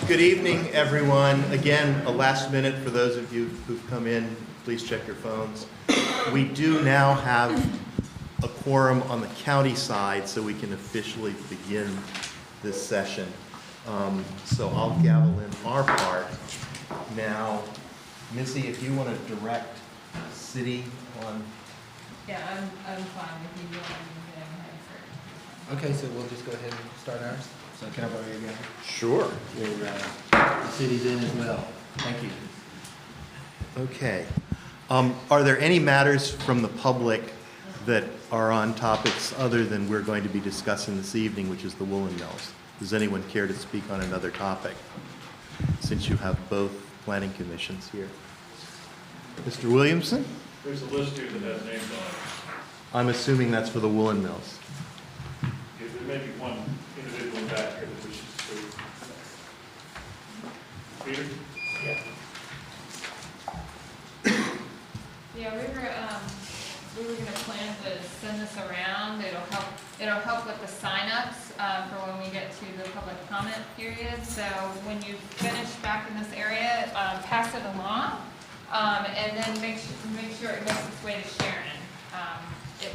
Good evening, everyone. Again, a last minute for those of you who've come in, please check your phones. We do now have a quorum on the county side, so we can officially begin this session. So I'll gavel in our part. Now, Missy, if you want to direct city on... Yeah, I'm fine with you going ahead for. Okay, so we'll just go ahead and start ours. So can I borrow you again? Sure. The city's in as well. Thank you. Okay. Are there any matters from the public that are on topics other than we're going to be discussing this evening, which is the woolen mills? Does anyone care to speak on another topic, since you have both planning commissions here? Mr. Williamson? There's a list here that has names on it. I'm assuming that's for the woolen mills. There may be one individual back here that wishes to speak. Peter? Yeah. Yeah, we were gonna plan to send this around. It'll help with the signups for when we get to the public comment period. So when you finish back in this area, pass it along, and then make sure it makes its way to Sharon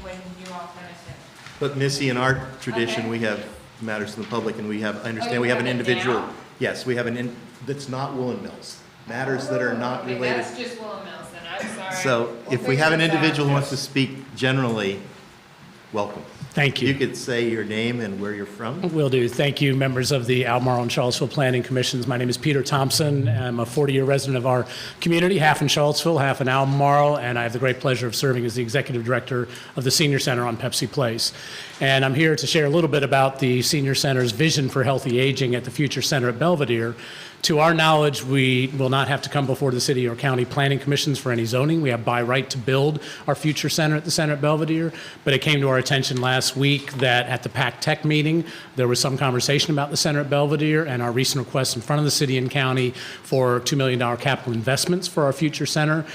when you all finish it. But Missy, in our tradition, Okay. we have matters to the public, and we have, I understand you we have an have it individual. now? Yes, we have that's not woolen mills. Matters that are not Okay, related. that's just Willow Mills then. I'm sorry. So We'll if we have an figure this out. individual who wants to speak generally, welcome. Thank you. You could say your name and where you're from. Will do. Thank you, members of the Albemarle and Charlottesville Planning Commissions. My name is Peter Thompson. I'm a 40-year resident of our community, half in Charlottesville, half in Albemarle, and I have the great pleasure of serving as the executive director of the Senior Center on Pepsi Place. And I'm here to share a little bit about the Senior Center's vision for healthy aging at the Future Center at Belvedere. To our knowledge, we will not have to come before the city or county planning commissions for any zoning. We have by right to build our future center at the center at Belvedere, but it came to our attention last week that at the PAC Tech meeting, there was some conversation about the center at Belvedere and our recent request in front of the city and county for $2 million capital investments for our future center.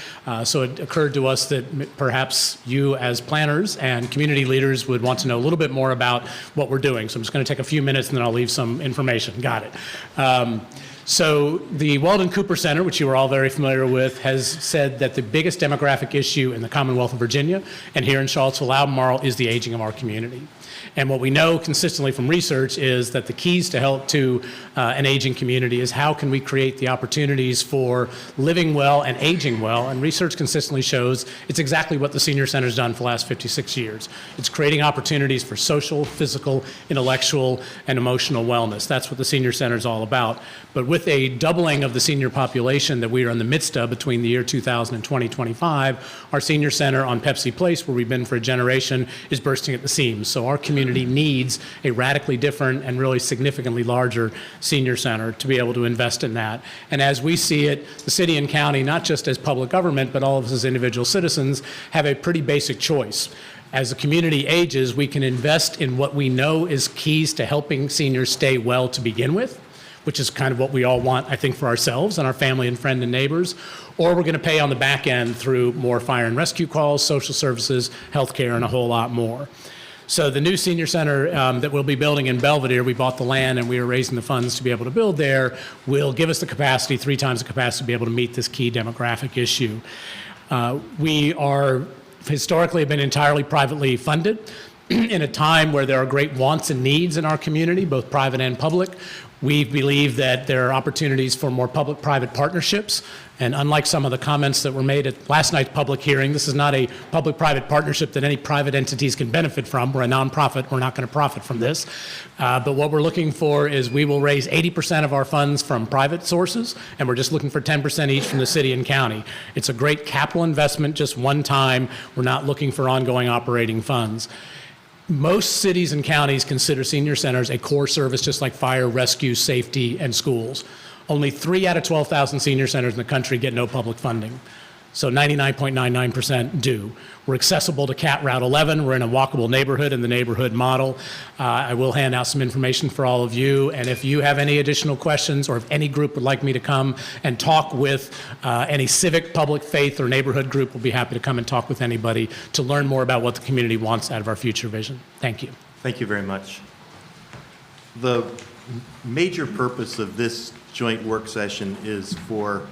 So it occurred to us that perhaps you as planners and community leaders would want to know a little bit more about what we're doing. So I'm just going to take a few minutes and then I'll leave some information. Got it. So the Weldon Cooper Center, which you are all very familiar with, has said that the biggest demographic issue in the Commonwealth of Virginia and here in Charlottesville, Albemarle, is the aging of our community. And what we know consistently from research is that the keys to help to an aging community is how can we create the opportunities for living well and aging well. And research consistently shows it's exactly what the Senior Center's done for the last 56 years. It's creating opportunities for social, physical, intellectual, and emotional wellness. That's what the Senior Center is all about. But with a doubling of the senior population that we are in the midst of between the year 2000 and 2025, our Senior Center on Pepsi Place, where we've been for a generation, is bursting at the seams. So our community needs a radically different and really significantly larger senior center to be able to invest in that. And as we see it, the city and county, not just as public government, but all of us as individual citizens, have a pretty basic choice. As the community ages, we can invest in what we know is keys to helping seniors stay well to begin with, which is kind of what we all want, I think, for ourselves and our family and friend and neighbors, or we're going to pay on the back end through more fire and rescue calls, social services, healthcare, and a whole lot more. So the new senior center that we'll be building in Belvedere, we bought the land and we are raising the funds to be able to build there, will give us the capacity, 3 times the capacity, to be able to meet this key demographic issue. We are historically have been entirely privately funded. In a time where there are great wants and needs in our community, both private and public, we believe that there are opportunities for more public-private partnerships. And unlike some of the comments that were made at last night's public hearing, this is not a public-private partnership that any private entities can benefit from. We're a nonprofit. We're not going to profit from this. But what we're looking for is we will raise 80% of our funds from private sources, and we're just looking for 10% each from the city and county. It's a great capital investment, just one time. We're not looking for ongoing operating funds. Most cities and counties consider senior centers a core service, just like fire, rescue, safety, and schools. Only 3 out of 12,000 senior centers in the country get no public funding. So 99.99% do. We're accessible to Cat Route 11. We're in a walkable neighborhood in the neighborhood model. I will hand out some information for all of you. And if you have any additional questions, or if any group would like me to come and talk with any civic, public, faith, or neighborhood group, we'll be happy to come and talk with anybody to learn more about what the community wants out of our future vision. Thank you. Thank you very much. The major purpose of this joint work session is for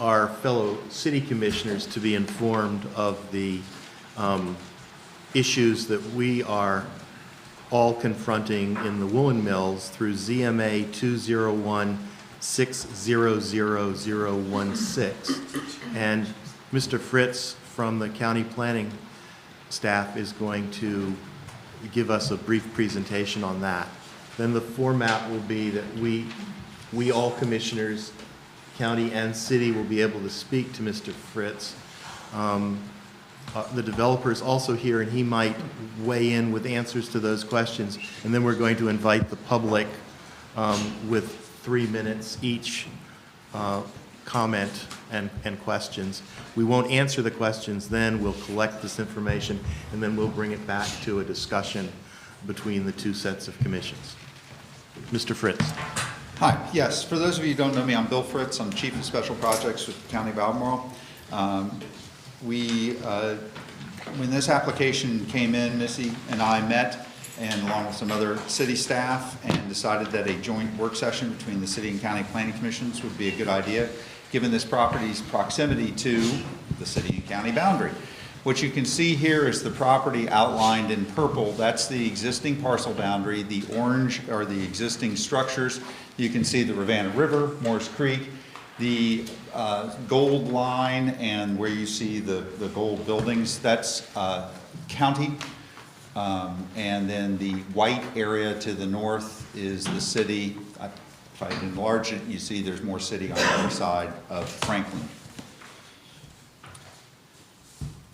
our fellow city commissioners to be informed of the issues that we are all confronting in the woolen mills through ZMA 201-600-016. And Mr. Fritz from the county planning staff is going to give us a brief presentation on that. Then the format will be that we all commissioners, county and city, will be able to speak to Mr. Fritz. The developer is also here, and he might weigh in with answers to those questions. And then we're going to invite the public with 3 minutes each comment and questions. We won't answer the questions then. We'll collect this information, and then we'll bring it back to a discussion between the two sets of commissions. Mr. Fritz. Hi, yes, for those of you who don't know me, I'm Bill Fritz. I'm Chief of Special Projects with the County of Albemarle. When this application came in, Missy and I met, and along with some other city staff, and decided that a joint work session between the city and county planning commissions would be a good idea, given this property's proximity to the city and county boundary. What you can see here is the property outlined in purple. That's the existing parcel boundary. The orange are the existing structures. You can see the Ravenna River, Morris Creek, the gold line, and where you see the gold buildings, that's county. And then the white area to the north is the city. If I enlarge it, you see there's more city on the other side of Franklin.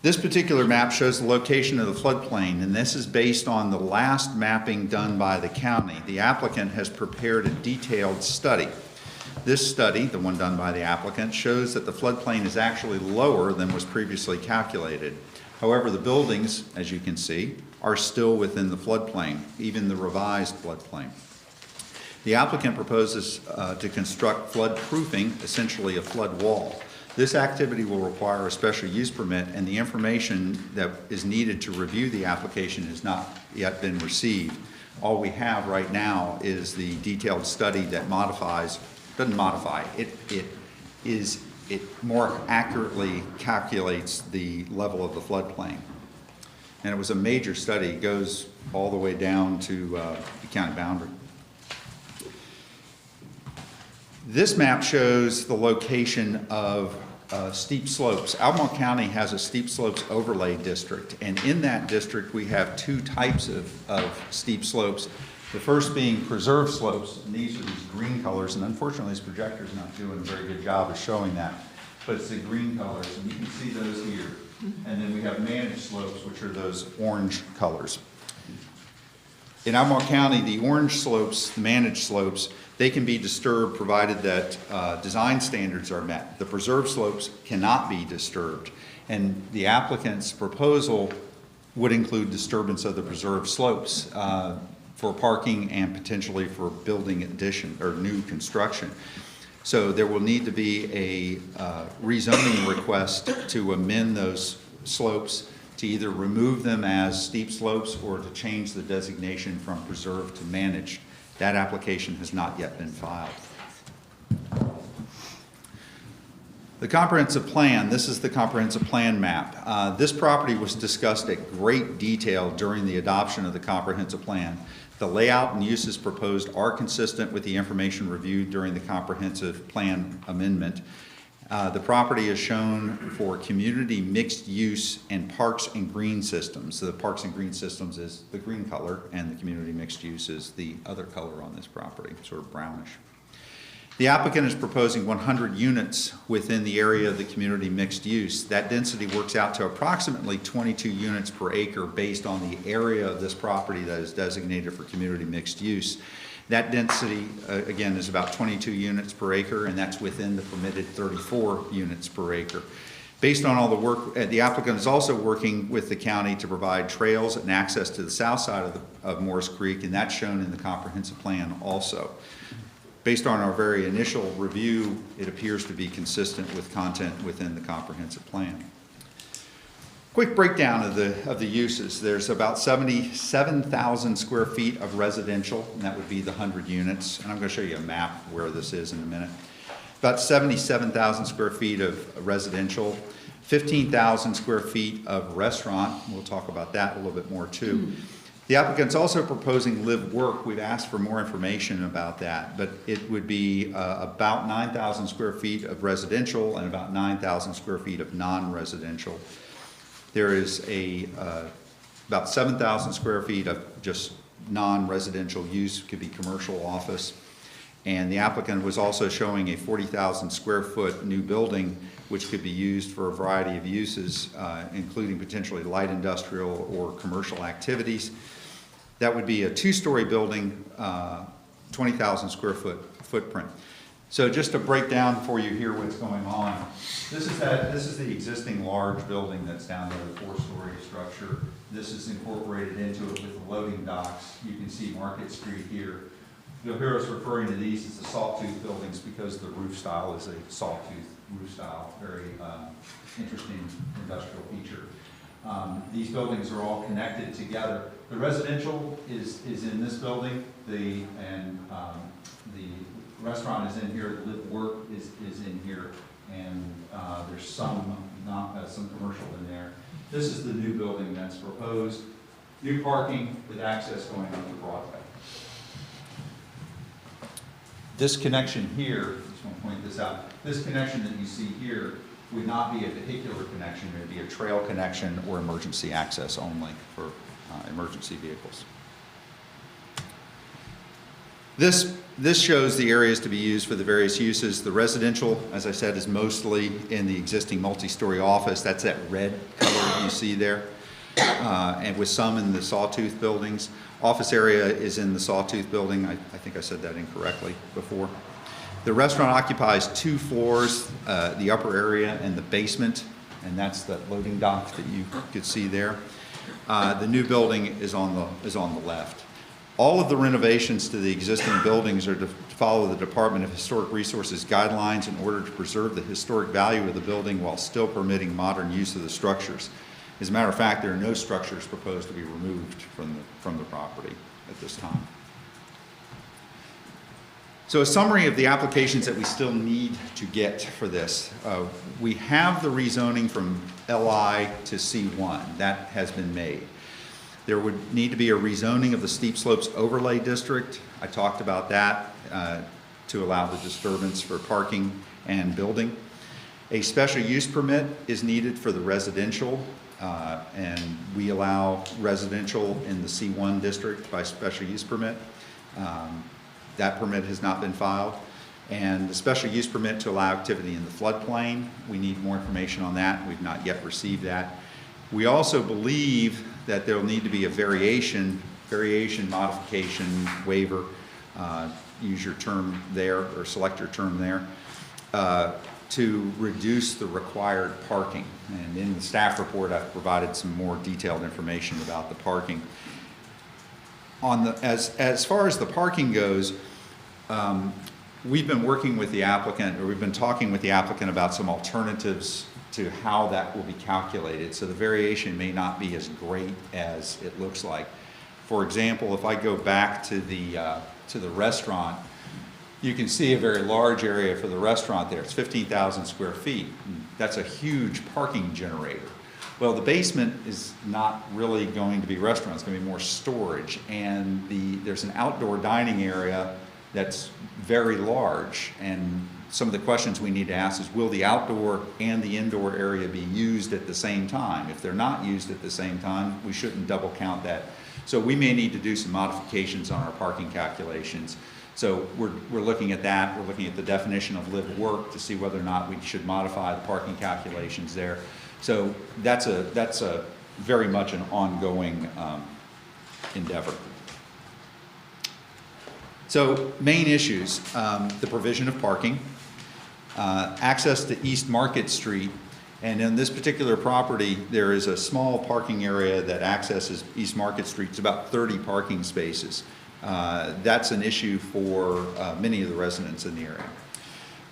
This particular map shows the location of the floodplain, and this is based on the last mapping done by the county. The applicant has prepared a detailed study. This study, the one done by the applicant, shows that the floodplain is actually lower than was previously calculated. However, the buildings, as you can see, are still within the floodplain, even the revised floodplain. The applicant proposes to construct flood proofing, essentially a flood wall. This activity will require a special use permit, and the information that is needed to review the application has not yet been received. All we have right now is the detailed study that doesn't modify, it more accurately calculates the level of the floodplain. And it was a major study, it goes all the way down to the county boundary. This map shows the location of steep slopes. Albemarle County has a steep slopes overlay district, and in that district we have two types of steep slopes. The first being preserved slopes, and these are these green colors, and unfortunately this projector is not doing a very good job of showing that, but it's the green colors, and you can see those here. And then we have managed slopes, which are those orange colors. In Albemarle County, the orange slopes, the managed slopes, they can be disturbed provided that design standards are met. The preserved slopes cannot be disturbed, and the applicant's proposal would include disturbance of the preserved slopes for parking and potentially for building addition or new construction. So there will need to be a rezoning request to amend those slopes to either remove them as steep slopes or to change the designation from preserved to managed. That application has not yet been filed. The comprehensive plan, this is the comprehensive plan map. This property was discussed at great detail during the adoption of the comprehensive plan. The layout and uses proposed are consistent with the information reviewed during the comprehensive plan amendment. The property is shown for community mixed use and parks and green systems. So the parks and green systems is the green color, and the community mixed use is the other color on this property, sort of brownish. The applicant is proposing 100 units within the area of the community mixed use. That density works out to approximately 22 units per acre based on the area of this property that is designated for community mixed use. That density, again, is about 22 units per acre, and that's within the permitted 34 units per acre. Based on all the work, the applicant is also working with the county to provide trails and access to the south side of Morris Creek, and that's shown in the comprehensive plan also. Based on our very initial review, it appears to be consistent with content within the comprehensive plan. Quick breakdown of the uses. There's about 77,000 square feet of residential, and that would be the 100 units. And I'm going to show you a map where this is in a minute. About 77,000 square feet of residential, 15,000 square feet of restaurant. We'll talk about that a little bit more too. The applicant's also proposing live work. We've asked for more information about that, but it would be about 9,000 square feet of residential and about 9,000 square feet of non-residential. There is about 7,000 square feet of just non-residential use, could be commercial office. And the applicant was also showing a 40,000 square foot new building, which could be used for a variety of uses, including potentially light industrial or commercial activities. That would be a 2-story building, 20,000 square foot footprint. So just to break down for you here what's going on. This is the existing large building that's down there, the 4-story structure. This is incorporated into it with the loading docks. You can see Market Street here. You'll hear us referring to these as the sawtooth buildings because the roof style is a sawtooth roof style, very interesting industrial feature. These buildings are all connected together. The residential is in this building, the restaurant is in here, the live work is in here, and there's some commercial in there. This is the new building that's proposed. New parking with access going up to Broadway. This connection here, I just want to point this out, this connection that you see here would not be a vehicular connection, it would be a trail connection or emergency access only for emergency vehicles. This shows the areas to be used for the various uses. The residential, as I said, is mostly in the existing multi-story office. That's that red color you see there, and with some in the sawtooth buildings. Office area is in the sawtooth building. I think I said that incorrectly before. The restaurant occupies 2 floors, the upper area and the basement, and that's the loading dock that you could see there. The new building is on the left. All of the renovations to the existing buildings are to follow the Department of Historic Resources guidelines in order to preserve the historic value of the building while still permitting modern use of the structures. As a matter of fact, there are no structures proposed to be removed from the property at this time. So a summary of the applications that we still need to get for this. We have the rezoning from LI to C1. That has been made. There would need to be a rezoning of the steep slopes overlay district. I talked about that to allow the disturbance for parking and building. A special use permit is needed for the residential, and we allow residential in the C1 district by special use permit. That permit has not been filed. And the special use permit to allow activity in the floodplain, we need more information on that. We've not yet received that. We also believe that there will need to be a variation modification waiver, use your term there or select your term there, to reduce the required parking. And in the staff report, I've provided some more detailed information about the parking. As far as the parking goes, we've been working with the applicant, or we've been talking with the applicant about some alternatives to how that will be calculated. So the variation may not be as great as it looks like. For example, if I go back to the restaurant, you can see a very large area for the restaurant there. It's 15,000 square feet. That's a huge parking generator. Well, the basement is not really going to be restaurant. It's going to be more storage. And there's an outdoor dining area that's very large. And some of the questions we need to ask is, will the outdoor and the indoor area be used at the same time? If they're not used at the same time, we shouldn't double count that. So we may need to do some modifications on our parking calculations. So we're looking at that. We're looking at the definition of live work to see whether or not we should modify the parking calculations there. So that's a very much an ongoing endeavor. So main issues, the provision of parking, access to East Market Street, and in this particular property, there is a small parking area that accesses East Market Street. It's about 30 parking spaces. That's an issue for many of the residents in the area.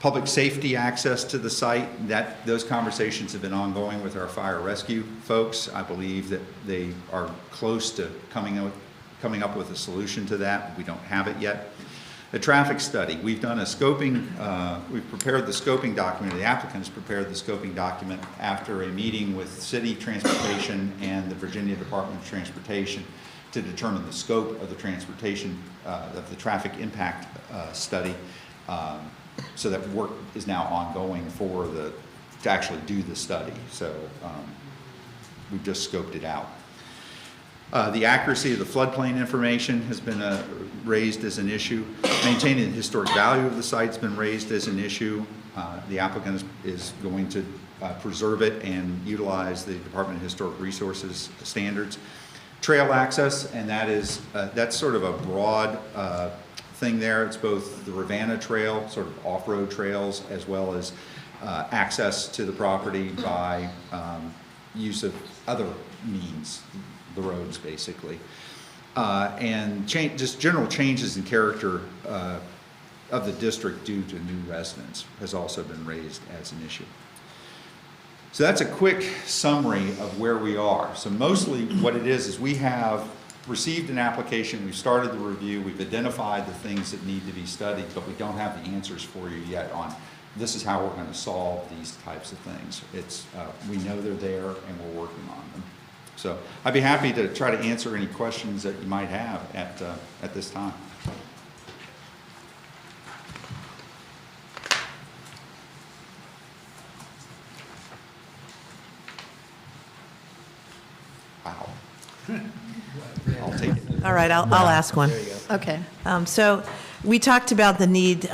Public safety access to the site, those conversations have been ongoing with our fire rescue folks. I believe that they are close to coming up with a solution to that. We don't have it yet. A traffic study. We've done a scoping, we've prepared the scoping document, the applicants prepared the scoping document after a meeting with city transportation and the Virginia Department of Transportation to determine the scope of the transportation, of the traffic impact study. So that work is now ongoing to actually do the study. So we've just scoped it out. The accuracy of the floodplain information has been raised as an issue. Maintaining the historic value of the site has been raised as an issue. The applicant is going to preserve it and utilize the Department of Historic Resources standards. Trail access, and that's sort of a broad thing there. It's both the Ravenna Trail, sort of off-road trails, as well as access to the property by use of other means, the roads basically. And just general changes in character of the district due to new residents has also been raised as an issue. So that's a quick summary of where we are. So mostly what it is we have received an application, we've started the review, we've identified the things that need to be studied, but we don't have the answers for you yet on this is how we're going to solve these types of things. We know they're there and we're working on them. So I'd be happy to try to answer any questions that you might have at this time. Wow. I'll take it. All right, I'll ask one. Okay. So we talked about the need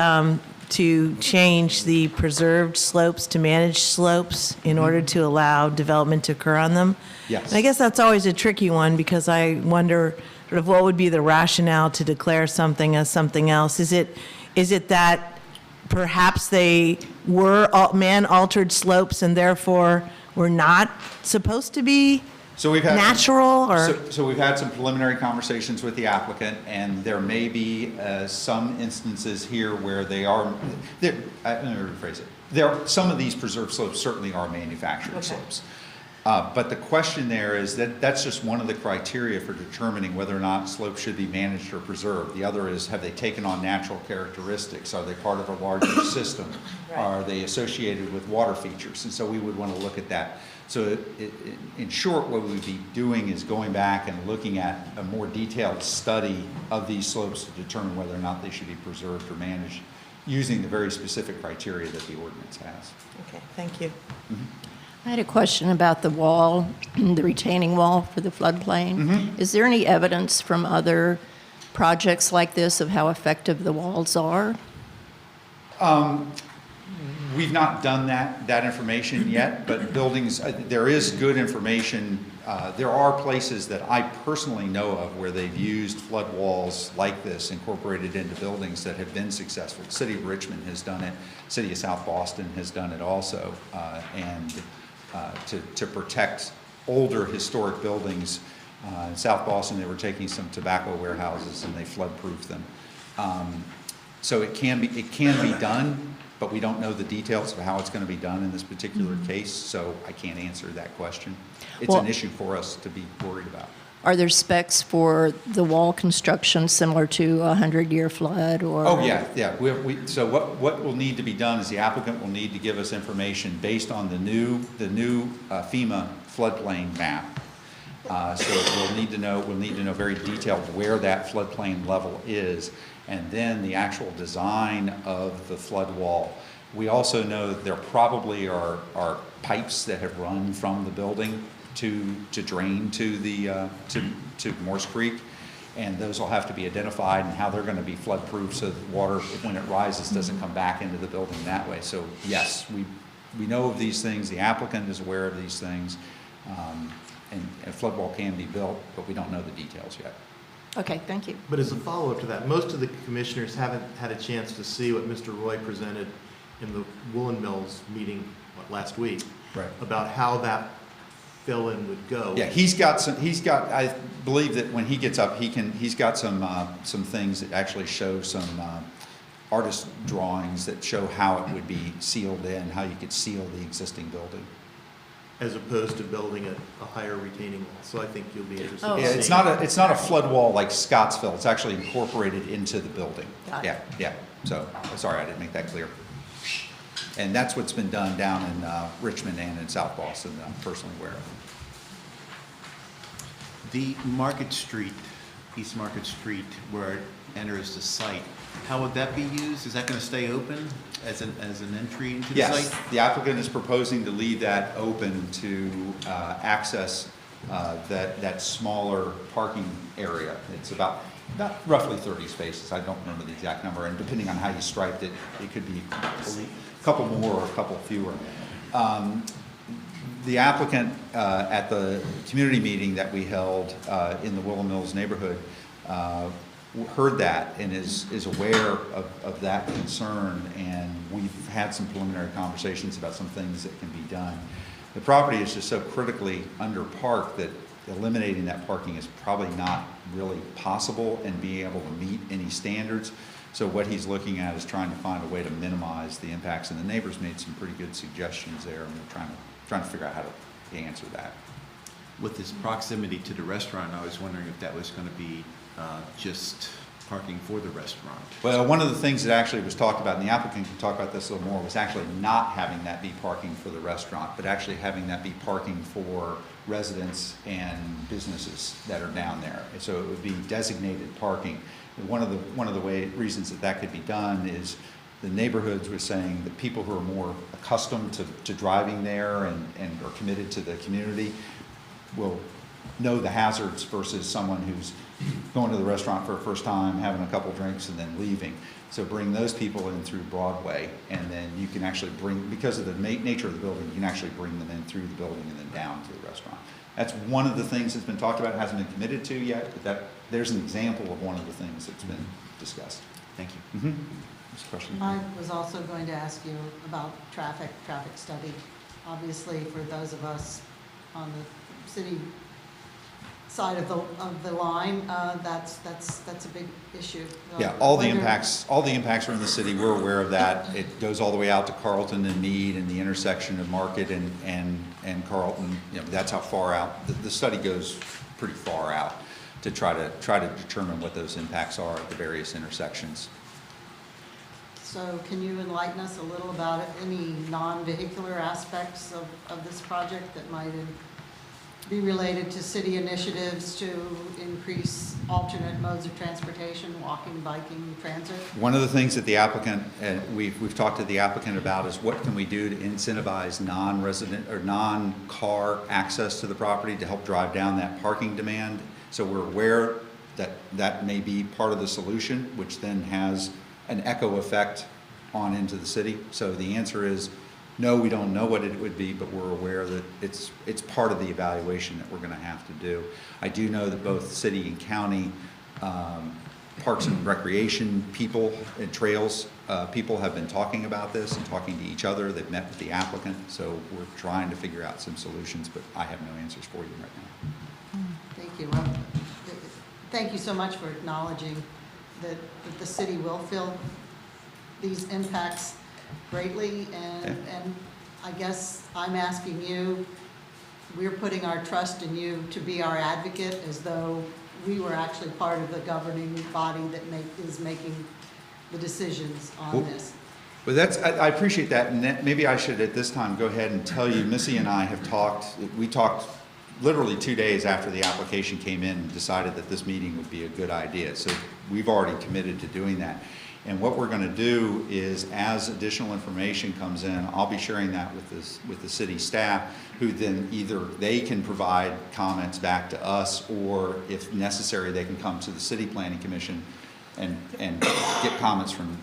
to change the preserved slopes to managed slopes in order to allow development to occur on them. Yes. And I guess that's always a tricky one because I wonder sort of what would be the rationale to declare something as something else. Is it that perhaps they were man-altered slopes and therefore were not supposed to be So we've had natural, or? So we've had some preliminary conversations with the applicant, and there may be some instances here where they are. Let me rephrase it. Some of these preserved slopes certainly are manufactured slopes, but the question there is that's just one of the criteria for determining whether or not slopes should be managed or preserved. The other is, have they taken on natural characteristics? Are they part of a larger system? Right. Are they associated with water features? And so we would want to look at that. So in short, what we'd be doing is going back and looking at a more detailed study of these slopes to determine whether or not they should be preserved or managed using the very specific criteria that the ordinance has. Okay, thank you. I had a question about the wall, the retaining wall for the floodplain. Is there any evidence from other projects like this of how effective the walls are? We've not done that information yet, but buildings, there is good information. There are places that I personally know of where they've used flood walls like this incorporated into buildings that have been successful. The City of Richmond has done it. City of South Boston has done it also. To protect older historic buildings. In South Boston, they were taking some tobacco warehouses and they flood-proofed them. So it can be done, but we don't know the details of how it's going to be done in this particular case, so I can't answer that question. It's an issue for us to be worried about. Are there specs for the wall construction similar to a 100-year flood or? Oh, yeah. So what will need to be done is the applicant will need to give us information based on the new FEMA floodplain map. So we'll need to know very detailed where that floodplain level is, and then the actual design of the flood wall. We also know that there probably are pipes that have run from the building to drain to the to Morse Creek, and those will have to be identified and how they're going to be flood proof so that water, when it rises, doesn't come back into the building that way. So yes, we know of these things. The applicant is aware of these things, and a flood wall can be built, but we don't know the details yet. Okay, thank you. But as a follow-up to that, most of the commissioners haven't had a chance to see what Mr. Roy presented in the Woolen Mills meeting last week. Right. About how that fill-in would go. Yeah, I believe that when he gets up, he's got some things that actually show some artist drawings that show how it would be sealed in, how you could seal the existing building. As opposed to building a higher retaining wall. So I think you'll be interested Oh. in Yeah, seeing. it's not a flood wall like Scottsville, it's actually incorporated into the building. Got it. Yeah, yeah, so, sorry, I didn't make that clear. And that's what's been done down in Richmond and in South Boston, that I'm personally aware of. The Market Street, East Market Street, where it enters the site, how would that be used? Is that going to stay open as an entry into the Yes, site? the applicant is proposing to leave that open to access that smaller parking area. It's about roughly 30 spaces, I don't remember the exact number, and depending on how you striped it, it could be a couple more or a couple fewer. The applicant, at the community meeting that we held in the Willow Mills neighborhood, heard that and is aware of that concern, and we've had some preliminary conversations about some things that can be done. The property is just so critically underparked that eliminating that parking is probably not really possible and being able to meet any standards. So what he's looking at is trying to find a way to minimize the impacts, and the neighbors made some pretty good suggestions there, and we're trying to figure out how to answer that. With this proximity to the restaurant, I was wondering if that was going to be just parking for the restaurant. Well, one of the things that actually was talked about, and the applicant can talk about this a little more, was actually not having that be parking for the restaurant, but actually having that be parking for residents and businesses that are down there. And so it would be designated parking. And one of the reasons that could be done is the neighborhoods were saying that people who are more accustomed to driving there and are committed to the community will know the hazards versus someone who's going to the restaurant for the first time, having a couple drinks, and then leaving. So bring those people in through Broadway, and then you can actually because of the nature of the building, you can actually bring them in through the building and then down to the restaurant. That's one of the things that's been talked about, it hasn't been committed to yet, but there's an example of one of the things that's been discussed. Thank you. Mm-hmm. Question? I was also going to ask you about traffic study. Obviously, for those of us on the city side of the line, that's a big issue. Yeah, all the Whether- impacts are in the city, we're aware of that. It goes all the way out to Carlton and Meade and the intersection of Market and Carlton. You know, that's how far out, the study goes pretty far out to try to determine what those impacts are at the various intersections. So can you enlighten us a little about any non-vehicular aspects of this project that might be related to city initiatives to increase alternate modes of transportation, walking, biking, transit? One of the things that the applicant, we've talked to the applicant about is what can we do to incentivize non-resident or non-car access to the property to help drive down that parking demand. So we're aware that that may be part of the solution, which then has an echo effect on into the city. So the answer is no, we don't know what it would be, but we're aware that it's part of the evaluation that we're going to have to do. I do know that both city and county parks and recreation people and trails people have been talking about this and talking to each other. They've met with the applicant, so we're trying to figure out some solutions, but I have no answers for you right now. Thank you. Well, thank you so much for acknowledging that the city will feel these impacts greatly, and I guess I'm asking you, we're putting our trust in you to be our advocate as though we were actually part of the governing body that is making the decisions on this. Well, I appreciate that, and maybe I should at this time go ahead and tell you, Missy and I have we talked literally 2 days after the application came in and decided that this meeting would be a good idea. So we've already committed to doing that. And what we're going to do is, as additional information comes in, I'll be sharing that with the city staff, who then either they can provide comments back to us, or if necessary, they can come to the City Planning Commission and get comments from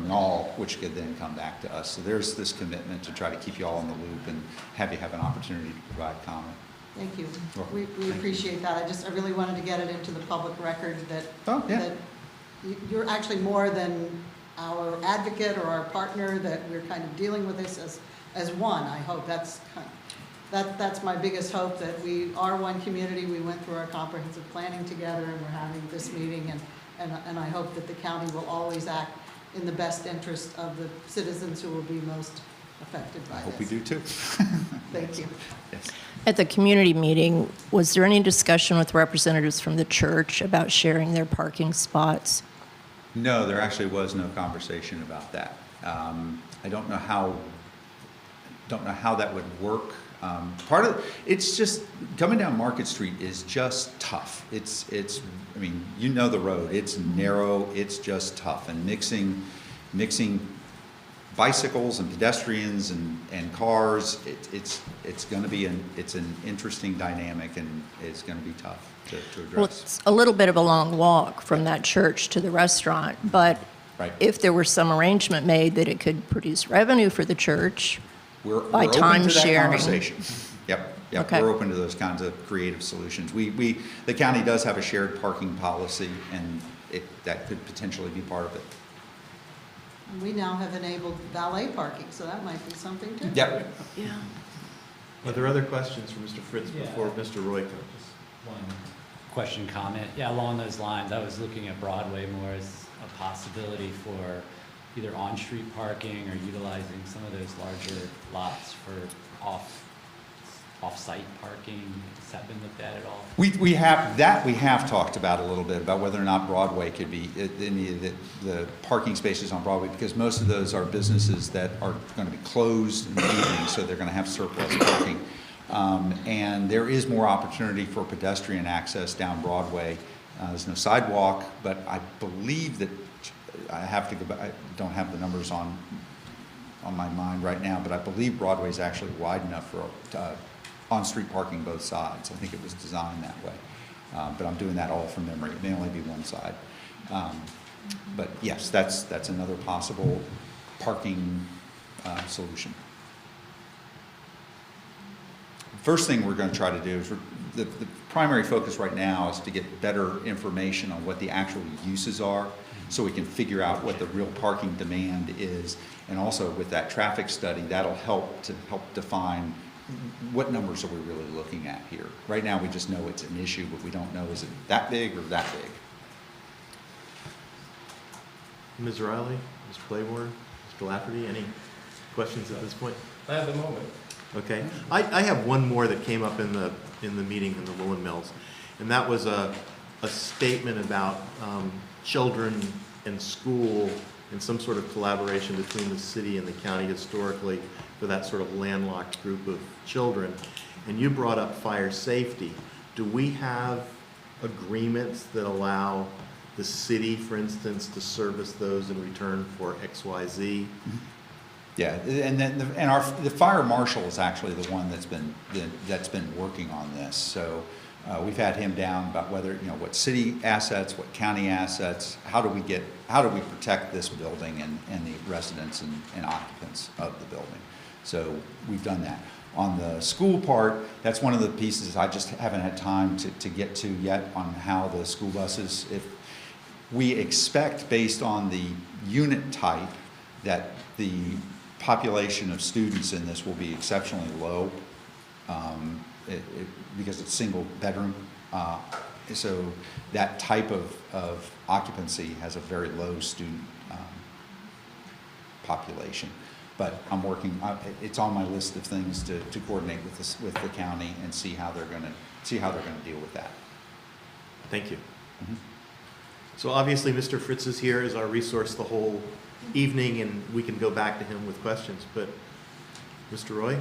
y'all, which could then come back to us. So there's this commitment to try to keep you all in the loop and have you have an opportunity to provide comment. Thank you. We appreciate that. I really wanted to get it into the public record that, that you're actually more than our advocate or our partner, that we're kind of dealing with this as one. I hope that's my biggest hope, that we are one community. We went through our comprehensive planning together, and we're having this meeting, and I hope that the county will always act in the best interest of the citizens who will be most affected by I this. hope we do too. Thank you. Yes. At the community meeting, was there any discussion with representatives from the church about sharing their parking spots? No, there actually was no conversation about that. I don't know how that would work. Part of, it's just, coming down Market Street is just tough. I mean, you know the road, it's narrow, it's just tough. And mixing bicycles and pedestrians and cars, it's gonna be it's an interesting dynamic, and it's gonna be tough to Well, address. it's a little bit of a long walk from that church to the restaurant, but Right. if there were some arrangement made that it could produce revenue for the church, We're by open time to that sharing. conversation. Yep, Okay. we're open to those kinds of creative solutions. The county does have a shared parking policy, and that could potentially be part of it. And we now have enabled valet parking, so that might be something too. Yep. yeah. Are there other questions for Mr. Fritz Yeah. before Mr. Roy comes? Just one question, comment. Yeah, along those lines, I was looking at Broadway more as a possibility for either on-street parking or utilizing some of those larger lots for off-site parking. Has that been looked at all? We have talked about a little bit, about whether or not Broadway could be, any of the parking spaces on Broadway, because most of those are businesses that are going to be closed in the evening, so they're going to have surplus parking. And there is more opportunity for pedestrian access down Broadway. There's no sidewalk, but I believe that, I have to go back, I don't have the numbers on my mind right now, but I believe Broadway is actually wide enough for on-street parking both sides. I think it was designed that way. But I'm doing that all from memory. It may only be one side. But yes, that's another possible parking solution. First thing we're going to try to do is, the primary focus right now is to get better information on what the actual uses are, so we can figure out what the real parking demand is. And also with that traffic study, that'll help define what numbers are we really looking at here. Right now, we just know it's an issue, but we don't know, is it that big or that big? Ms. Riley, Mr. Claiborne, Mr. Lafferty, any questions at this point? Not at the moment. Okay. I have one more that came up in the meeting in the Woolen Mills, and that was a statement about children and school and some sort of collaboration between the city and the county historically for that sort of landlocked group of children. And you brought up fire safety. Do we have agreements that allow the city, for instance, to service those in return for XYZ? Yeah, and then the fire marshal is actually the one that's been working on this. So we've had him down about whether, what city assets, what county assets, how do we protect this building and the residents and occupants of the building. So we've done that. On the school part, that's one of the pieces I just haven't had time to get to yet, on how the school buses, if we expect, based on the unit type, that the population of students in this will be exceptionally low, because it's single bedroom. So that type of occupancy has a very low student population. But I'm working, it's on my list of things to coordinate with the county and see how they're gonna deal with that. Thank you. Mhm. So obviously, Mr. Fritz is here as our resource the whole evening, and we can go back to him with questions. But Mr. Roy?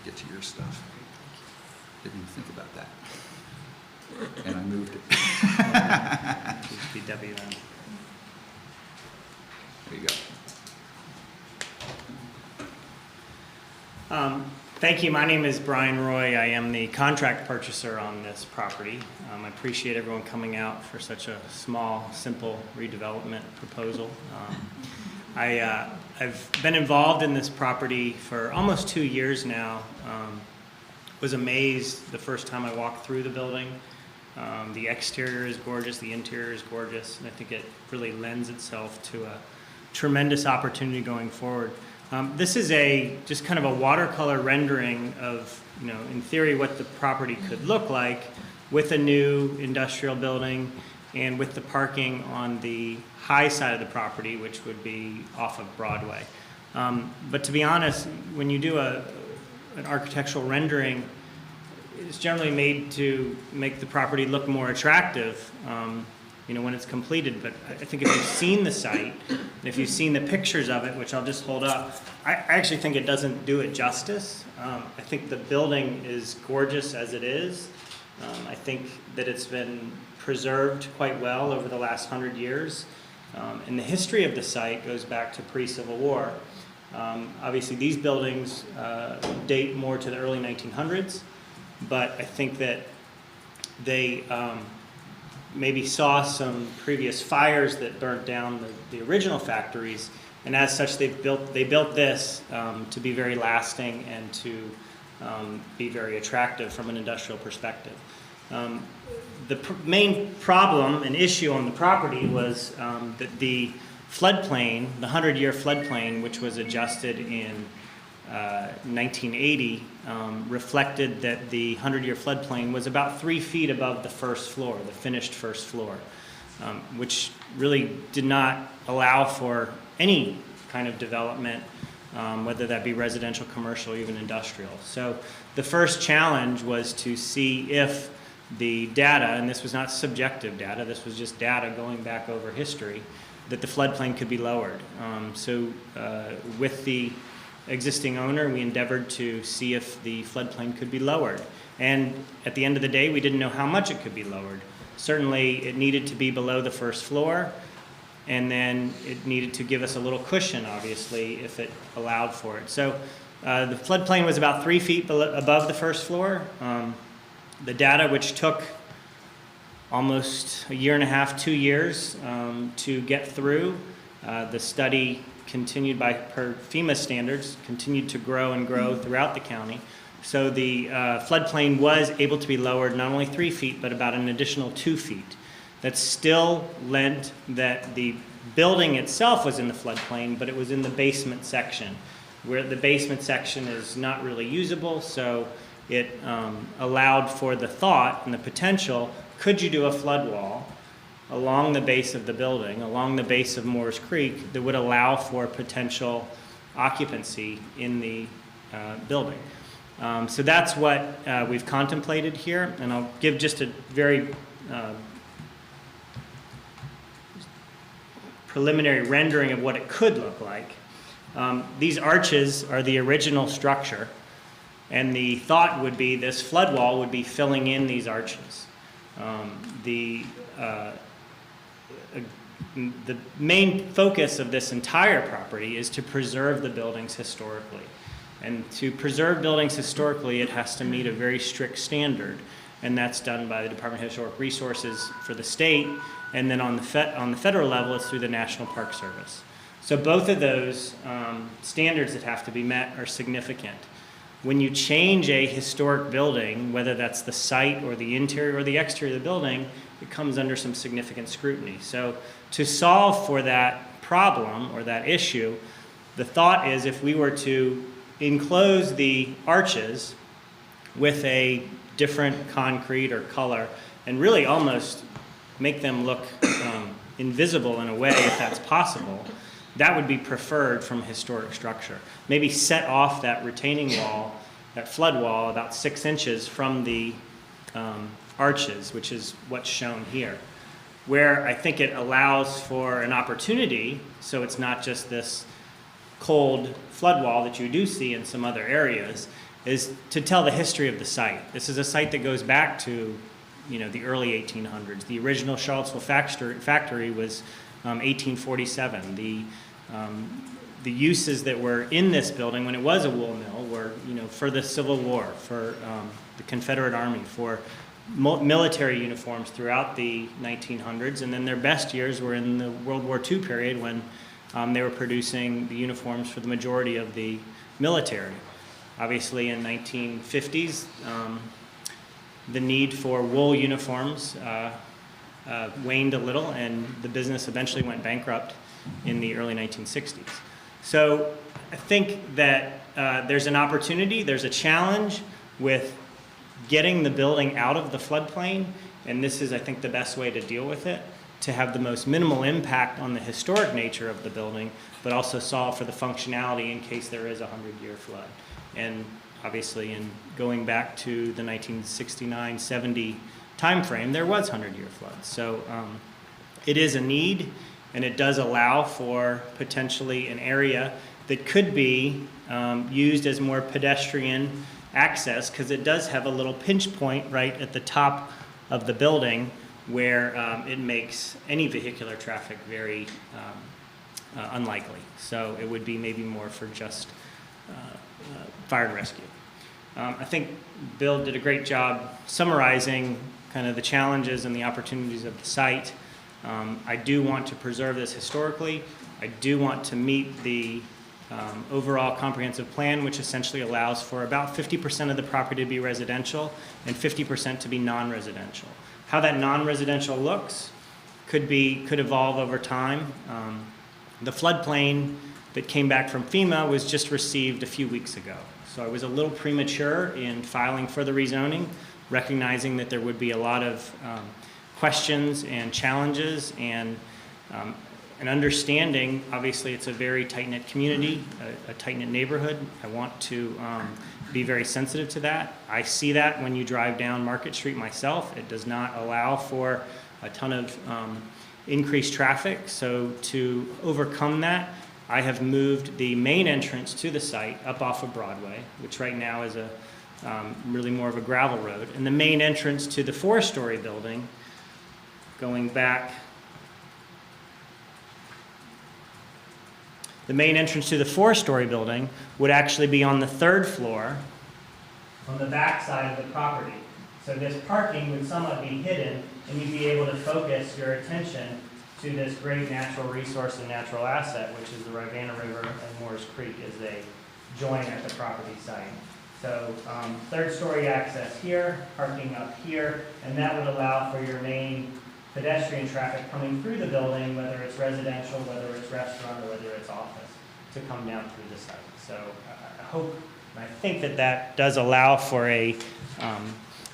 Get to your stuff. Didn't even think about that. And I moved it. BW then. There you go. Thank you. My name is Brian Roy. I am the contract purchaser on this property. I appreciate everyone coming out for such a small, simple redevelopment proposal. I've been involved in this property for almost 2 years now. Was amazed the first time I walked through the building. The exterior is gorgeous, the interior is gorgeous, and I think it really lends itself to a tremendous opportunity going forward. This is just kind of a watercolor rendering of, in theory, what the property could look like with a new industrial building and with the parking on the high side of the property, which would be off of Broadway. But to be honest, when you do an architectural rendering, it's generally made to make the property look more attractive, when it's completed. But I think if you've seen the site, and if you've seen the pictures of it, which I'll just hold up, I actually think it doesn't do it justice. I think the building is gorgeous as it is. I think that it's been preserved quite well over the last 100 years. And the history of the site goes back to pre-Civil War. Obviously, these buildings date more to the early 1900s, but I think that they maybe saw some previous fires that burnt down the original factories, and as such, they built this to be very lasting and to be very attractive from an industrial perspective. The main problem and issue on the property was that the floodplain, the 100-year floodplain, which was adjusted in 1980, reflected that the 100-year floodplain was about 3 feet above the first floor, the finished first floor, which really did not allow for any kind of development, whether that be residential, commercial, even industrial. So the first challenge was to see if the data, and this was not subjective data, this was just data going back over history, that the floodplain could be lowered. With the existing owner, we endeavored to see if the floodplain could be lowered. And at the end of the day, we didn't know how much it could be lowered. Certainly, it needed to be below the first floor, and then it needed to give us a little cushion, obviously, if it allowed for it. So the floodplain was about 3 feet above the first floor. The data, which took almost a year and a half, 2 years to get through, the study continued per FEMA standards, continued to grow and grow throughout the county. So the floodplain was able to be lowered not only 3 feet, but about an additional 2 feet. That still meant that the building itself was in the floodplain, but it was in the basement section, where the basement section is not really usable, so it allowed for the thought and the potential, could you do a flood wall along the base of the building, along the base of Moores Creek, that would allow for potential occupancy in the building. So that's what we've contemplated here, and I'll give just a very preliminary rendering of what it could look like. These arches are the original structure, and the thought would be this flood wall would be filling in these arches. The main focus of this entire property is to preserve the buildings historically. And to preserve buildings historically, it has to meet a very strict standard, and that's done by the Department of Historic Resources for the state, and then on the federal level, it's through the National Park Service. So both of those standards that have to be met are significant. When you change a historic building, whether that's the site or the interior or the exterior of the building, it comes under some significant scrutiny. So to solve for that problem or that issue, the thought is if we were to enclose the arches with a different concrete or color and really almost make them look invisible in a way, if that's possible, that would be preferred from a historic structure. Maybe set off that retaining wall, that flood wall, about 6 inches from the arches, which is what's shown here. Where I think it allows for an opportunity, so it's not just this cold flood wall that you do see in some other areas, is to tell the history of the site. This is a site that goes back to, the early 1800s. The original Charlottesville factory was 1847. The uses that were in this building when it was a wool mill were, for the Civil War, for the Confederate Army, for military uniforms throughout the 1900s, and then their best years were in the World War II period when they were producing the uniforms for the majority of the military. Obviously, in 1950s, the need for wool uniforms waned a little, and the business eventually went bankrupt in the early 1960s. So I think that there's an opportunity, there's a challenge with getting the building out of the floodplain, and this is, I think, the best way to deal with it, to have the most minimal impact on the historic nature of the building, but also solve for the functionality in case there is a 100-year flood. And obviously, in going back to the 1969-70 timeframe, there was 100-year floods. So it is a need, and it does allow for potentially an area that could be used as more pedestrian access, because it does have a little pinch point right at the top of the building where it makes any vehicular traffic very unlikely. So it would be maybe more for just fire and rescue. I think Bill did a great job summarizing kind of the challenges and the opportunities of the site. I do want to preserve this historically. I do want to meet the overall comprehensive plan, which essentially allows for about 50% of the property to be residential and 50% to be non-residential. How that non-residential looks could evolve over time. The floodplain that came back from FEMA was just received a few weeks ago. So I was a little premature in filing for the rezoning, recognizing that there would be a lot of questions and challenges, and an understanding. Obviously, it's a very tight-knit community, a tight-knit neighborhood. I want to be very sensitive to that. I see that when you drive down Market Street myself. It does not allow for a ton of increased traffic. So to overcome that, I have moved the main entrance to the site up off of Broadway, which right now is really more of a gravel road. And the main entrance to the 4-story building, going back, the main entrance to the 4-story building would actually be on the 3rd floor on the back side of the property. So this parking would somewhat be hidden, and you'd be able to focus your attention to this great natural resource and natural asset, which is the Rivanna River and Moores Creek as they join at the property site. So 3rd story access here, parking up here, and that would allow for your main pedestrian traffic coming through the building, whether it's residential, whether it's restaurant, or whether it's office, to come down through the site. So I hope, and I think that that does allow for a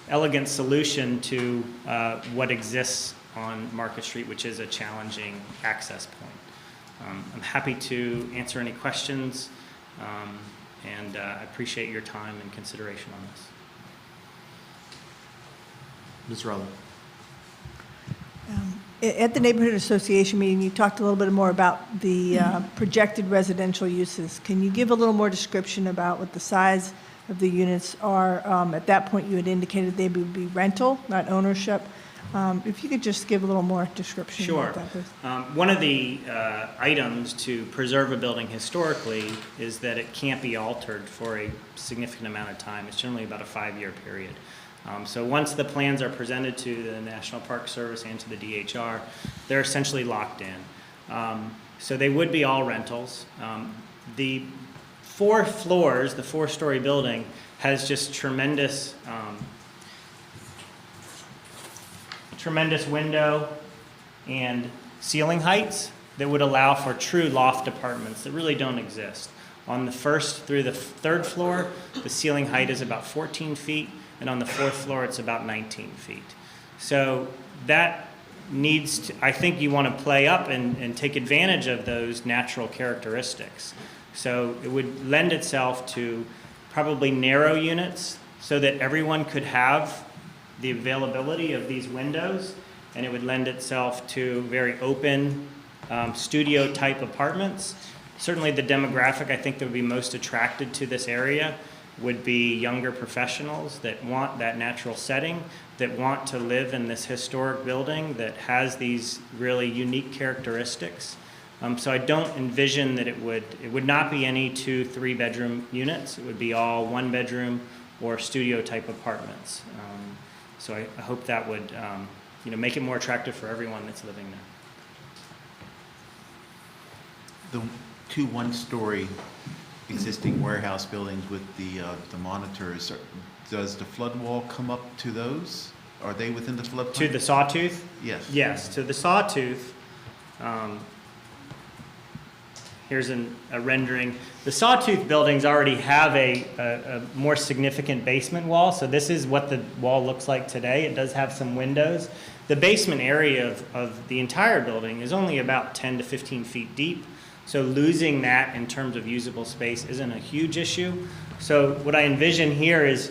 elegant solution to what exists on Market Street, which is a challenging access point. I'm happy to answer any questions, and I appreciate your time and consideration on this. Ms. Rowland. At the Neighborhood Association meeting, you talked a little bit more about the projected residential uses. Can you give a little more description about what the size of the units are? At that point, you had indicated they would be rental, not ownership. If you could just give a little more description. Sure. About that, please. One of the items to preserve a building historically is that it can't be altered for a significant amount of time. It's generally about a 5-year period. So once the plans are presented to the National Park Service and to the DHR, they're essentially locked in. So they would be all rentals. The 4 floors, the 4-story building, has just tremendous window and ceiling heights that would allow for true loft apartments that really don't exist. On the 1st through the 3rd floor, the ceiling height is about 14 feet, and on the 4th floor, it's about 19 feet. So that needs to, I think you want to play up and take advantage of those natural characteristics. So it would lend itself to probably narrow units so that everyone could have the availability of these windows, and it would lend itself to very open studio type apartments. Certainly the demographic I think that would be most attracted to this area would be younger professionals that want that natural setting, that want to live in this historic building that has these really unique characteristics. So I don't envision that it would not be any 2-3 bedroom units. It would be all 1 bedroom or studio type apartments. So I hope that would make it more attractive for everyone that's living there. The 2 one-story existing warehouse buildings with the monitors, does the flood wall come up to those? Are they within the floodplain? To the Sawtooth? Yes. Yes, to the Sawtooth. Here's a rendering. The Sawtooth buildings already have a more significant basement wall, so this is what the wall looks like today. It does have some windows. The basement area of the entire building is only about 10 to 15 feet deep, so losing that in terms of usable space isn't a huge issue. So what I envision here is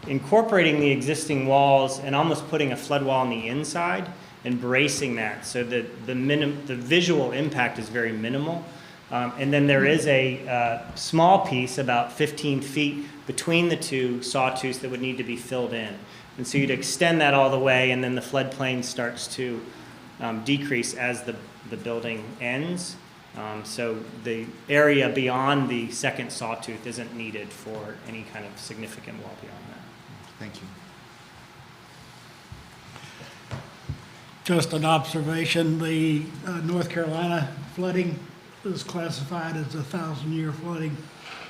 incorporating the existing walls and almost putting a flood wall on the inside and bracing that so that the visual impact is very minimal. And then there is a small piece, about 15 feet, between the two sawtooths that would need to be filled in. And so you'd extend that all the way, and then the floodplain starts to decrease as the building ends. So the area beyond the second sawtooth isn't needed for any kind of significant wall beyond that. Thank you. Just an observation, the North Carolina flooding is classified as a 1,000-year flooding,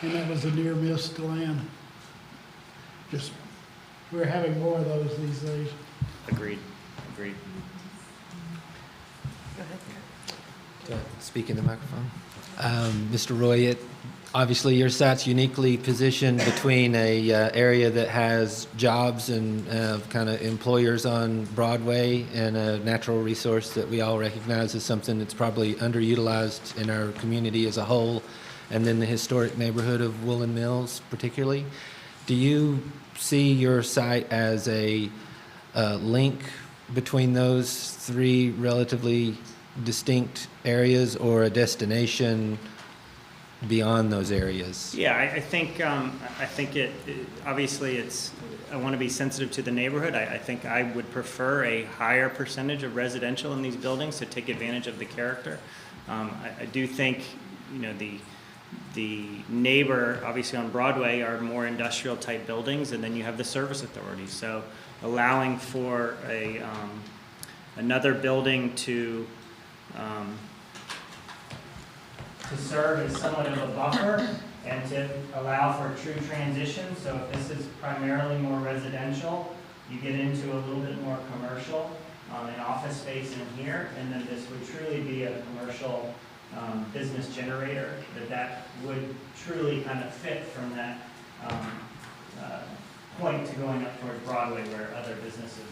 and that was a near miss to land. Just, we're having more of those these days. Agreed. Speak in the microphone. Mr. Roy, obviously your site's uniquely positioned between a area that has jobs and kind of employers on Broadway and a natural resource that we all recognize as something that's probably underutilized in our community as a whole, and then the historic neighborhood of Woolen Mills particularly. Do you see your site as a link between those three relatively distinct areas, or a destination beyond those areas? Yeah, I think it obviously I want to be sensitive to the neighborhood. I think I would prefer a higher percentage of residential in these buildings to take advantage of the character. I do think, the neighbor, obviously on Broadway, are more industrial type buildings, and then you have the service authority. So allowing for another building to serve as somewhat of a buffer and to allow for true transition. So if this is primarily more residential, you get into a little bit more commercial and office space in here, and then this would truly be a commercial business generator, that would truly kind of fit from that point to going up towards Broadway where other businesses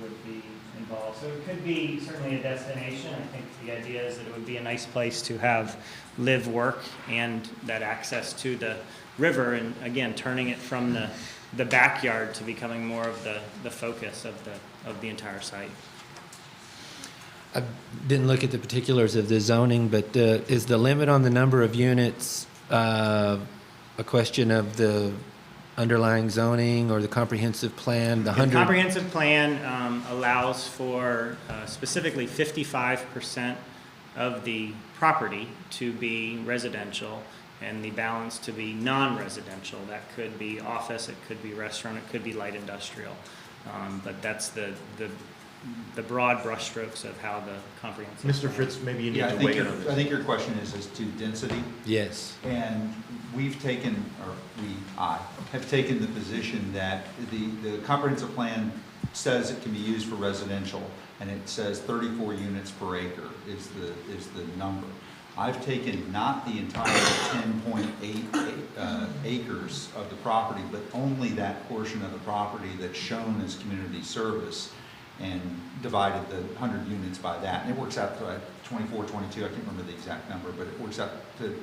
would be involved. So it could be certainly a destination. I think the idea is that it would be a nice place to have live, work, and that access to the river, and again, turning it from the backyard to becoming more of the focus of the entire site. I didn't look at the particulars of the zoning, but is the limit on the number of units a question of the underlying zoning or the comprehensive plan? The comprehensive plan allows for specifically 55% of the property to be residential and the balance to be non-residential. That could be office, it could be restaurant, it could be light industrial. But that's the broad brushstrokes of how the comprehensive. Mr. Fritz, maybe you need to weigh in on this. I think your question is as to density. Yes. And I have taken the position that the comprehensive plan says it can be used for residential, and it says 34 units per acre is the number. I've taken not the entire 10.8 acres of the property, but only that portion of the property that's shown as community service, and divided the 100 units by that. And it works out to 24, 22, I can't remember the exact number, but it works out to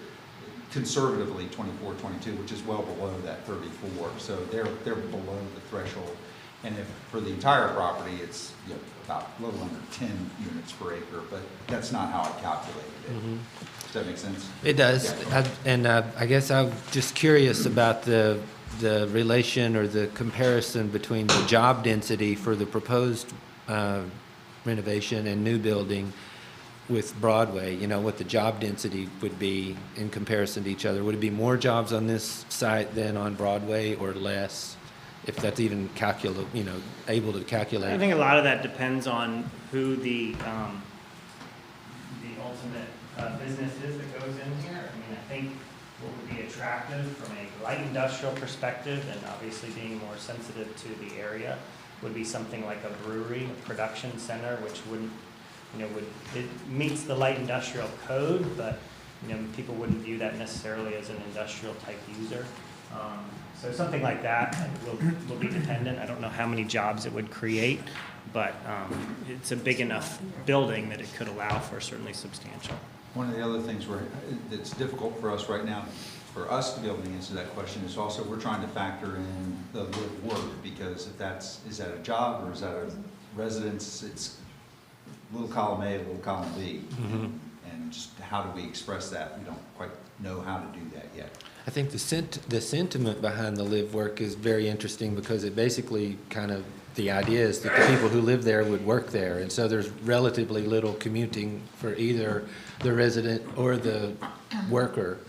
conservatively 24, 22, which is well below that 34. So they're below the threshold. And if for the entire property, it's about a little under 10 units per acre, but that's not how I calculated it. Mm-hmm. Does that make sense? It does. Yeah. I guess I'm just curious about the relation or the comparison between the job density for the proposed renovation and new building with Broadway, what the job density would be in comparison to each other. Would it be more jobs on this site than on Broadway, or less, if that's even able to calculate? I think a lot of that depends on who the ultimate business is that goes in here. I mean, I think what would be attractive from a light industrial perspective, and obviously being more sensitive to the area, would be something like a brewery, a production center, which wouldn't, it meets the light industrial code, but, people wouldn't view that necessarily as an industrial type user. So something like that will be dependent. I don't know how many jobs it would create, but it's a big enough building that it could allow for certainly substantial. One of the other things that's difficult for us right now, for us to be able to answer that question, is also we're trying to factor in the live work, because is that a job or is that a residence? It's little column A, little column B. And just how do we express that? We don't quite know how to do that yet. I think the sentiment behind the live work is very interesting, because it basically the idea is that the people who live there would work there. And so there's relatively little commuting for either the resident or the worker.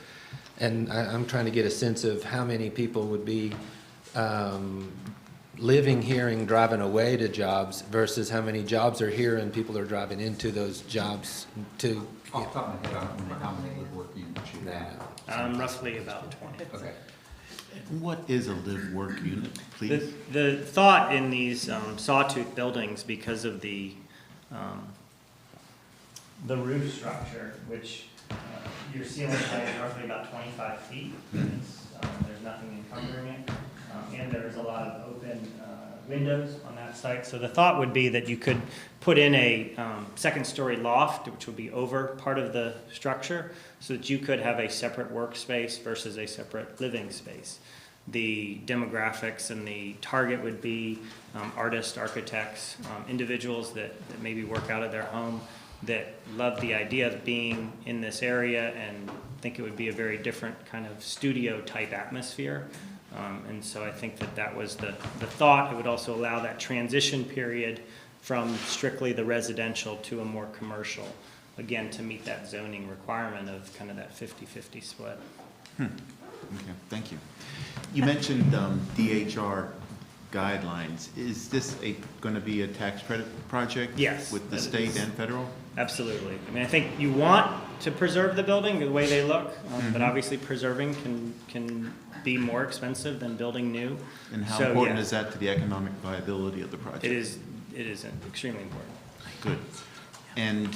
And I'm trying to get a sense of how many people would be living here and driving away to jobs versus how many jobs are here and people are driving into those jobs to. Off the top of my head, I don't know how many live work units you have. Roughly about 20. Okay. What is a live work unit, please? The thought in these sawtooth buildings, because of the roof structure, which your ceiling height is roughly about 25 feet. There's nothing encumbering it. And there's a lot of open windows on that site. So the thought would be that you could put in a second-story loft, which would be over part of the structure, so that you could have a separate workspace versus a separate living space. The demographics and the target would be artists, architects, individuals that maybe work out of their home, that love the idea of being in this area and think it would be a very different kind of studio-type atmosphere. And so I think that was the thought. It would also allow that transition period from strictly the residential to a more commercial, again, to meet that zoning requirement of kind of that 50-50 split. Okay, thank you. You mentioned DHR guidelines. Is this going to be a tax credit project? Yes. With the state and federal? Absolutely. I mean, I think you want to preserve the building the way they look, but obviously preserving can be more expensive than building new. And how important is that to the economic viability of the project? It is extremely important. Good. And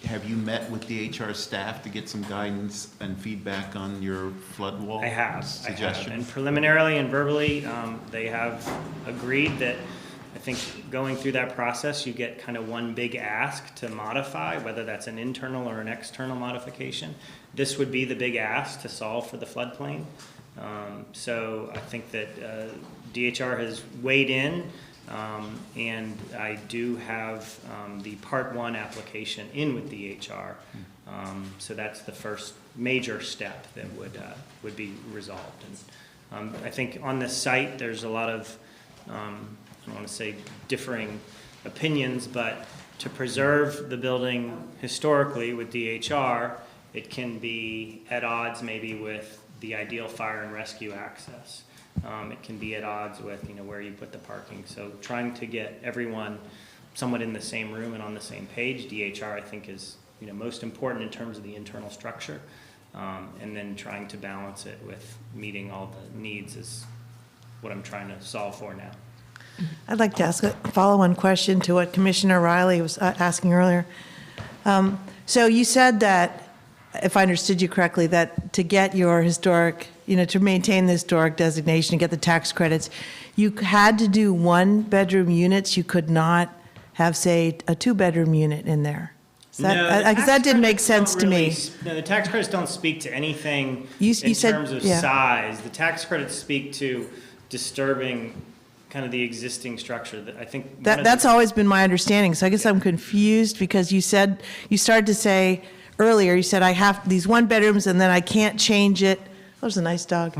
have you met with the HR staff to get some guidance and feedback on your flood wall suggestions? And preliminarily and verbally, they have agreed that I think going through that process, you get kind of one big ask to modify, whether that's an internal or an external modification. This would be the big ask to solve for the floodplain. So I think that DHR has weighed in, and I do have the Part 1 application in with DHR. So that's the first major step that would be resolved. And I think on this site, there's a lot of I don't want to say differing opinions, but to preserve the building historically with DHR, it can be at odds maybe with the ideal fire and rescue access. It can be at odds with where you put the parking. So trying to get everyone somewhat in the same room and on the same page, DHR I think is most important in terms of the internal structure, and then trying to balance it with meeting all the needs is what I'm trying to solve for now. I'd like to ask a follow-on question to what Commissioner Riley was asking earlier. So you said that, if I understood you correctly, that to get your historic, to maintain the historic designation and get the tax credits, you had to do one-bedroom units. You could not have, say, a two-bedroom unit in there. Because that didn't make sense to me. No, the tax credits don't speak to anything You in said- terms of yeah. size. The tax credits speak to disturbing kind of the existing structure. That I think That's always been my understanding, so I guess I'm confused because you started to say earlier, you said I have these one bedrooms and then I can't change it. That was a nice dog.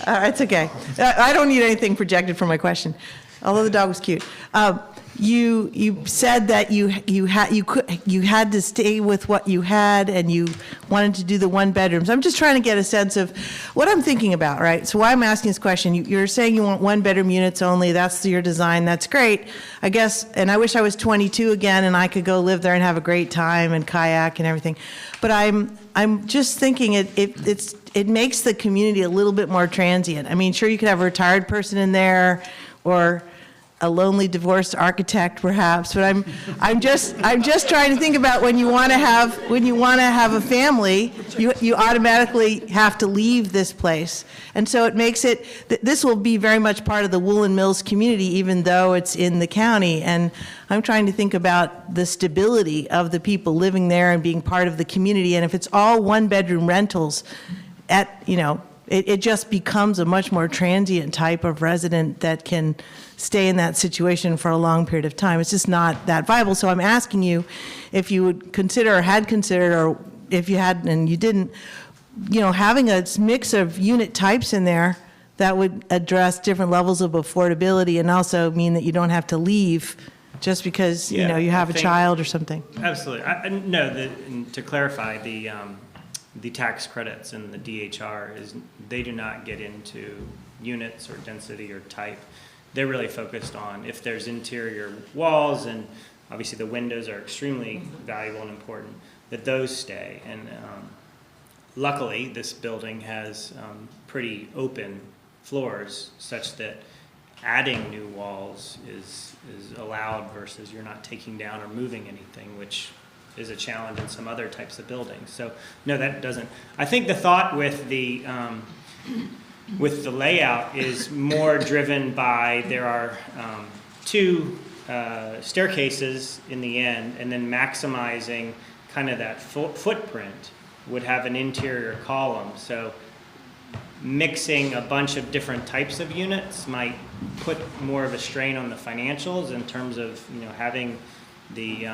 It's okay. I don't need anything projected for my question. although the dog was cute. You said that you had to stay with what you had, and you wanted to do the one bedrooms. I'm just trying to get a sense of what I'm thinking about, right? So why I'm asking this question, you're saying you want one bedroom units only. That's your design. That's great, I guess. And I wish I was 22 again, and I could go live there and have a great time and kayak and everything. But I'm just thinking it makes the community a little bit more transient. I mean, sure, you could have a retired person in there, or a lonely divorced architect perhaps, but I'm just trying to think about when you want to have a family, you automatically have to leave this place. And so it makes it, this will be very much part of the Woolen Mills community, even though it's in the county. And I'm trying to think about the stability of the people living there and being part of the community. And if it's all one-bedroom rentals, it just becomes a much more transient type of resident that can stay in that situation for a long period of time. It's just not that viable. So I'm asking you if you would consider, or had considered, or if you had and you didn't, having a mix of unit types in there that would address different levels of affordability and also mean that you don't have to leave just because, you have a child or something. Absolutely. And to clarify, the tax credits and the DHR they do not get into units or density or type. They're really focused on if there's interior walls, and obviously the windows are extremely valuable and important, that those stay. And luckily, this building has pretty open floors such that adding new walls is allowed versus you're not taking down or moving anything, which is a challenge in some other types of buildings. So no, that doesn't. I think the thought with the layout is more driven by there are two staircases in the end, and then maximizing kind of that footprint would have an interior column. So mixing a bunch of different types of units might put more of a strain on the financials in terms of having the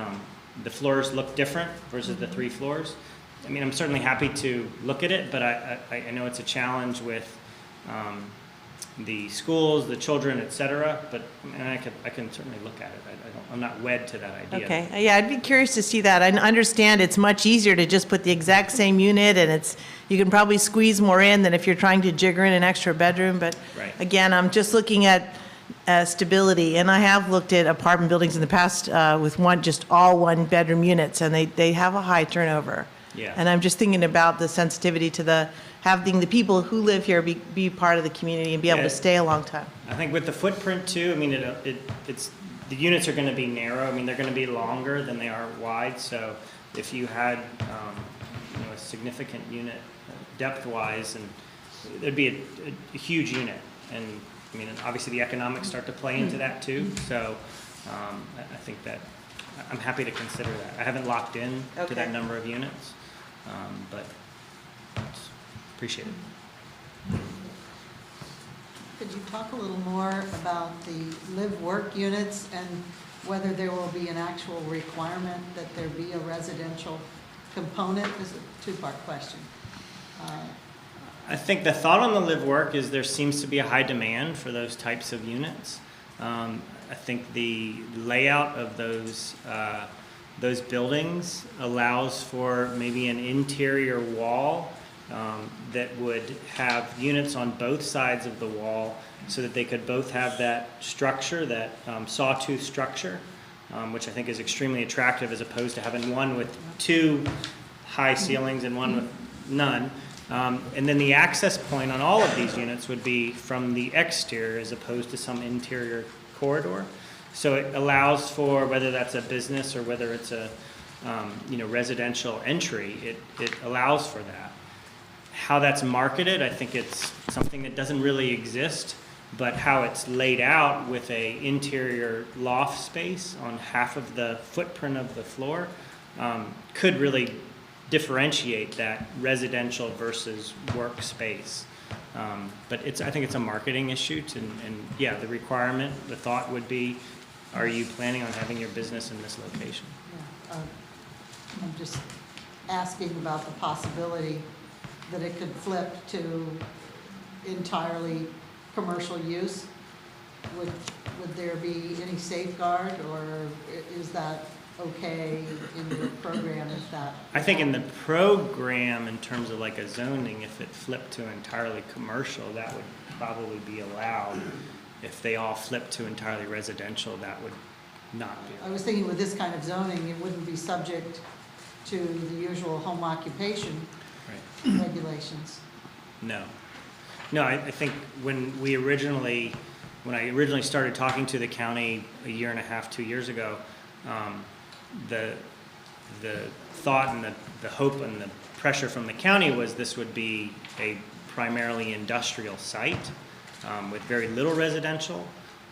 floors look different versus the 3 floors. I mean, I'm certainly happy to look at it, but I know it's a challenge with the schools, the children, et cetera, but I can certainly look at it. I'm not wed to that idea. Okay, yeah, I'd be curious to see that. I understand it's much easier to just put the exact same unit, and you can probably squeeze more in than if you're trying to jigger in an extra bedroom, but Right. again, I'm just looking at stability, and I have looked at apartment buildings in the past with just all one-bedroom units, and they have a high turnover. Yeah. And I'm just thinking about the sensitivity to having the people who live here be part of the community and be able Yeah. to stay a long time. I think with the footprint too, I mean, it's the units are going to be narrow. I mean, they're going to be longer than they are wide. So if you had a significant unit depth-wise, and there'd be a huge unit. And I mean, obviously the economics start to play into that too. So I think that I'm happy to consider that. I haven't locked in to that number of units, but appreciate it. Could you talk a little more about the live-work units and whether there will be an actual requirement that there be a residential component? This is a two-part question. I think the thought on the live work is there seems to be a high demand for those types of units. I think the layout of those buildings allows for maybe an interior wall that would have units on both sides of the wall so that they could both have that structure, that sawtooth structure, which I think is extremely attractive as opposed to having one with 2 high ceilings and one with none. And then the access point on all of these units would be from the exterior as opposed to some interior corridor. So it allows for, whether that's a business or whether it's a residential entry, it allows for that. How that's marketed, I think it's something that doesn't really exist, but how it's laid out with a interior loft space on half of the footprint of the floor could really differentiate that residential versus workspace. But I think it's a marketing issue, and yeah, the requirement, the thought would be, are you planning on having your business in this location? Yeah, I'm just asking about the possibility that it could flip to entirely commercial use. would there be any safeguard, or is that okay in your program if that? I think in the program, in terms of like a zoning, if it flipped to entirely commercial, that would probably be allowed. If they all flipped to entirely residential, that would not be. I was thinking with this kind of zoning, it wouldn't be subject to the usual home occupation Right. regulations. No. No, I think when I originally started talking to the county a year and a half, 2 years ago, the thought and the hope and the pressure from the county was this would be a primarily industrial site with very little residential.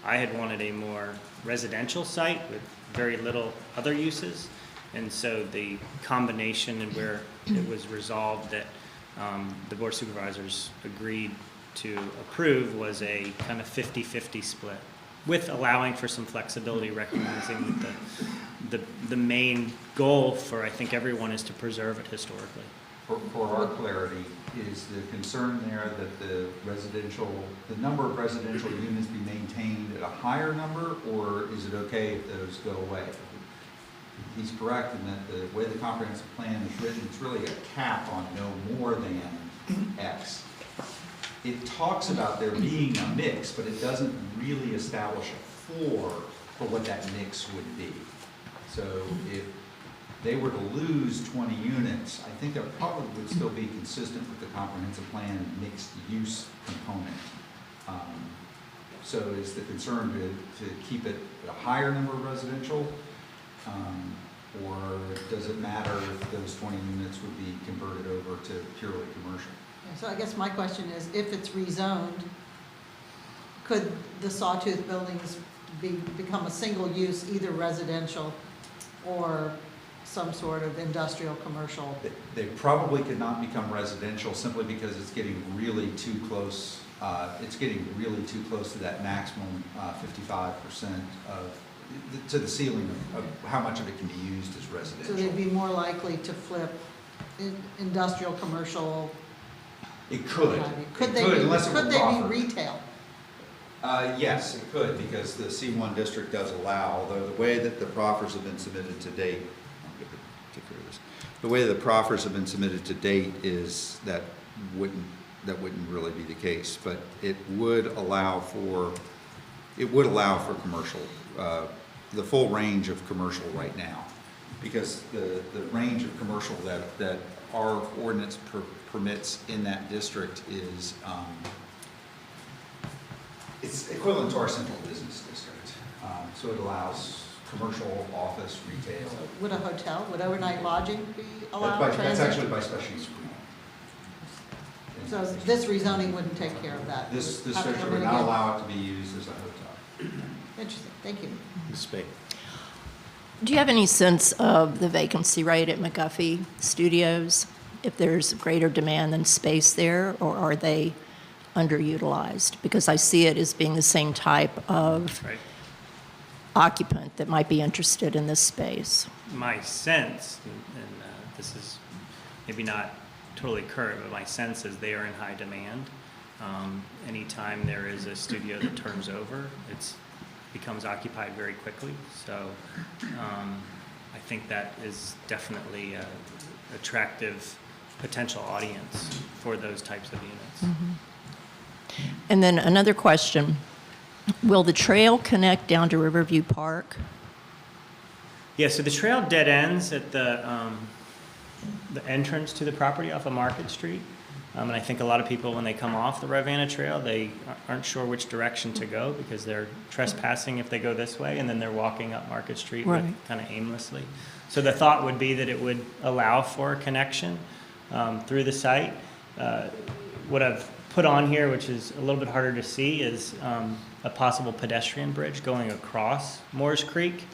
I had wanted a more residential site with very little other uses. And so the combination and where it was resolved that the Board of Supervisors agreed to approve was a kind of 50-50 split, with allowing for some flexibility, recognizing that the main goal for, I think, everyone is to preserve it historically. For our clarity, is the concern there that the number of residential units be maintained at a higher number, or is it okay if those go away? He's correct in that the way the comprehensive plan is written, it's really a cap on no more than X. It talks about there being a mix, but it doesn't really establish a floor for what that mix would be. So if they were to lose 20 units, I think that probably would still be consistent with the comprehensive plan mixed use component. So is the concern to keep it at a higher number of residential? Or does it matter if those 20 units would be converted over to purely commercial? So I guess my question is, if it's rezoned, could the Sawtooth buildings become a single use, either residential or some sort of industrial, commercial? They probably could not become residential simply because it's getting really too close. It's getting really too close to that maximum 55% to the ceiling of how much of it can be used as residential. So they'd be more likely to flip industrial, commercial? It could. Could It they could, be, unless it were could they proffered. be retail? Yes, it could, because the C1 district does allow, although the way that the proffers have been submitted to date, take care of this. The way the proffers have been submitted to date is that wouldn't really be the case, but it would allow for commercial, the full range of commercial right now, because the range of commercial that our ordinance permits in that district is it's equivalent to our central business district. So it allows commercial, office, retail. Would a hotel, would overnight lodging be allowed? That's transit? actually by special use agreement. So this rezoning wouldn't take care of that? This How- district how would many not get- allow it to be used as a hotel. Interesting, thank you. Ms. Spade. Do you have any sense of the vacancy rate at McGuffey Studios? If there's greater demand than space there, or are they underutilized? Because I see it as being the same type of Right. occupant that might be interested in this space. My sense, and this is maybe not totally current, but my sense is they are in high demand. Anytime there is a studio that turns over, it becomes occupied very quickly. So I think that is definitely an attractive potential audience for those types of units. And then another question, will the trail connect down to Riverview Park? Yeah, so the trail dead ends at the entrance to the property off of Market Street. And I think a lot of people, when they come off the Rivanna Trail, they aren't sure which direction to go because they're trespassing if they go this way, and then they're walking up Market Street Right. kind of aimlessly. So the thought would be that it would allow for a connection through the site. What I've put on here, which is a little bit harder to see, is a possible pedestrian bridge going across Moores Creek,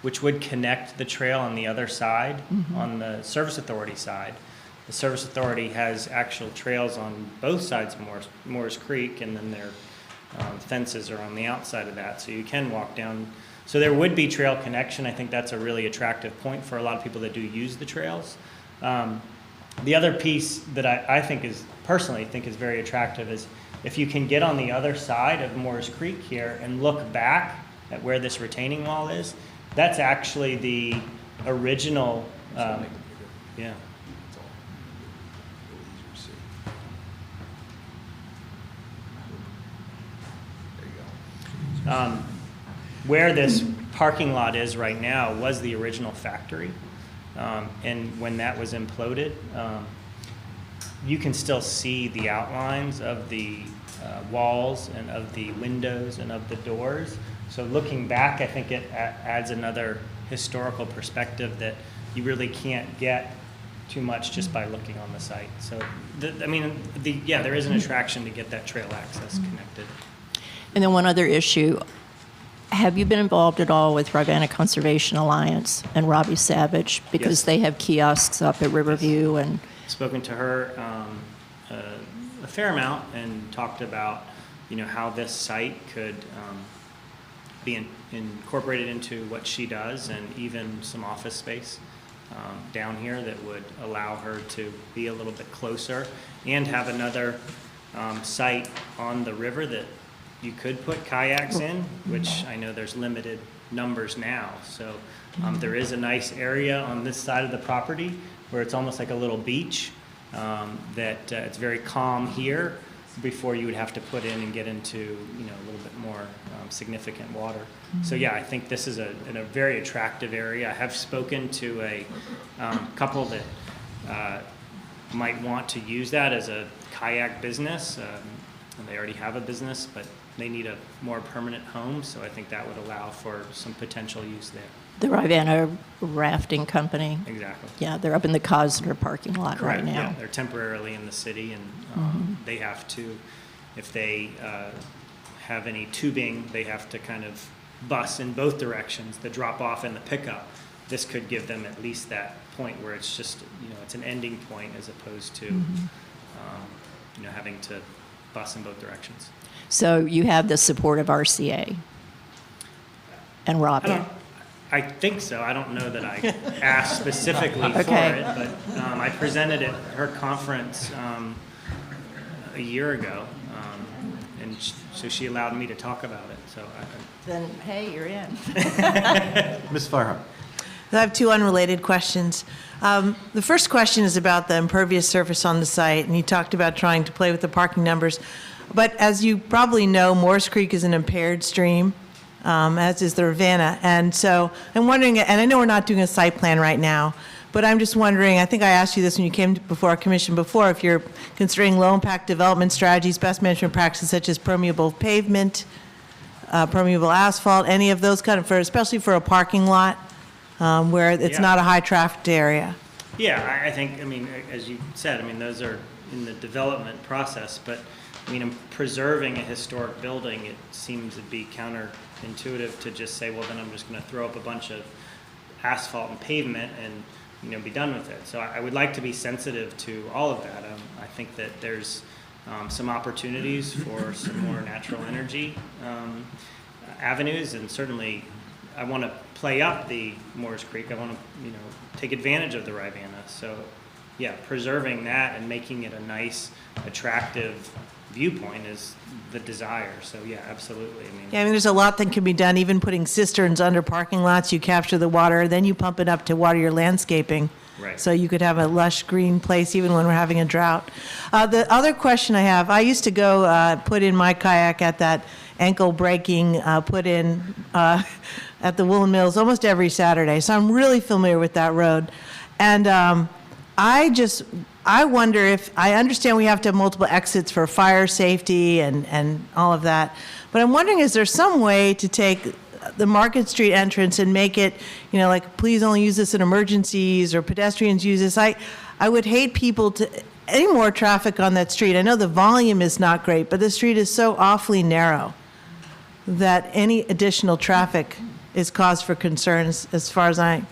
which would connect the trail on the other side, on the Service Authority side. The Service Authority has actual trails on both sides of Moores Creek, and then their fences are on the outside of that, so you can walk down. So there would be trail connection. I think that's a really attractive point for a lot of people that do use the trails. The other piece that I think personally think is very attractive is if you can get on the other side of Moore's Creek here and look back at where this retaining wall is, that's actually the original, yeah. Where this parking lot is right now was the original factory. And when that was imploded, you can still see the outlines of the walls and of the windows and of the doors. So looking back, I think it adds another historical perspective that you really can't get too much just by looking on the site. So, yeah, there is an attraction to get that trail access connected. And then one other issue, have you been involved at all with Rivanna Conservation Alliance and Robbie Savage? Because Yes. they have kiosks up at Riverview and, Spoken to her a fair amount and talked about, how this site could be incorporated into what she does, and even some office space down here that would allow her to be a little bit closer and have another site on the river that you could put kayaks in, which I know there's limited numbers now. So there is a nice area on this side of the property where it's almost like a little beach that it's very calm here before you would have to put in and get into a little bit more significant water. So yeah, I think this is a very attractive area. I have spoken to a couple that might want to use that as a kayak business. And they already have a business, but they need a more permanent home, so I think that would allow for some potential use there. the Rivanna Rafting Company. Exactly. Yeah, they're up in the Cosner parking lot right Correct, now. yeah, they're temporarily in the city, and they have to, if they have any tubing, they have to kind of bus in both directions, the drop off and the pickup. This could give them at least that point where it's just, it's an ending point as opposed to, having to bus in both directions. So you have the support of RCA and Robbie. I think so. I don't know that I asked specifically for Okay. it, but I presented at her conference a year ago, and so she allowed me to talk about it. So Then, hey, you're in. Ms. Farham. I have two unrelated questions. The first question is about the impervious surface on the site, and you talked about trying to play with the parking numbers. But as you probably know, Morris Creek is an impaired stream, as is the Rivanna. And so I'm wondering, and I know we're not doing a site plan right now, but I'm just wondering, I think I asked you this when you came before our commission before, if you're considering low-impact development strategies, best management practices such as permeable pavement, permeable asphalt, any of those kind of, especially for a parking lot where it's Yeah. not a high-trafficked area. yeah, I think, as you said, those are in the development process, but in preserving a historic building, it seems to be counterintuitive to just say, well, then I'm just going to throw up a bunch of asphalt and pavement and, be done with it. So I would like to be sensitive to all of that. I think that there's some opportunities for some more natural energy avenues, and certainly I want to play up the Morris Creek. I want to, take advantage of the Rivanna. So, yeah, preserving that and making it a nice, attractive viewpoint is the desire. So, yeah, absolutely. Yeah, there's a lot that can be done, even putting cisterns under parking lots. You capture the water, then you pump it up to water your landscaping. Right. So you could have a lush green place even when we're having a drought. The other question I have, I used to go put in my kayak at that ankle breaking put in at the Woolen Mills almost every Saturday. So I'm really familiar with that road. And I wonder if, I understand we have to have multiple exits for fire safety and all of that, but I'm wondering, is there some way to take the Market Street entrance and make it, like, please only use this in emergencies, or pedestrians use this? I would hate people to, any more traffic on that street. I know the volume is not great, but the street is so awfully narrow that any additional traffic is cause for concerns as far as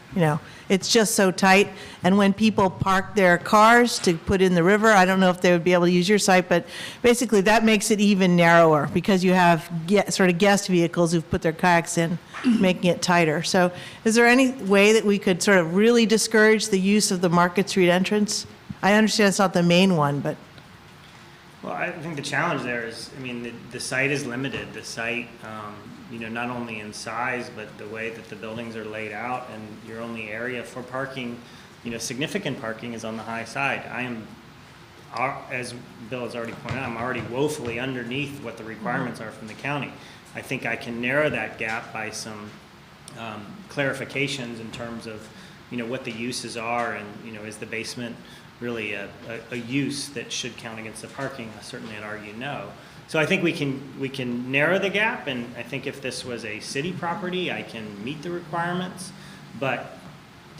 it's just so tight. And when people park their cars to put in the river, I don't know if they would be able to use your site, but basically that makes it even narrower because you have sort of guest vehicles who've put their kayaks in, making it tighter. So is there any way that we could sort of really discourage the use of the Market Street entrance? I understand it's not the main one, but, Well, I think the challenge there is, I mean, the site is limited. The site, you know, not only in size, but the way that the buildings are laid out, and your only area for parking, you know, significant parking is on the high side. I am, as Bill has already pointed out, I'm already woefully underneath what the requirements are from the county. I think I can narrow that gap by some clarifications in terms of, you know, what the uses are, and, you know, is the basement really a use that should count against the parking? Certainly I'd argue no. So I think we can narrow the gap, and I think if this was a city property, I can meet the requirements. But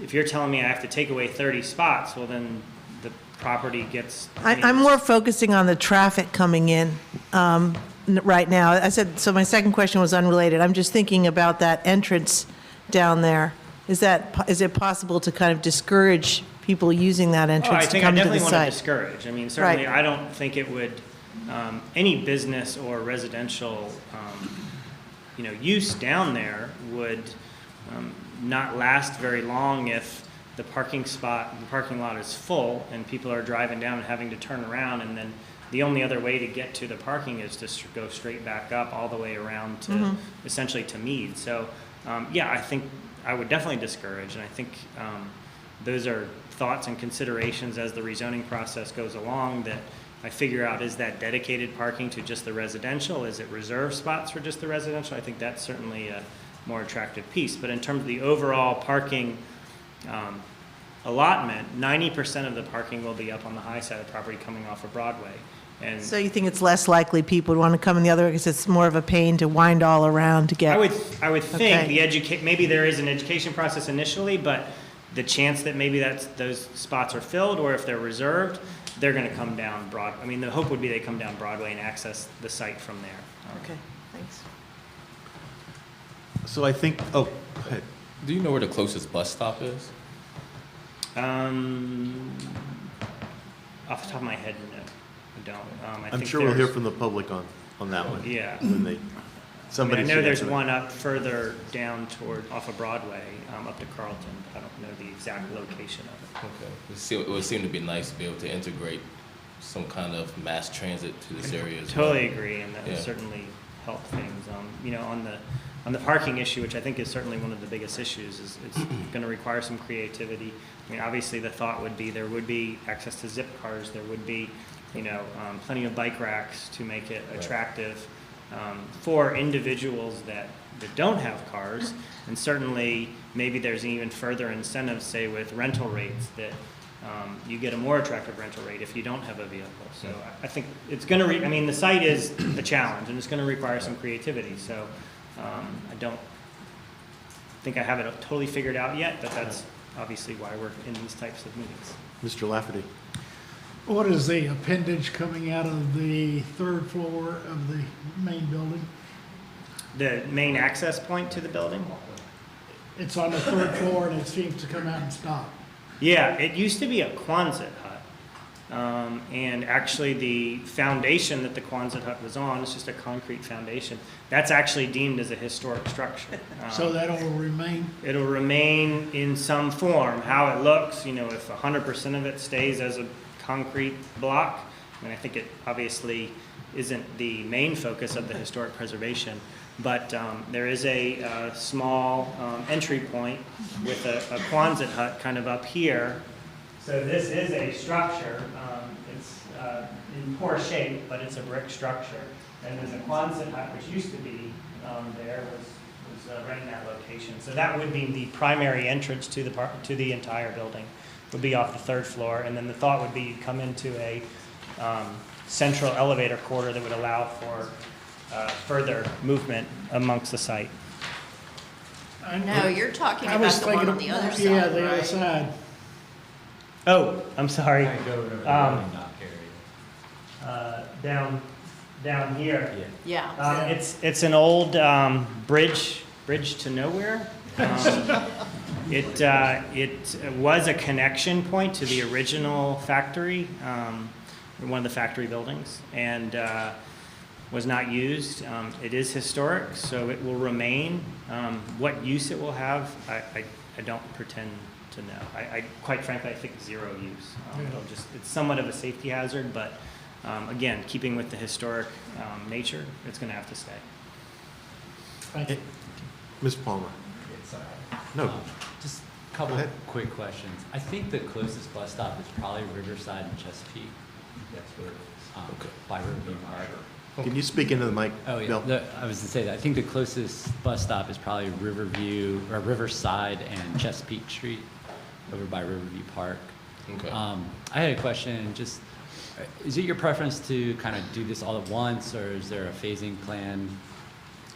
if you're telling me I have to take away 30 spots, well, then the property gets. I'm more focusing on the traffic coming in right now. I said, so my second question was unrelated. I'm just thinking about that entrance down there. Is it possible to kind of discourage people using that entrance to come to the I definitely want to site? discourage. I mean, certainly, Right. I don't think it would, any business or residential, you know, use down there would not last very long if the parking lot is full and people are driving down and having to turn around, and then the only other way to get to the parking is to go straight back up all the way around to essentially to Meade. So, yeah, I think I would definitely discourage, and I think those are thoughts and considerations as the rezoning process goes along, that I figure out, is that dedicated parking to just the residential? Is it reserved spots for just the residential? I think that's certainly a more attractive piece. But in terms of the overall parking allotment, 90% of the parking will be up on the high side of the property coming off of Broadway. And So you think it's less likely people would want to come in the other way because it's more of a pain to wind all around to get? I would think Okay. maybe there is an education process initially, but the chance that maybe those spots are filled, or if they're reserved, they're going to come down I mean, the hope would be they come down Broadway and access the site from there. Okay, thanks. So I think, oh, go ahead. Do you know where the closest bus stop is? Off the top of my head, no, I don't. I I'm think sure we'll hear there's- from the public on that one. Yeah. When they, I somebody know should there's answer that. one up further down off of Broadway, up to Carlton. I don't know the exact location of it. Okay. It would seem to be nice to be able to integrate some kind of mass transit to this area as well. Totally agree, and that would Yeah. certainly help things. You know, on the parking issue, which I think is certainly one of the biggest issues, is it's going to require some creativity. I mean, obviously, the thought would be there would be access to zip cars, there would be, you know, plenty of bike racks to make it attractive for individuals that don't have cars, and certainly maybe there's an even further incentive, say with rental rates, that you get a more attractive rental rate if you don't have a vehicle. So I think it's going to, I mean, the site is a challenge, and it's going to require some creativity. So I don't think I have it totally figured out yet, but that's obviously why we're in these types of meetings. Mr. Lafferty. What is the appendage coming out of the third floor of the main building? The main access point to the building? It's on the third floor and it seems to come out and stop. Yeah, it used to be a Quonset hut. And actually the foundation that the Quonset hut was on, it's just a concrete foundation, that's actually deemed as a historic structure. So that'll remain? It'll remain in some form. How it looks, you know, if 100% of it stays as a concrete block, and I think it obviously isn't the main focus of the historic preservation, but there is a small entry point with a Quonset hut kind of up here. So this is a structure. It's in poor shape, but it's a brick structure. And there's a Quonset hut, which used to be there, was right in that location. So that would be the primary entrance to the entire building. Would be off the third floor, and then the thought would be you'd come into a central elevator corridor that would allow for further movement amongst the site. No, you're talking I about was the one thinking on the other side, Yeah, the other right? side. Oh, I'm sorry. Down here. Yeah. It's an old bridge to nowhere. It was a connection point to the original factory, one of the factory buildings, and was not used. It is historic, so it will remain. What use it will have, I don't pretend to know. Quite frankly, I think zero use. It's somewhat of a safety hazard, but again, keeping with the historic nature, it's going to have to stay. Thank you. Ms. Palmer? No. Just a couple quick questions. I think the closest bus stop is probably Riverside and Chesapeake. That's where it is, by Riverview Park. Can you speak into the mic, Oh, yeah. Bill? I was to say that. I think the closest bus stop is probably Riverside and Chesapeake Street over by Riverview Park. Okay. I had a question, just, is it your preference to kind of do this all at once, or is there a phasing plan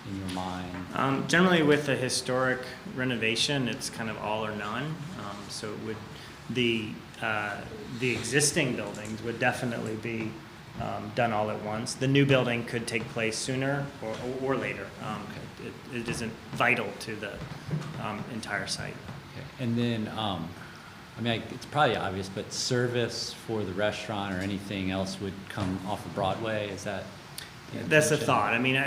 in your mind? Generally, with a historic renovation, it's kind of all or none. So it would, the existing buildings would definitely be done all at once. The new building could take place sooner or later. It isn't vital to the entire site. Okay. And then, I mean, it's probably obvious, but service for the restaurant or anything else would come off of Broadway? Is that? That's the thought. I mean,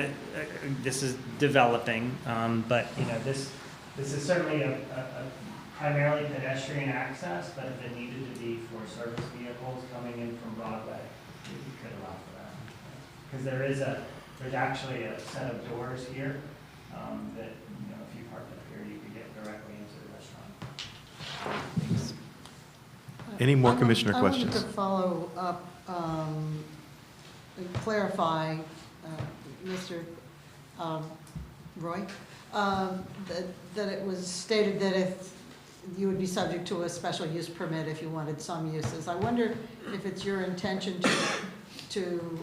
this is developing, but you know, this is certainly a primarily pedestrian access. But if it needed to be for service vehicles coming in from Broadway, we could allow for that. Because there's actually a set of doors here that, you know, if you parked up here, you could get directly into the restaurant. Any more commissioner I questions? wanted to follow up, and clarify, Mr. Roy, that it was stated that if you would be subject to a special use permit if you wanted some uses. I wonder if it's your intention to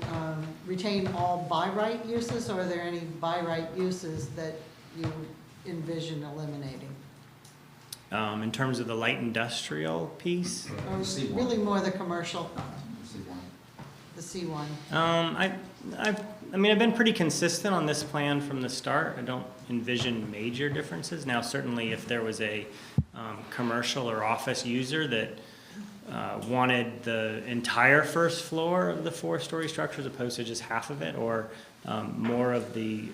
retain all by right uses, or are there any by right uses that you envision eliminating? In terms of the light industrial piece? Or really more the commercial? The C1. I mean, I've been pretty consistent on this plan from the start. I don't envision major differences. Now, certainly if there was a commercial or office user that wanted the entire first floor of the 4-story structure as opposed to just half of it, or more of the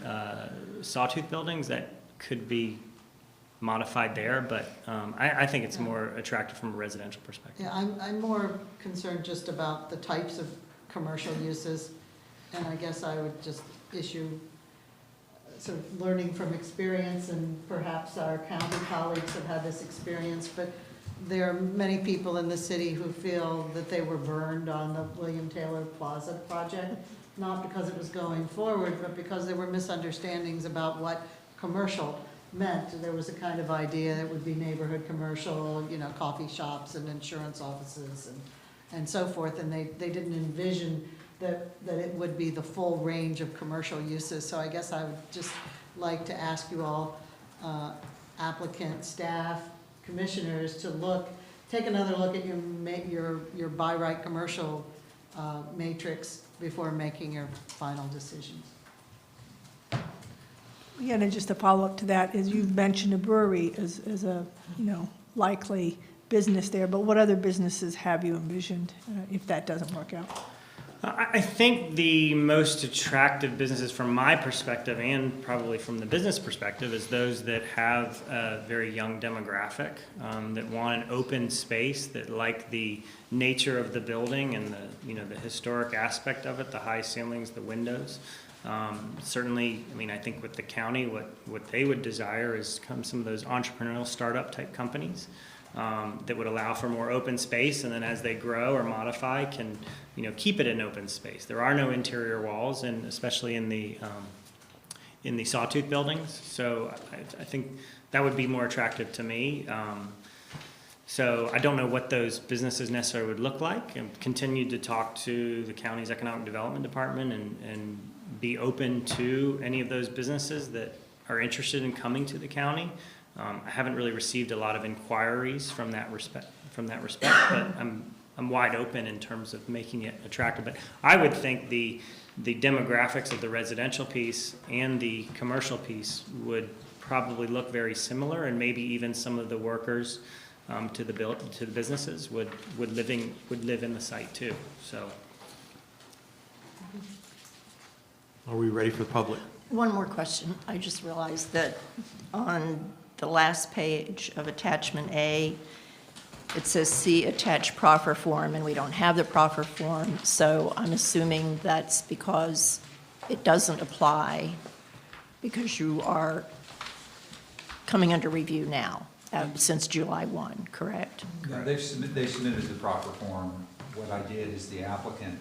Sawtooth buildings, that could be modified there, but I think it's more attractive from a residential perspective. Yeah, I'm more concerned just about the types of commercial uses, and I guess I would just issue sort of learning from experience, and perhaps our county colleagues have had this experience, but there are many people in the city who feel that they were burned on the William Taylor Plaza project, not because it was going forward, but because there were misunderstandings about what commercial meant. There was a kind of idea that it would be neighborhood commercial, you know, coffee shops and insurance offices and so forth, and they didn't envision that it would be the full range of commercial uses. So I guess I would just like to ask you all, applicant, staff, commissioners, to take another look at your by right commercial matrix before making your final decisions. Yeah, and just a follow-up to that is you've mentioned a brewery as a, you know, likely business there, but what other businesses have you envisioned if that doesn't work out? I think the most attractive businesses from my perspective, and probably from the business perspective, is those that have a very young demographic, that want an open space, that like the nature of the building and the historic aspect of it, the high ceilings, the windows. Certainly, I mean, I think with the county, what they would desire is some of those entrepreneurial startup type companies that would allow for more open space, and then as they grow or modify, can keep it an open space. There are no interior walls, and especially in the Sawtooth buildings. So I think that would be more attractive to me. So I don't know what those businesses necessarily would look like, and continue to talk to the county's economic development department and be open to any of those businesses that are interested in coming to the county. I haven't really received a lot of inquiries from that respect, but I'm wide open in terms of making it attractive. But I would think the demographics of the residential piece and the commercial piece would probably look very similar, and maybe even some of the workers to the businesses would live in the site too. So. Are we ready for the public? One more question. I just realized that on the last page of attachment A, it says see attached proffer form, and we don't have the proffer form, so I'm assuming that's because it doesn't apply, because you are coming under review now, since July 1, correct? No, they submitted the proper form. What I did is the applicant,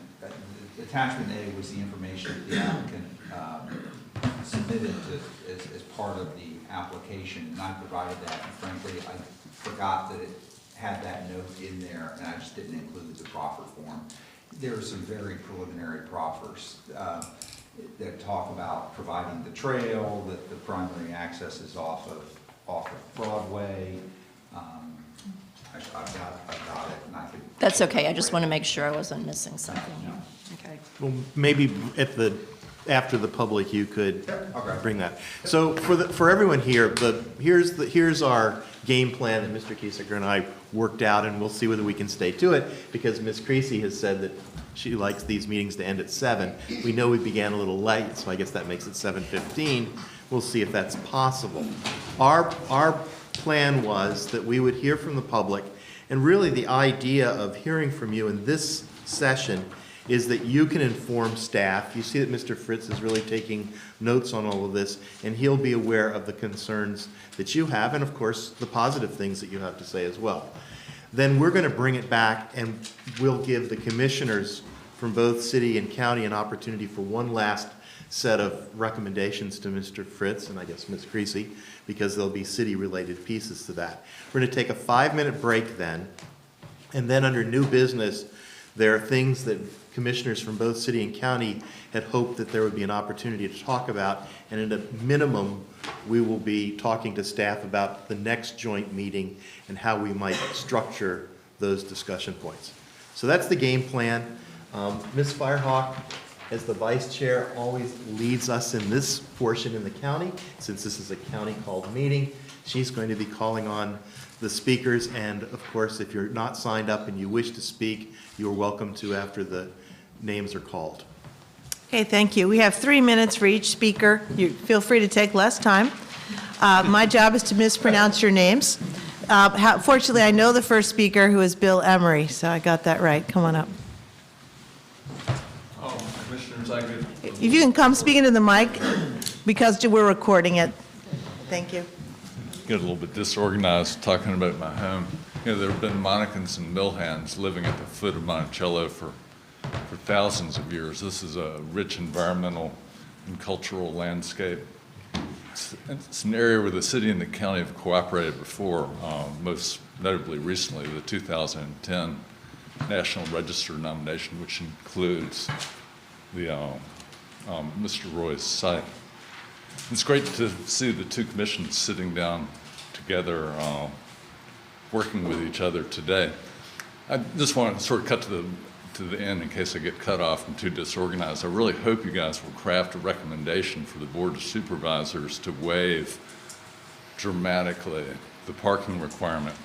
attachment A was the information that the applicant submitted as part of the application, and I provided that, and frankly, I forgot that it had that note in there, and I just didn't include the proffer form. There are some very preliminary proffers that talk about providing the trail, that the primary access is off of Broadway. I've got it, and I could. That's okay, I just want to make sure I wasn't missing something here. Okay. Well, maybe after the public, you could bring that. So for everyone here, here's our game plan that Mr. Kiesecker and I worked out, and we'll see whether we can stay to it, because Ms. Creasy has said that she likes these meetings to end at 7. We know we began a little late, so I guess that makes it 7:15. We'll see if that's possible. Our plan was that we would hear from the public, and really the idea of hearing from you in this session is that you can inform staff. You see that Mr. Fritz is really taking notes on all of this, and he'll be aware of the concerns that you have, and of course, the positive things that you have to say as well. Then we're going to bring it back, and we'll give the commissioners from both city and county an opportunity for one last set of recommendations to Mr. Fritz, and I guess Ms. Creasy, because there'll be city-related pieces to that. We're going to take a 5-minute break then, and then under new business, there are things that commissioners from both city and county had hoped that there would be an opportunity to talk about, and at a minimum, we will be talking to staff about the next joint meeting and how we might structure those discussion points. So that's the game plan. Ms. Firehawk, as the vice chair, always leads us in this portion in the county. Since this is a county-called meeting, she's going to be calling on the speakers, and of course, if you're not signed up and you wish to speak, you're welcome to after the names are called. Okay, thank you. We have 3 minutes for each speaker. You feel free to take less time. My job is to mispronounce your names. Fortunately, I know the first speaker, who is Bill Emery, so I got that right. Come on up. Commissioners, I could. If you can come speak into the mic, because we're recording it. Thank you. Get a little bit disorganized talking about my home. You know, there have been Monicans and mill hands living at the foot of Monticello for thousands of years. This is a rich environmental and cultural landscape. It's an area where the city and the county have cooperated before, most notably recently, the 2010 National Register nomination, which includes the Mr. Roy's site. It's great to see the two commissions sitting down together, working with each other today. I just want to sort of cut to the end in case I get cut off and too disorganized. I really hope you guys will craft a recommendation for the Board of Supervisors to waive dramatically the parking requirement.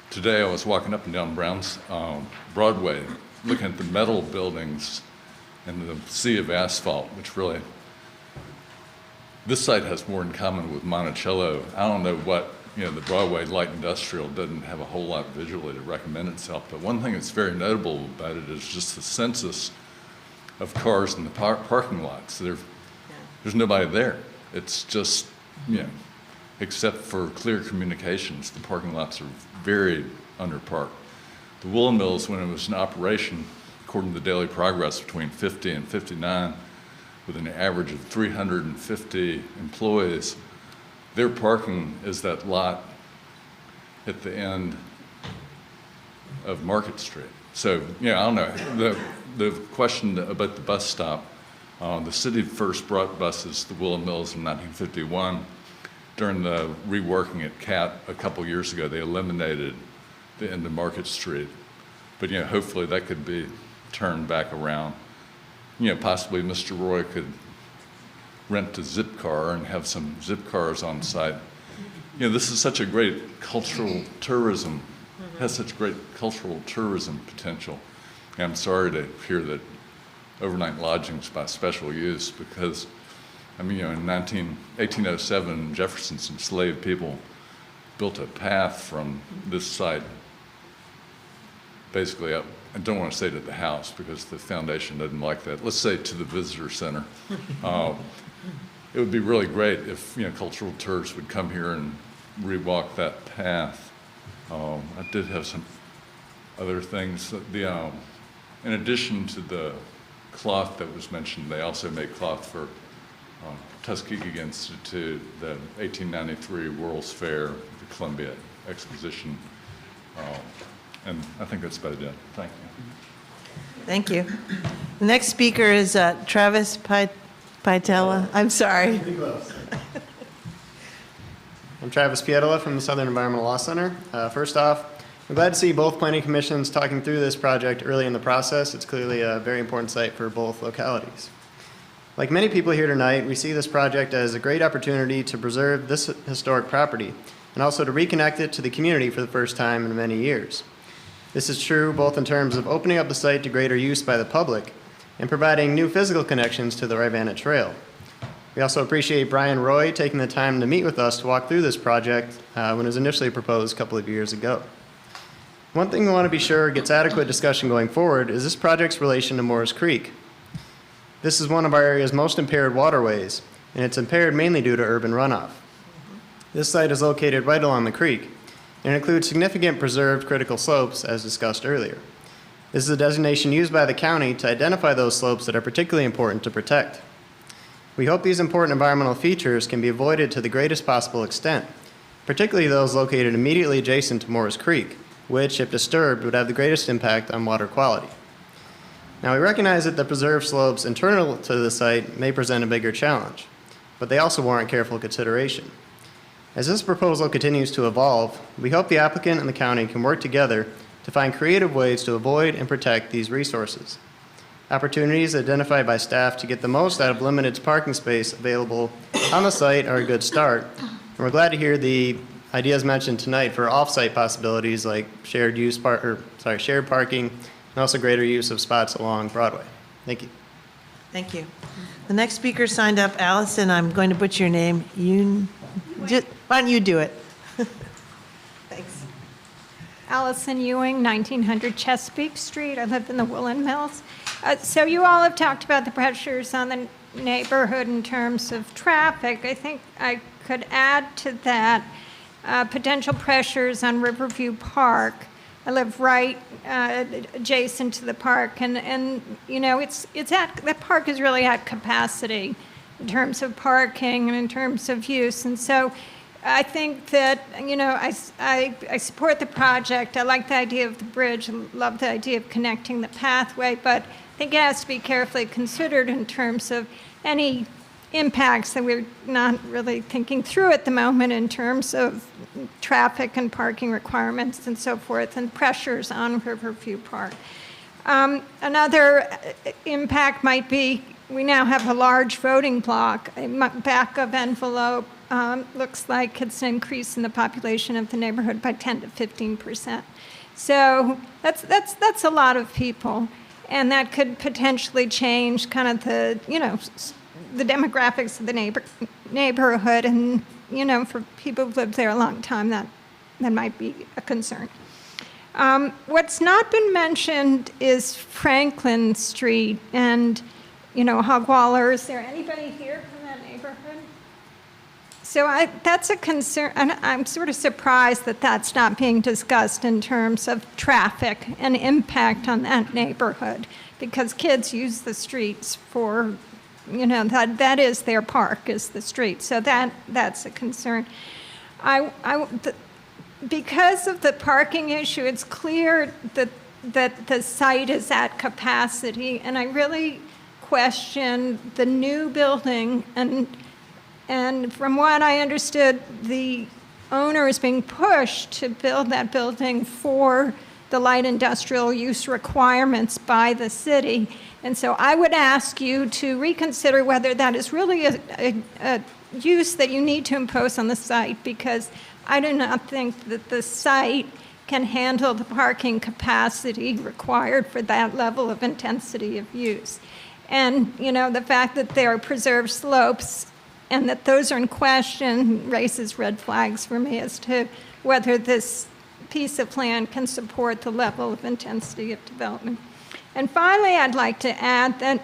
Today I was walking up and down Broadway, looking at the metal buildings and the sea of asphalt, which really, this site has more in common with Monticello. I don't know what, you know, the Broadway light industrial doesn't have a whole lot visually to recommend itself, but one thing that's very notable about it is just the census of cars in the parking lots. There's nobody there. It's just, you know, except for clear communications, the parking lots are very underparked. The Woolen Mills, when it was in operation, according to the Daily Progress, between 50 and 59, with an average of 350 employees, their parking is that lot at the end of Market Street. So, you know, I don't know. The question about the bus stop, the city first brought buses to Woolen Mills in 1951. During the reworking at CAT a couple years ago, they eliminated the end of Market Street. But, you know, hopefully that could be turned back around. You know, possibly Mr. Roy could rent a zip car and have some zip cars on site. You know, this is such a great cultural tourism, has such great cultural tourism potential. And I'm sorry to hear that overnight lodgings by special use, because, I mean, you know, in 1807, Jefferson's enslaved people built a path from this site basically up, I don't want to say to the house because the foundation doesn't like that. Let's say to the visitor center. It would be really great if, cultural tourists would come here and rewalk that path. I did have some other things. In addition to the cloth that was mentioned, they also make cloth for Tuskegee Institute, the 1893 World's Fair, the Columbia Exposition. And I think that's about it. Thank you. Thank you. The next speaker is Travis Pietella. I'm sorry. I'm Travis Pietella from the Southern Environmental Law Center. First off, I'm glad to see both planning commissions talking through this project early in the process. It's clearly a very important site for both localities. Like many people here tonight, we see this project as a great opportunity to preserve this historic property and also to reconnect it to the community for the first time in many years. This is true both in terms of opening up the site to greater use by the public and providing new physical connections to the Rivanna Trail. We also appreciate Brian Roy taking the time to meet with us to walk through this project when it was initially proposed a couple of years ago. One thing we want to be sure gets adequate discussion going forward is this project's relation to Morris Creek. This is one of our area's most impaired waterways, and it's impaired mainly due to urban runoff. This site is located right along the creek, and includes significant preserved critical slopes, as discussed earlier. This is a designation used by the county to identify those slopes that are particularly important to protect. We hope these important environmental features can be avoided to the greatest possible extent, particularly those located immediately adjacent to Morris Creek, which, if disturbed, would have the greatest impact on water quality. Now, we recognize that the preserved slopes internal to the site may present a bigger challenge, but they also warrant careful consideration. As this proposal continues to evolve, we hope the applicant and the county can work together to find creative ways to avoid and protect these resources. Opportunities identified by staff to get the most out of limited parking space available on the site are a good start, and we're glad to hear the ideas mentioned tonight for off-site possibilities like shared parking, and also greater use of spots along Broadway. Thank you. Thank you. The next speaker signed up, Allison, I'm going to butcher your name. Why don't you do it? Thanks. Allison Ewing, 1900 Chesapeake Street. I live in the Woolen Mills. So you all have talked about the pressures on the neighborhood in terms of traffic. I think I could add to that potential pressures on Riverview Park. I live right adjacent to the park, and the park is really at capacity in terms of parking and in terms of use. And so I think that, I support the project. I like the idea of the bridge, love the idea of connecting the pathway, but I think it has to be carefully considered in terms of any impacts that we're not really thinking through at the moment in terms of traffic and parking requirements and so forth, and pressures on Riverview Park. Another impact might be we now have a large voting block. A back of envelope looks like it's an increase in the population of the neighborhood by 10 to 15%. So that's a lot of people, and that could potentially change kind of the demographics of the neighborhood, and for people who've lived there a long time, that might be a concern. What's not been mentioned is Franklin Street and Hogwaller. Is there anybody here from that neighborhood? So that's a concern, and I'm sort of surprised that that's not being discussed in terms of traffic and impact on that neighborhood, because kids use the streets for, that is their park, is the street. So that's a concern. Because of the parking issue, it's clear that the site is at capacity, and I really question the new building, and from what I understood, the owner is being pushed to build that building for the light industrial use requirements by the city. And so I would ask you to reconsider whether that is really a use that you need to impose on the site, because I do not think that the site can handle the parking capacity required for that level of intensity of use. And, the fact that there are preserved slopes and that those are in question raises red flags for me as to whether this piece of land can support the level of intensity of development. And finally, I'd like to add that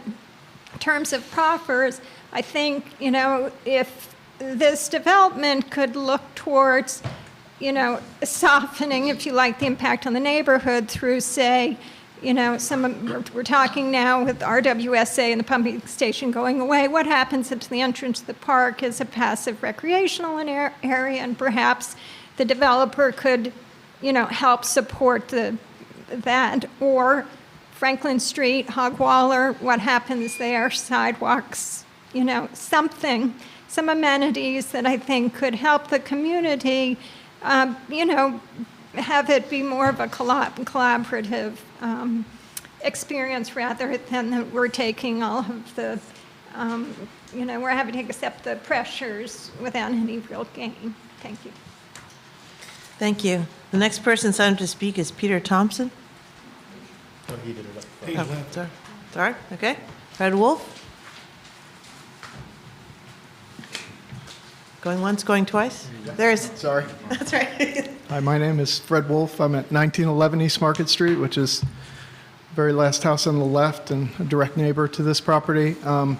in terms of proffers, I think, if this development could look towards, softening, if you like, the impact on the neighborhood through, say, we're talking now with RWSA and the pumping station going away. What happens if the entrance to the park is a passive recreational area, and perhaps the developer could, help support that, or Franklin Street, Hogwaller, what happens there, sidewalks, something, some amenities that I think could help the community, have it be more of a collaborative experience rather than that we're taking all of the, we're having to accept the pressures without any real gain. Thank you. Thank you. The next person signed up to speak is Peter Thompson. Oh, he did it up front. Oh, sorry, okay. Fred Wolf? Going once, going twice? There's, Sorry. that's right. Hi, my name is Fred Wolf. I'm at 1911 East Market Street, which is the very last house on the left and a direct neighbor to this property. I'm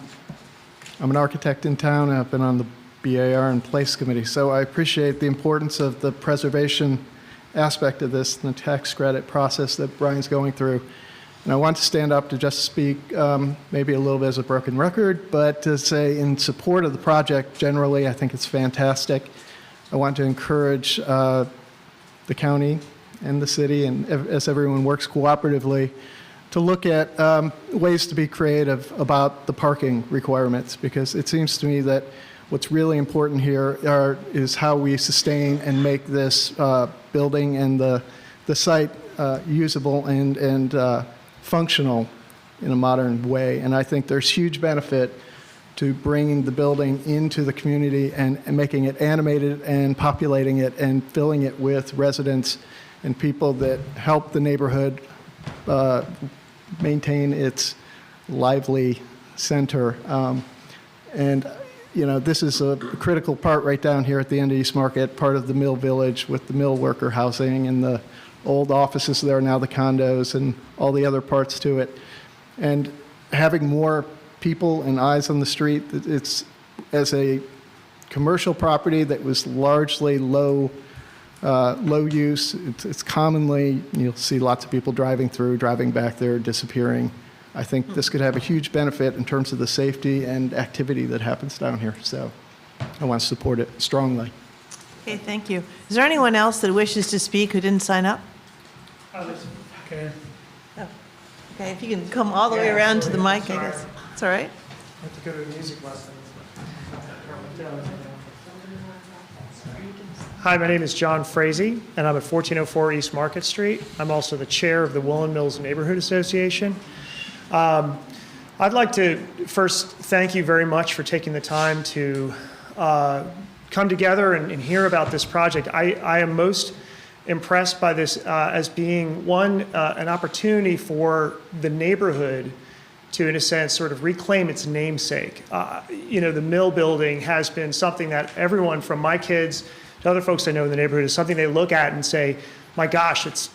an architect in town, and I've been on the BAR and Place Committee, so I appreciate the importance of the preservation aspect of this and the tax credit process that Brian's going through. And I want to stand up to just speak, maybe a little bit as a broken record, but to say in support of the project generally, I think it's fantastic. I want to encourage the county and the city, and as everyone works cooperatively, to look at ways to be creative about the parking requirements, because it seems to me that what's really important here is how we sustain and make this building and the site usable and functional in a modern way. And I think there's huge benefit to bringing the building into the community and making it animated and populating it and filling it with residents and people that help the neighborhood maintain its lively center. This is a critical part right down here at the end of East Market, part of the Mill Village with the mill worker housing and the old offices there, now the condos and all the other parts to it. And having more people and eyes on the street, it's as a commercial property that was largely low use. It's commonly, you'll see lots of people driving through, driving back there, disappearing. I think this could have a huge benefit in terms of the safety and activity that happens down here. So I want to support it strongly. Okay, thank you. Is there anyone else that wishes to speak who didn't sign up? Okay. Oh, okay, if you can come all the way around to the mic, I guess. It's all right. I have to go to a music lesson. Hi, my name is John Frazee, and I'm at 1404 East Market Street. I'm also the chair of the Woolen Mills Neighborhood Association. I'd like to first thank you very much for taking the time to come together and hear about this project. I am most impressed by this as being, one, an opportunity for the neighborhood to, in a sense, sort of reclaim its namesake. The Mill building has been something that everyone from my kids to other folks I know in the neighborhood is something they look at and say, my gosh, it's,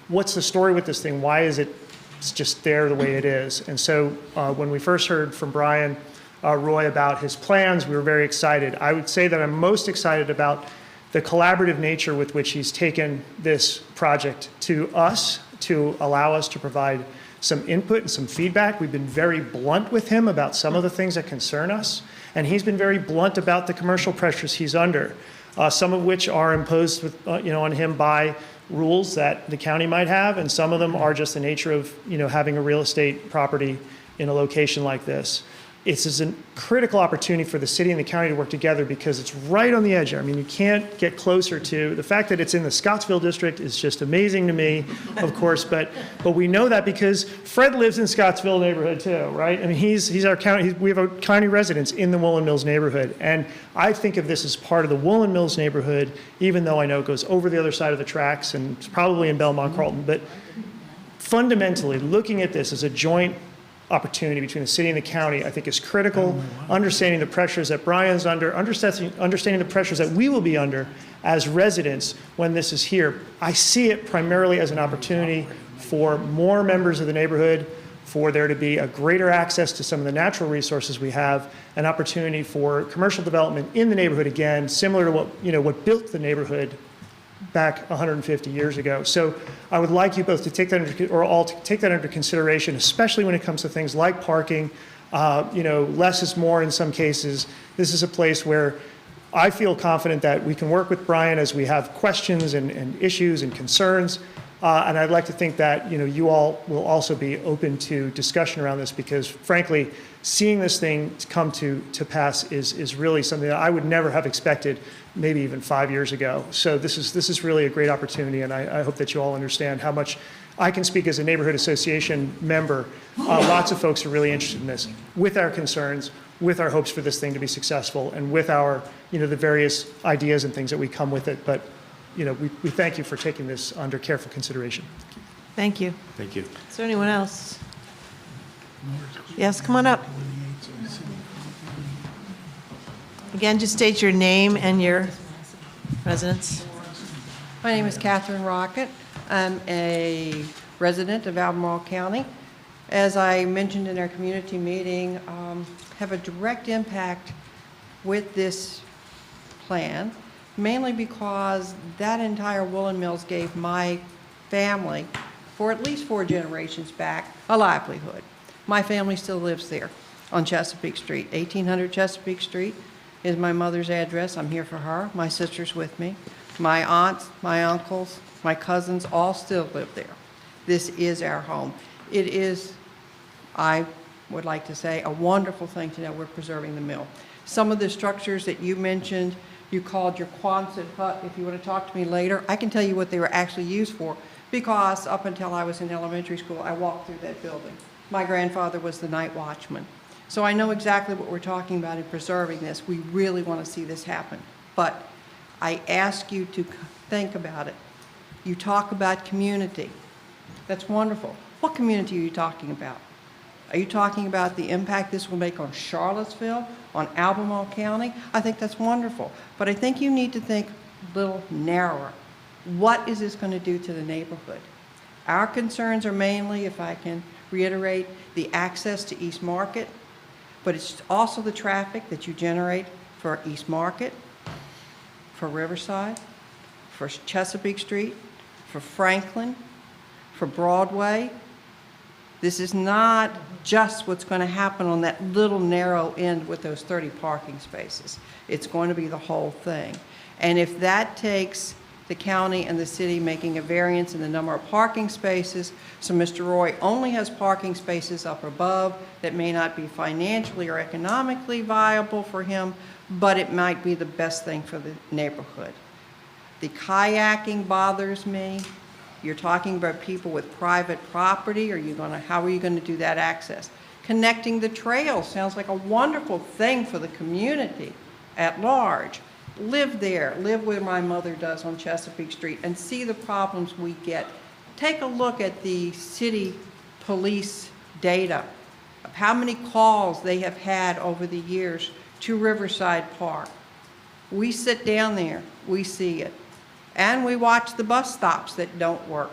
what's the story with this thing? Why is it's just there the way it is? And so when we first heard from Brian Roy about his plans, we were very excited. I would say that I'm most excited about the collaborative nature with which he's taken this project to us to allow us to provide some input and some feedback. We've been very blunt with him about some of the things that concern us, and he's been very blunt about the commercial pressures he's under, some of which are imposed with, on him by rules that the county might have, and some of them are just the nature of having a real estate property in a location like this. It's a critical opportunity for the city and the county to work together because it's right on the edge. I mean, you can't get closer to the fact that it's in the Scottsville district is just amazing to me, of course. But we know that because Fred lives in Scottsville neighborhood too, right? I mean, he's our county. We have a county residence in the Woolen Mills neighborhood, and I think of this as part of the Woolen Mills neighborhood, even though I know it goes over the other side of the tracks and it's probably in Belmont Carlton. But fundamentally, looking at this as a joint opportunity between the city and the county, I think is critical. Understanding the pressures that Brian's under, understanding the pressures that we will be under as residents when this is here. I see it primarily as an opportunity for more members of the neighborhood, for there to be a greater access to some of the natural resources we have, an opportunity for commercial development in the neighborhood again, similar to what built the neighborhood back 150 years ago. So I would like you both to take that under consideration, especially when it comes to things like parking. Less is more in some cases. This is a place where I feel confident that we can work with Brian as we have questions and issues and concerns. And I'd like to think that you all will also be open to discussion around this, because frankly, seeing this thing come to pass is really something that I would never have expected, maybe even 5 years ago. So this is really a great opportunity, and I hope that you all understand how much I can speak as a neighborhood association member. Lots of folks are really interested in this, with our concerns, with our hopes for this thing to be successful, and with our the various ideas and things that we come with it. But we thank you for taking this under careful consideration. Thank you. Thank you. Is there anyone else? Yes, come on up. Again, just state your name and your residence. My name is Catherine Rocket. I'm a resident of Albemarle County. As I mentioned in our community meeting, have a direct impact with this plan, mainly because that entire woolen mills gave my family, for at least 4 generations back, a livelihood. My family still lives there on Chesapeake Street. 1800 Chesapeake Street is my mother's address. I'm here for her. My sister's with me. My aunts, my uncles, my cousins all still live there. This is our home. It is, I would like to say, a wonderful thing to know we're preserving the mill. Some of the structures that you mentioned, you called your Quonset hut. If you want to talk to me later, I can tell you what they were actually used for, because up until I was in elementary school, I walked through that building. My grandfather was the night watchman. So I know exactly what we're talking about in preserving this. We really want to see this happen. But I ask you to think about it. You talk about community. That's wonderful. What community are you talking about? Are you talking about the impact this will make on Charlottesville, on Albemarle County? I think that's wonderful. But I think you need to think a little narrower. What is this going to do to the neighborhood? Our concerns are mainly, if I can reiterate, the access to East Market, but it's also the traffic that you generate for East Market, for Riverside, for Chesapeake Street, for Franklin, for Broadway. This is not just what's going to happen on that little narrow end with those 30 parking spaces. It's going to be the whole thing. And if that takes the county and the city making a variance in the number of parking spaces, so Mr. Roy only has parking spaces up above that may not be financially or economically viable for him, but it might be the best thing for the neighborhood. The kayaking bothers me. You're talking about people with private property. How are you going to do that access? Connecting the trails sounds like a wonderful thing for the community at large. Live there, live where my mother does on Chesapeake Street, and see the problems we get. Take a look at the city police data of how many calls they have had over the years to Riverside Park. We sit down there, we see it. And we watch the bus stops that don't work,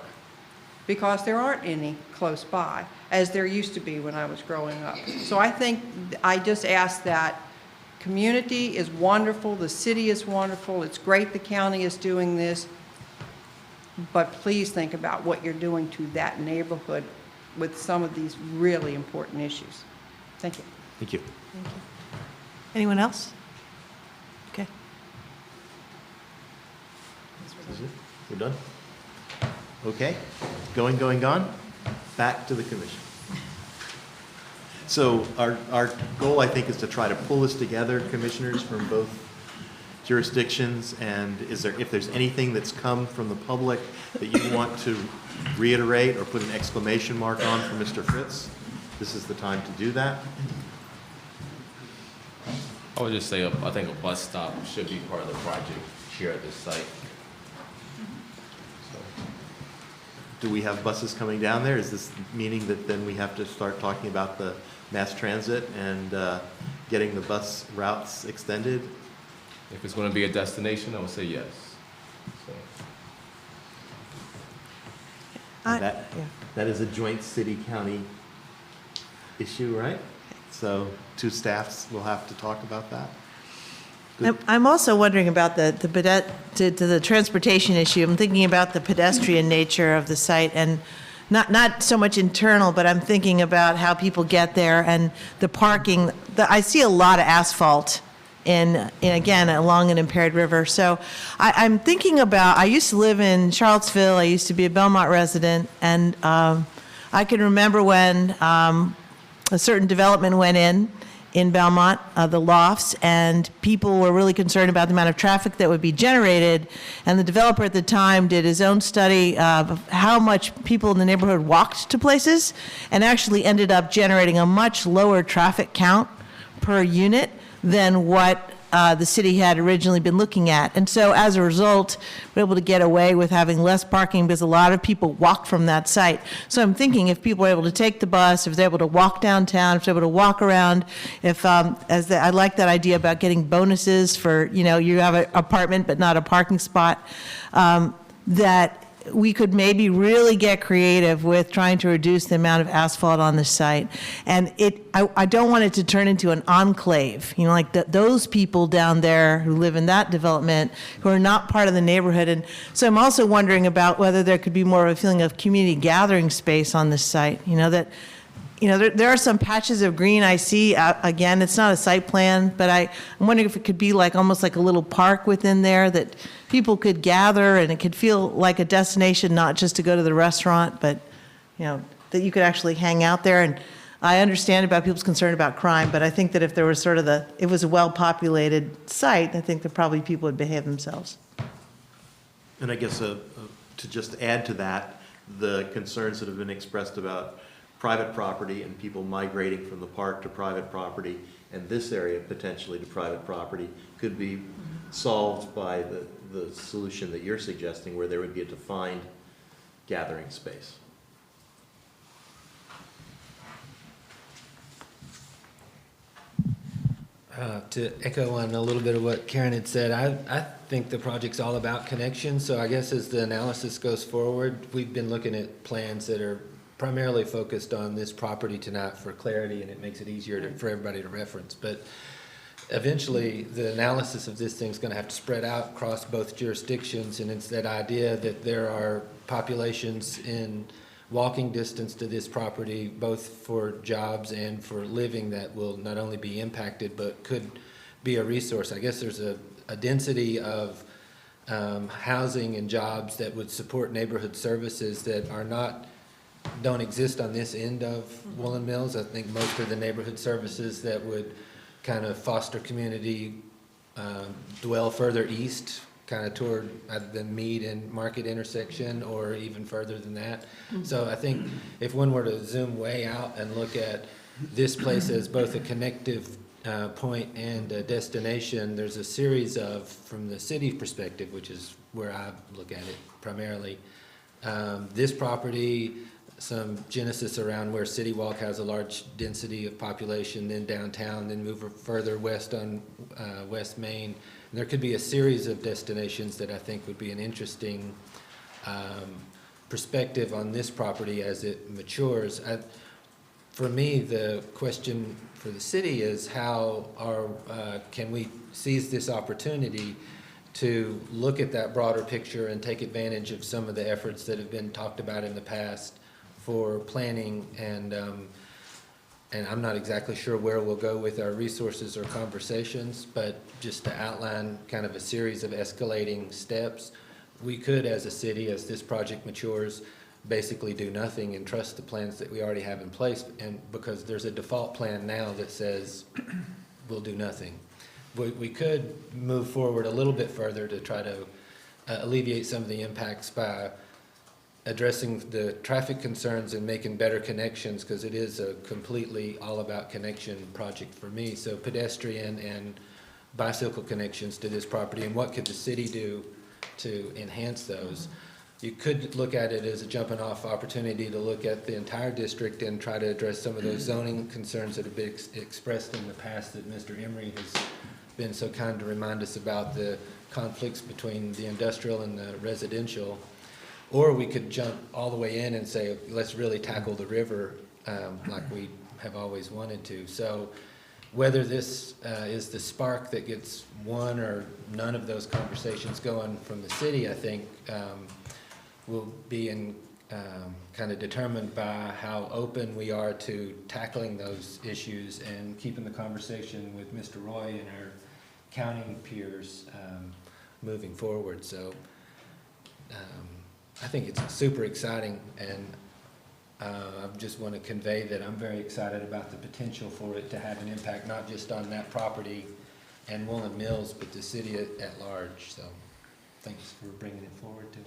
because there aren't any close by, as there used to be when I was growing up. So I just ask that. Community is wonderful, the city is wonderful, it's great the county is doing this, but please think about what you're doing to that neighborhood with some of these really important issues. Thank you. Thank you. Thank you. Anyone else? Okay. This is it? We're done? Okay. Going, gone. Back to the commission. So our goal, I think, is to try to pull this together, commissioners from both jurisdictions. And if there's anything that's come from the public that you want to reiterate or put an exclamation mark on for Mr. Fritz, this is the time to do that. I would just say, I think a bus stop should be part of the project here at this site. do we have buses coming down there? Is this meaning that then we have to start talking about the mass transit and getting the bus routes extended? If it's going to be a destination, I would say yes. So. And that is a joint city-county issue, right? So two staffs will have to talk about that. I'm also wondering about the transportation issue. I'm thinking about the pedestrian nature of the site, and not so much internal, but I'm thinking about how people get there and the parking. I see a lot of asphalt again, along an impaired river. So I'm thinking about, I used to live in Charlottesville. I used to be a Belmont resident, and I can remember when a certain development went in Belmont, the lofts, and people were really concerned about the amount of traffic that would be generated. And the developer at the time did his own study of how much people in the neighborhood walked to places, and actually ended up generating a much lower traffic count per unit than what the city had originally been looking at. And so as a result, we're able to get away with having less parking because a lot of people walk from that site. So I'm thinking if people are able to take the bus, if they're able to walk downtown, if they're able to walk around, I like that idea about getting bonuses for, you have an apartment but not a parking spot, that we could maybe really get creative with trying to reduce the amount of asphalt on the site. And I don't want it to turn into an enclave, like those people down there who live in that development who are not part of the neighborhood. And so I'm also wondering about whether there could be more of a feeling of community gathering space on this site, there are some patches of green I see. Again, it's not a site plan, but I'm wondering if it could be almost like a little park within there that people could gather, and it could feel like a destination, not just to go to the restaurant, but that you could actually hang out there. And I understand about people's concern about crime, but I think that if there was it was a well-populated site, I think that probably people would behave themselves. And I guess to just add to that, the concerns that have been expressed about private property and people migrating from the park to private property, and this area potentially to private property, could be solved by the solution that you're suggesting, where there would be a defined gathering space. To echo on a little bit of what Karen had said, I think the project's all about connection. So I guess as the analysis goes forward, we've been looking at plans that are primarily focused on this property tonight for clarity, and it makes it easier for everybody to reference. But eventually, the analysis of this thing's going to have to spread out across both jurisdictions, and it's that idea that there are populations in walking distance to this property, both for jobs and for living, that will not only be impacted, but could be a resource. I guess there's a density of housing and jobs that would support neighborhood services that don't exist on this end of Woolen Mills. I think most of the neighborhood services that would kind of foster community dwell further east, kind of toward the Mead and Market intersection, or even further than that. Mm-hmm. So I think if one were to zoom way out and look at this place as both a connective point and a destination, there's a series of, from the city perspective, which is where I look at it primarily, this property, some genesis around where City Walk has a large density of population, then downtown, then move further west on West Main. And there could be a series of destinations that I think would be an interesting perspective on this property as it matures. For me, the question for the city is how can we seize this opportunity to look at that broader picture and take advantage of some of the efforts that have been talked about in the past for planning, and I'm not exactly sure where we'll go with our resources or conversations, but just to outline kind of a series of escalating steps, we could, as a city, as this project matures, basically do nothing and trust the plans that we already have in place, and because there's a default plan now that says we'll do nothing. We could move forward a little bit further to try to alleviate some of the impacts by addressing the traffic concerns and making better connections, because it is a completely all about connection project for me. So pedestrian and bicycle connections to this property, and what could the city do to enhance those? you could look at it as a jumping off opportunity to look at the entire district and try to address some of those zoning concerns that have been expressed in the past that Mr. Emery has been so kind to remind us about, the conflicts between the industrial and the residential. Or we could jump all the way in and say, let's really tackle the river like we have always wanted to. So whether this is the spark that gets one or none of those conversations going from the city, I think will be kind of determined by how open we are to tackling those issues and keeping the conversation with Mr. Roy and our county peers moving forward. So I think it's super exciting, and I just want to convey that I'm very excited about the potential for it to have an impact, not just on that property and Woolen Mills, but the city at large. So thanks for bringing it forward to us.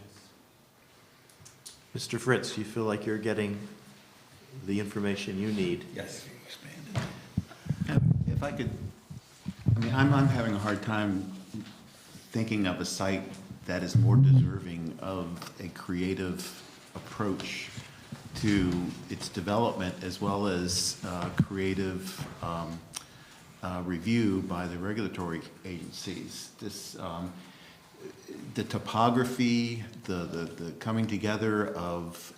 Mr. Fritz, do you feel like you're getting the information you need? Yes. If I could, I mean, I'm having a hard time thinking of a site that is more deserving of a creative approach to its development, as well as creative review by the regulatory agencies. This, the topography, the coming together of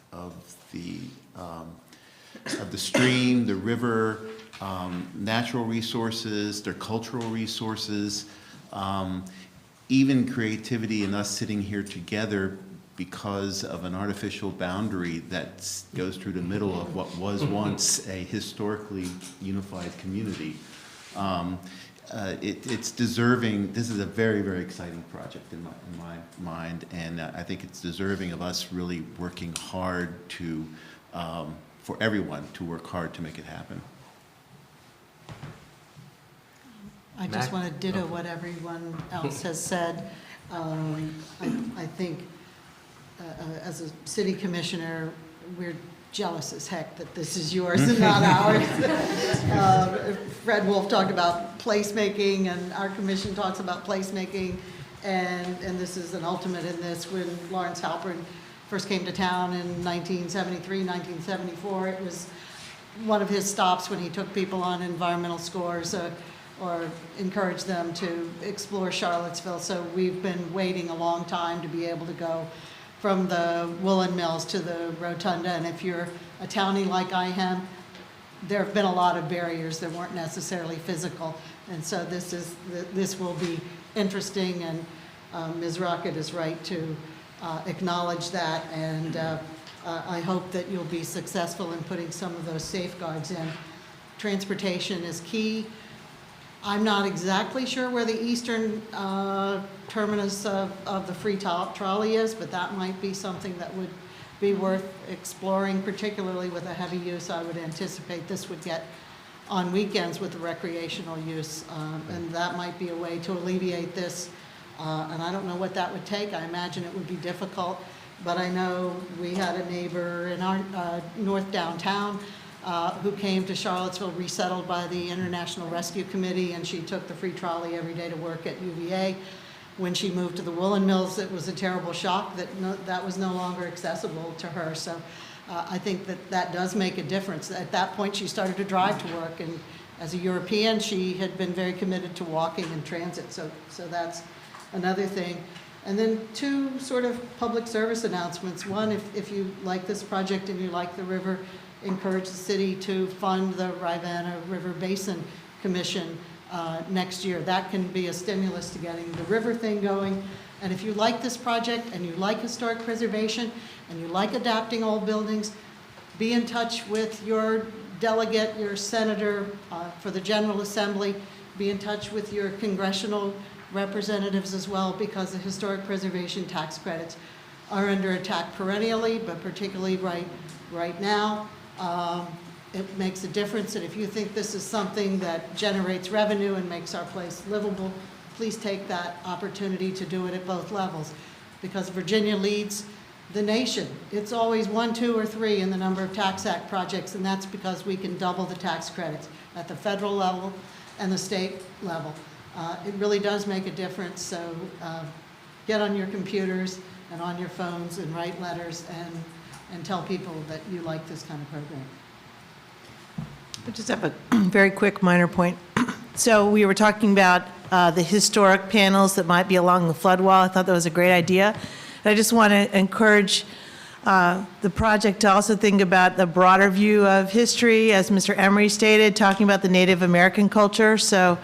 the stream, the river, natural resources, their cultural resources, even creativity in us sitting here together because of an artificial boundary that goes through the middle of what was once a historically unified community. It's deserving. This is a very, very exciting project in my mind, and I think it's deserving of us really working hard to, for everyone to work hard to make it happen. I just want to ditto what everyone else has said. I think as a city commissioner, we're jealous as heck that this is yours and not ours. Fred Wolf talked about placemaking, and our commission talks about placemaking, and this is an ultimate in this. When Lawrence Halpern first came to town in 1973, 1974, it was one of his stops when he took people on environmental scores or encouraged them to explore Charlottesville. So we've been waiting a long time to be able to go from the Woolen Mills to the Rotunda. And if you're a townie like I am, there have been a lot of barriers that weren't necessarily physical. And so this will be interesting, and Ms. Rocket is right to acknowledge that. And I hope that you'll be successful in putting some of those safeguards in. Transportation is key. I'm not exactly sure where the eastern terminus of the free trolley is, but that might be something that would be worth exploring, particularly with a heavy use. I would anticipate this would get on weekends with the recreational use, and that might be a way to alleviate this. And I don't know what that would take. I imagine it would be difficult, but I know we had a neighbor in our north downtown who came to Charlottesville, resettled by the International Rescue Committee, and she took the free trolley every day to work at UVA. When she moved to the Woolen Mills, it was a terrible shock that that was no longer accessible to her. So I think that does make a difference. At that point, she started to drive to work, and as a European, she had been very committed to walking and transit. So that's another thing. And then two sort of public service announcements. One, if you like this project and you like the river, encourage the city to fund the Rivanna River Basin Commission next year. That can be a stimulus to getting the river thing going. And if you like this project and you like historic preservation and you like adapting old buildings, be in touch with your delegate, your senator for the General Assembly. Be in touch with your congressional representatives as well, because the historic preservation tax credits are under attack perennially, but particularly right now. It makes a difference, and if you think this is something that generates revenue and makes our place livable, please take that opportunity to do it at both levels, because Virginia leads the nation. It's always 1, 2, or 3 in the number of Tax Act projects, and that's because we can double the tax credits at the federal level and the state level. It really does make a difference, so get on your computers, and on your phones and write letters and tell people that you like this kind of program. I just have a very quick minor point. So we were talking about the historic panels that might be along the flood wall. I thought that was a great idea. And I just want to encourage the project to also think about the broader view of history, as Mr. Emery stated, talking about the Native American culture. So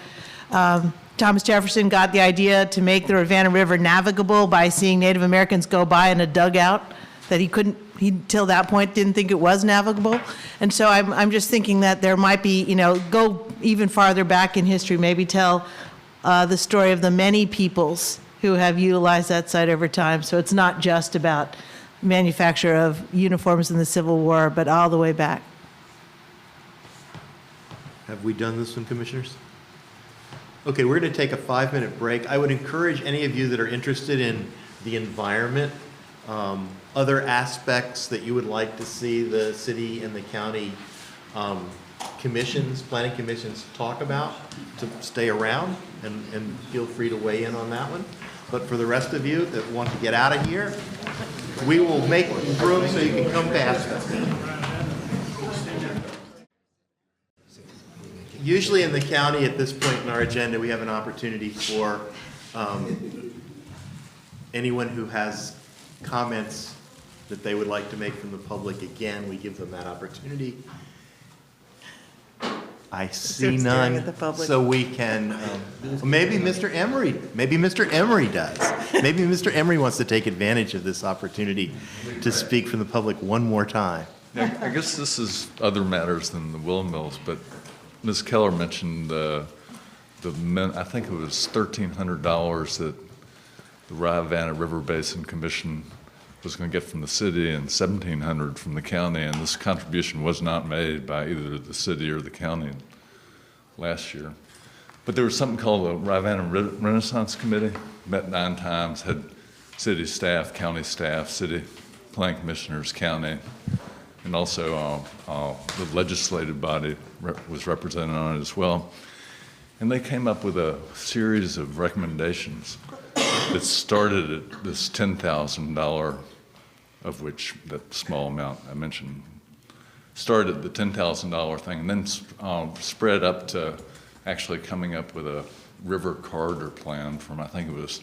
Thomas Jefferson got the idea to make the Ravanna River navigable by seeing Native Americans go by in a dugout that he till that point didn't think it was navigable. And so I'm just thinking that there might be, go even farther back in history, maybe tell the story of the many peoples who have utilized that site over time. So it's not just about manufacture of uniforms in the Civil War, but all the way back. Have we done this one, commissioners? Okay, we're going to take a 5-minute break. I would encourage any of you that are interested in the environment, other aspects that you would like to see the city and the county commissions, planning commissions talk about, to stay around and feel free to weigh in on that one. But for the rest of you that want to get out of here, we will make room so you can come past us. Usually in the county at this point in our agenda, we have an opportunity for anyone who has comments that they would like to make from the public. Again, we give them that opportunity. I see none, so we can, maybe Mr. Emery does. Maybe Mr. Emery wants to take advantage of this opportunity to speak from the public one more time. Yeah, I guess this is other matters than the Willow Mills, but Ms. Keller mentioned I think it was $1,300 that the Ravanna River Basin Commission was going to get from the city and $1,700 from the county, and this contribution was not made by either the city or the county last year. But there was something called the Ravanna Renaissance Committee, met 9 times, had city staff, county staff, city planning commissioners, county, and also the legislative body was represented on it as well. And they came up with a series of recommendations that started at this $10,000, of which that small amount I mentioned started at the $10,000 thing, and then spread up to actually coming up with a river corridor plan from, I think it was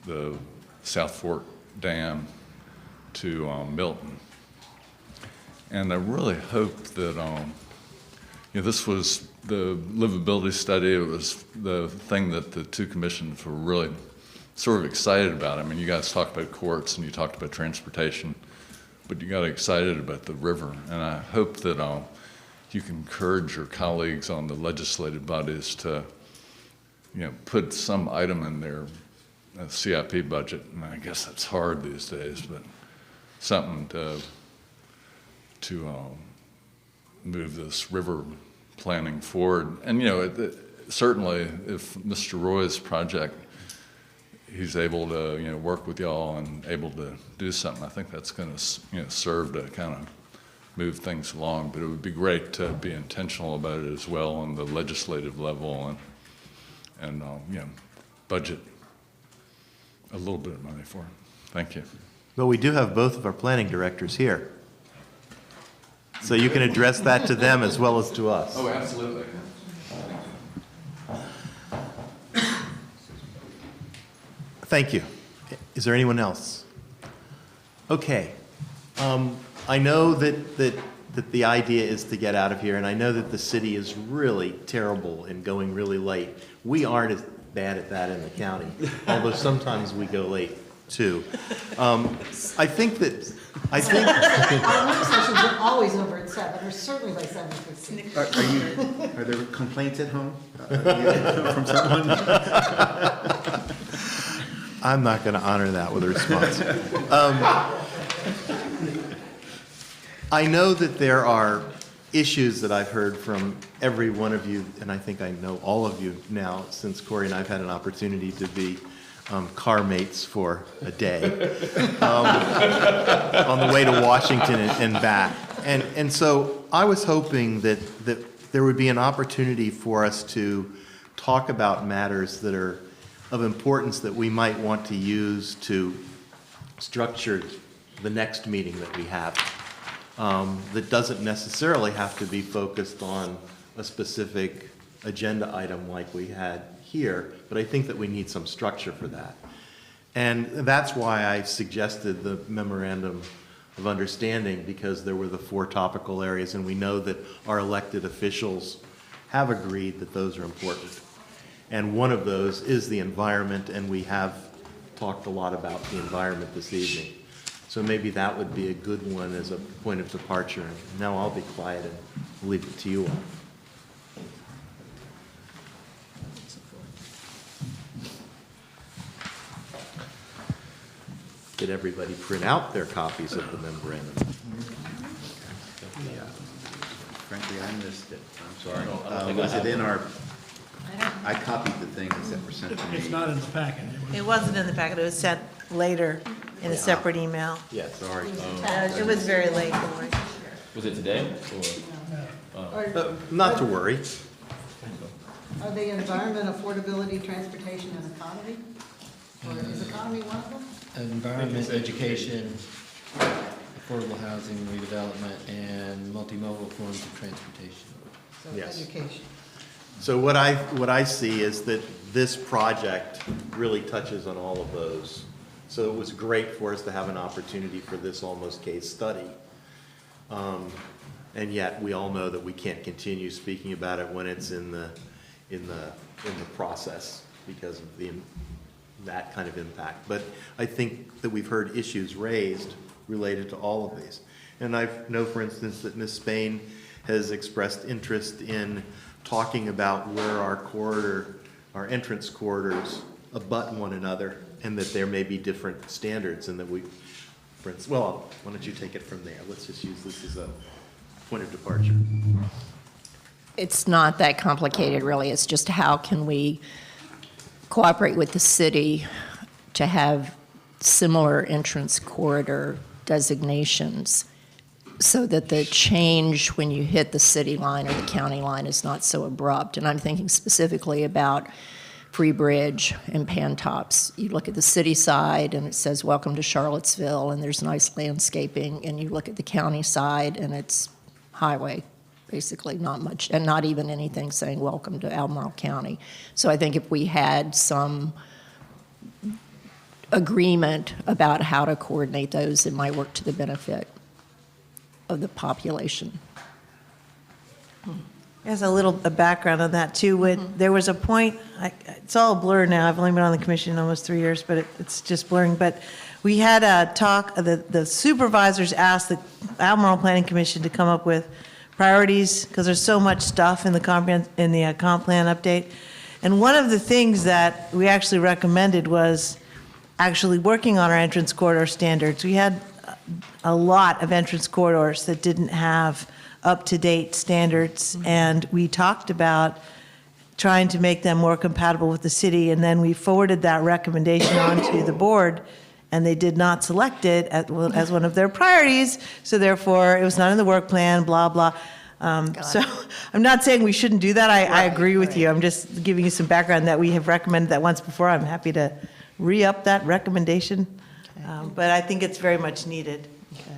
the South Fork Dam to Milton. And I really hoped that, this was the livability study. It was the thing that the 2 commissions were really sort of excited about. I mean, you guys talked about courts and you talked about transportation, but you got excited about the river. And I hope that you can encourage your colleagues on the legislative bodies to, put some item in their CIP budget. And I guess that's hard these days, but something to move this river planning forward. And, certainly if Mr. Roy's project, he's able to, work with y'all and able to do something, I think that's going to, serve to kind of move things along. But it would be great to be intentional about it as well on the legislative level and budget a little bit of money for it. Thank you. But we do have both of our planning directors here. So you can address that to them as well as to us. Oh, absolutely. Thank you. Is there anyone else? Okay. I know that the idea is to get out of here, and I know that the city is really terrible in going really late. We aren't as bad at that in the county, although sometimes we go late too. I think Our work sessions are always over at 7, or certainly by 7:15. Are there complaints at home from someone? I'm not going to honor that with a response. I know that there are issues that I've heard from every one of you, and I think I know all of you now since Corey and I've had an opportunity to be car mates for a day on the way to Washington and back. And so I was hoping that there would be an opportunity for us to talk about matters that are of importance that we might want to use to structure the next meeting that we have. That doesn't necessarily have to be focused on a specific agenda item like we had here, but I think that we need some structure for that. And that's why I suggested the memorandum of understanding, because there were the 4 topical areas, and we know that our elected officials have agreed that those are important. And one of those is the environment, and we have talked a lot about the environment this evening. So maybe that would be a good one as a point of departure. And now I'll be quiet and leave it to you all. Did everybody print out their copies of the memorandum? Yeah. Frankly, I missed it. I'm sorry. I don't think Was I it have in one. our, I copied the things that were sent to me. It's not in the packet. It wasn't in the packet, it was sent later in a separate email. Yeah, sorry. It was very late, don't worry. Was it today? Not to worry. Are they environment, affordability, transportation, and economy? Or is economy one of them? Environment, education, affordable housing, redevelopment, and multimodal forms of transportation. So Yes. education. So what I see is that this project really touches on all of those. So it was great for us to have an opportunity for this almost case study. And yet we all know that we can't continue speaking about it when it's in the process because of that kind of impact. But I think that we've heard issues raised related to all of these. And I know, for instance, that Ms. Spain has expressed interest in talking about where our entrance corridors abut one another, and that there may be different standards, and that for instance, well, why don't you take it from there? Let's just use this as a point of departure. It's not that complicated, really. It's just how can we cooperate with the city to have similar entrance corridor designations so that the change when you hit the city line or the county line is not so abrupt. And I'm thinking specifically about Free Bridge and Pantops. You look at the city side and it says, "Welcome to Charlottesville," and there's nice landscaping, and you look at the county side and it's highway, basically, not much, and not even anything saying, "Welcome to Albemarle County." So I think if we had some agreement about how to coordinate those, it might work to the benefit of the population. There's a background on that too. There was a point, it's all blurred now, I've only been on the commission almost 3 years, but it's just blurring. But we had a talk, the supervisors asked the Albemarle Planning Commission to come up with priorities, because there's so much stuff in the comp plan update. And one of the things that we actually recommended was actually working on our entrance corridor standards. We had a lot of entrance corridors that didn't have up-to-date standards, and we talked about trying to make them more compatible with the city, and then we forwarded that recommendation on to the board, and they did not select it as one of their priorities, so therefore it was not in the work plan, blah, blah. So I'm not saying we shouldn't do that. I agree with you. I'm just giving you some background that we have recommended that once before. I'm happy to re-up that recommendation, but I think it's very much needed.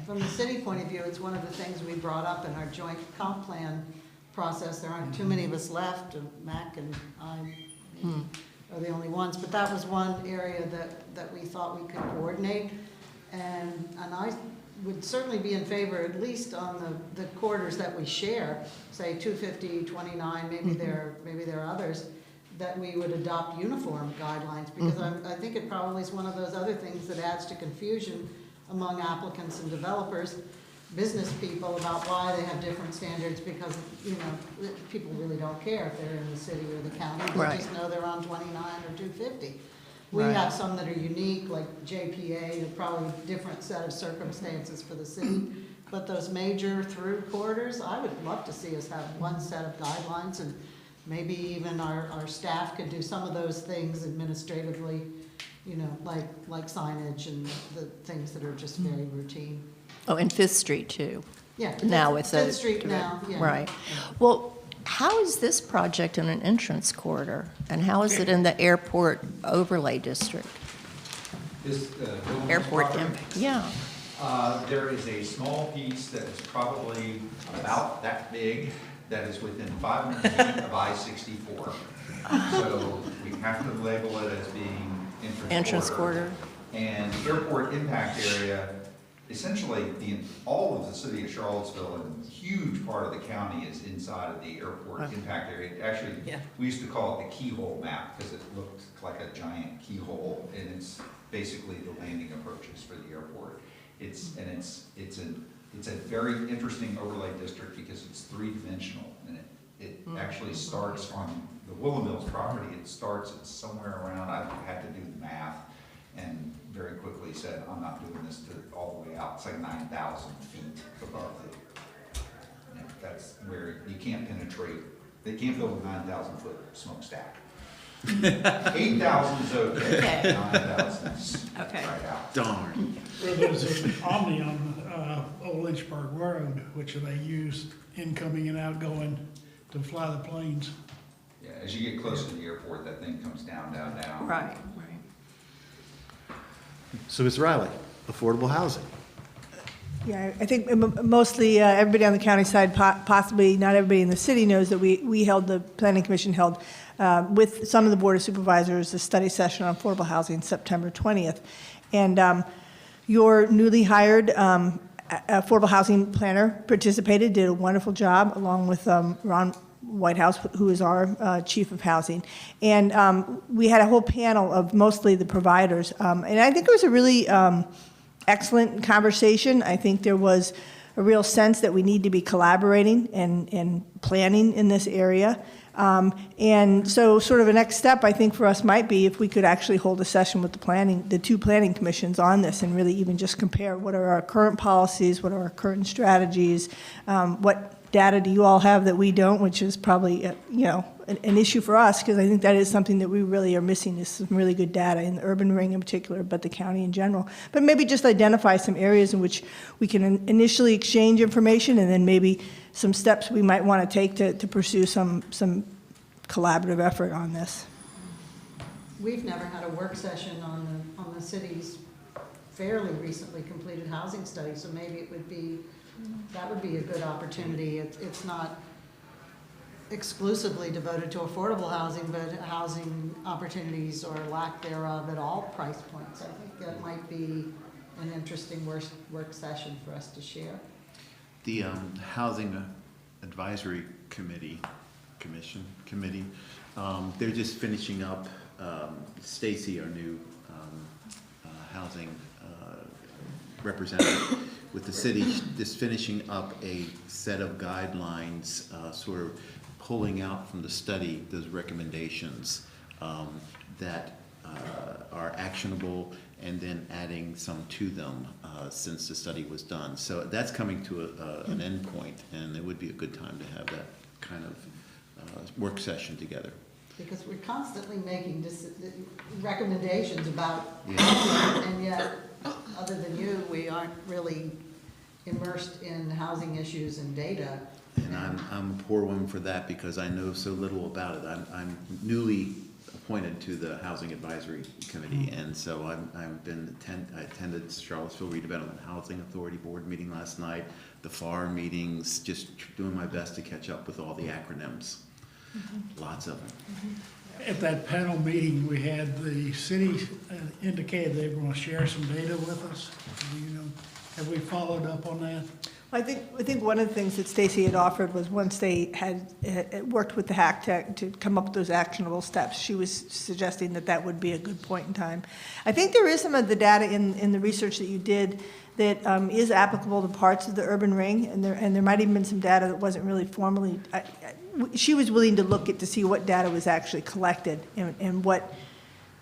From the city point of view, it's one of the things we brought up in our joint comp plan process. There aren't too many of us left, Mac and I maybe are the only ones, but that was one area that we thought we could coordinate. And I would certainly be in favor, at least on the corridors that we share, say 250, 29, maybe there are others, that we would adopt uniform guidelines, because I think it probably is one of those other things that adds to confusion among applicants and developers, business people, about why they have different standards, because, people really don't care if they're in the city or the county. They just know they're on 29 or 250. We have some that are unique, like JPA, they're probably a different set of circumstances for the city. But those major through corridors, I would love to see us have one set of guidelines, and maybe even our staff could do some of those things administratively, like signage and the things that are just very routine. Oh, and Fifth Street too. Yeah. Now with the. Fifth Street now, yeah. Right. Well, how is this project in an entrance corridor? And how is it in the airport overlay district? This, Villamills Airport property? impact, yeah. There is a small piece that is probably about that big that is within 500 feet of I-64. So we have to label it as being Entrance corridor. And the airport impact area, essentially, all of the city of Charlottesville and a huge part of the county is inside of the airport impact area. Actually, we used to call it the keyhole map because it looked like a giant keyhole, and it's basically the landing approaches for the airport. It's a very interesting overlay district because it's three-dimensional, and it actually starts on the Willamills property. It's somewhere around, I had to do the math, and very quickly said, I'm not doing this all the way out. It's like 9,000 feet above the, that's where you can't penetrate. They can't build a 9,000 foot smokestack. 8,000 is okay. 9,000 is right out. Darn. Well, there's an Omni on Old Lynchburg Road, which they use incoming and outgoing to fly the planes. Yeah, as you get closer to the airport, that thing comes down, down, down. Right. So, Ms. Riley, affordable housing. Yeah, I think mostly everybody on the county side, possibly not everybody in the city knows that we held, the Planning Commission held with some of the Board of Supervisors, a study session on affordable housing September 20th. And your newly hired affordable housing planner participated, did a wonderful job, along with Ron Whitehouse, who is our chief of housing. And we had a whole panel of mostly the providers. And I think it was a really excellent conversation. I think there was a real sense that we need to be collaborating and planning in this area. And so sort of a next step, I think, for us might be if we could actually hold a session with the two planning commissions on this and really even just compare what are our current policies, what are our current strategies, what data do you all have that we don't, which is probably, an issue for us, because I think that is something that we really are missing, is some really good data in the urban ring in particular, but the county in general. But maybe just identify some areas in which we can initially exchange information, and then maybe some steps we might want to take to pursue some collaborative effort on this. We've never had a work session on the city's fairly recently completed housing study, so maybe that would be a good opportunity. It's not exclusively devoted to affordable housing, but housing opportunities or lack thereof at all price points. I think that might be an interesting work session for us to share. The Housing Advisory Committee, they're just finishing up, Stacy, our new housing representative with the city, just finishing up a set of guidelines, sort of pulling out from the study those recommendations that are actionable, and then adding some to them since the study was done. So that's coming to an end point, and it would be a good time to have that kind of work session together. Because we're constantly making recommendations about Yeah. housing, and yet, other than you, we aren't really immersed in housing issues and data. And I'm a poor one for that because I know so little about it. I'm newly appointed to the Housing Advisory Committee, and so I attended Charlottesville Redevelopment Housing Authority Board meeting last night, the FAR meetings, just doing my best to catch up with all the acronyms. Lots of them. At that panel meeting we had, the city indicated they were going to share some data with us. Have we followed up on that? I think one of the things that Stacy had offered was once they had worked with the HAC Tech to come up with those actionable steps, she was suggesting that would be a good point in time. I think there is some of the data in the research that you did that is applicable to parts of the urban ring, and there might even been some data that wasn't really formally. She was willing to look to see what data was actually collected and what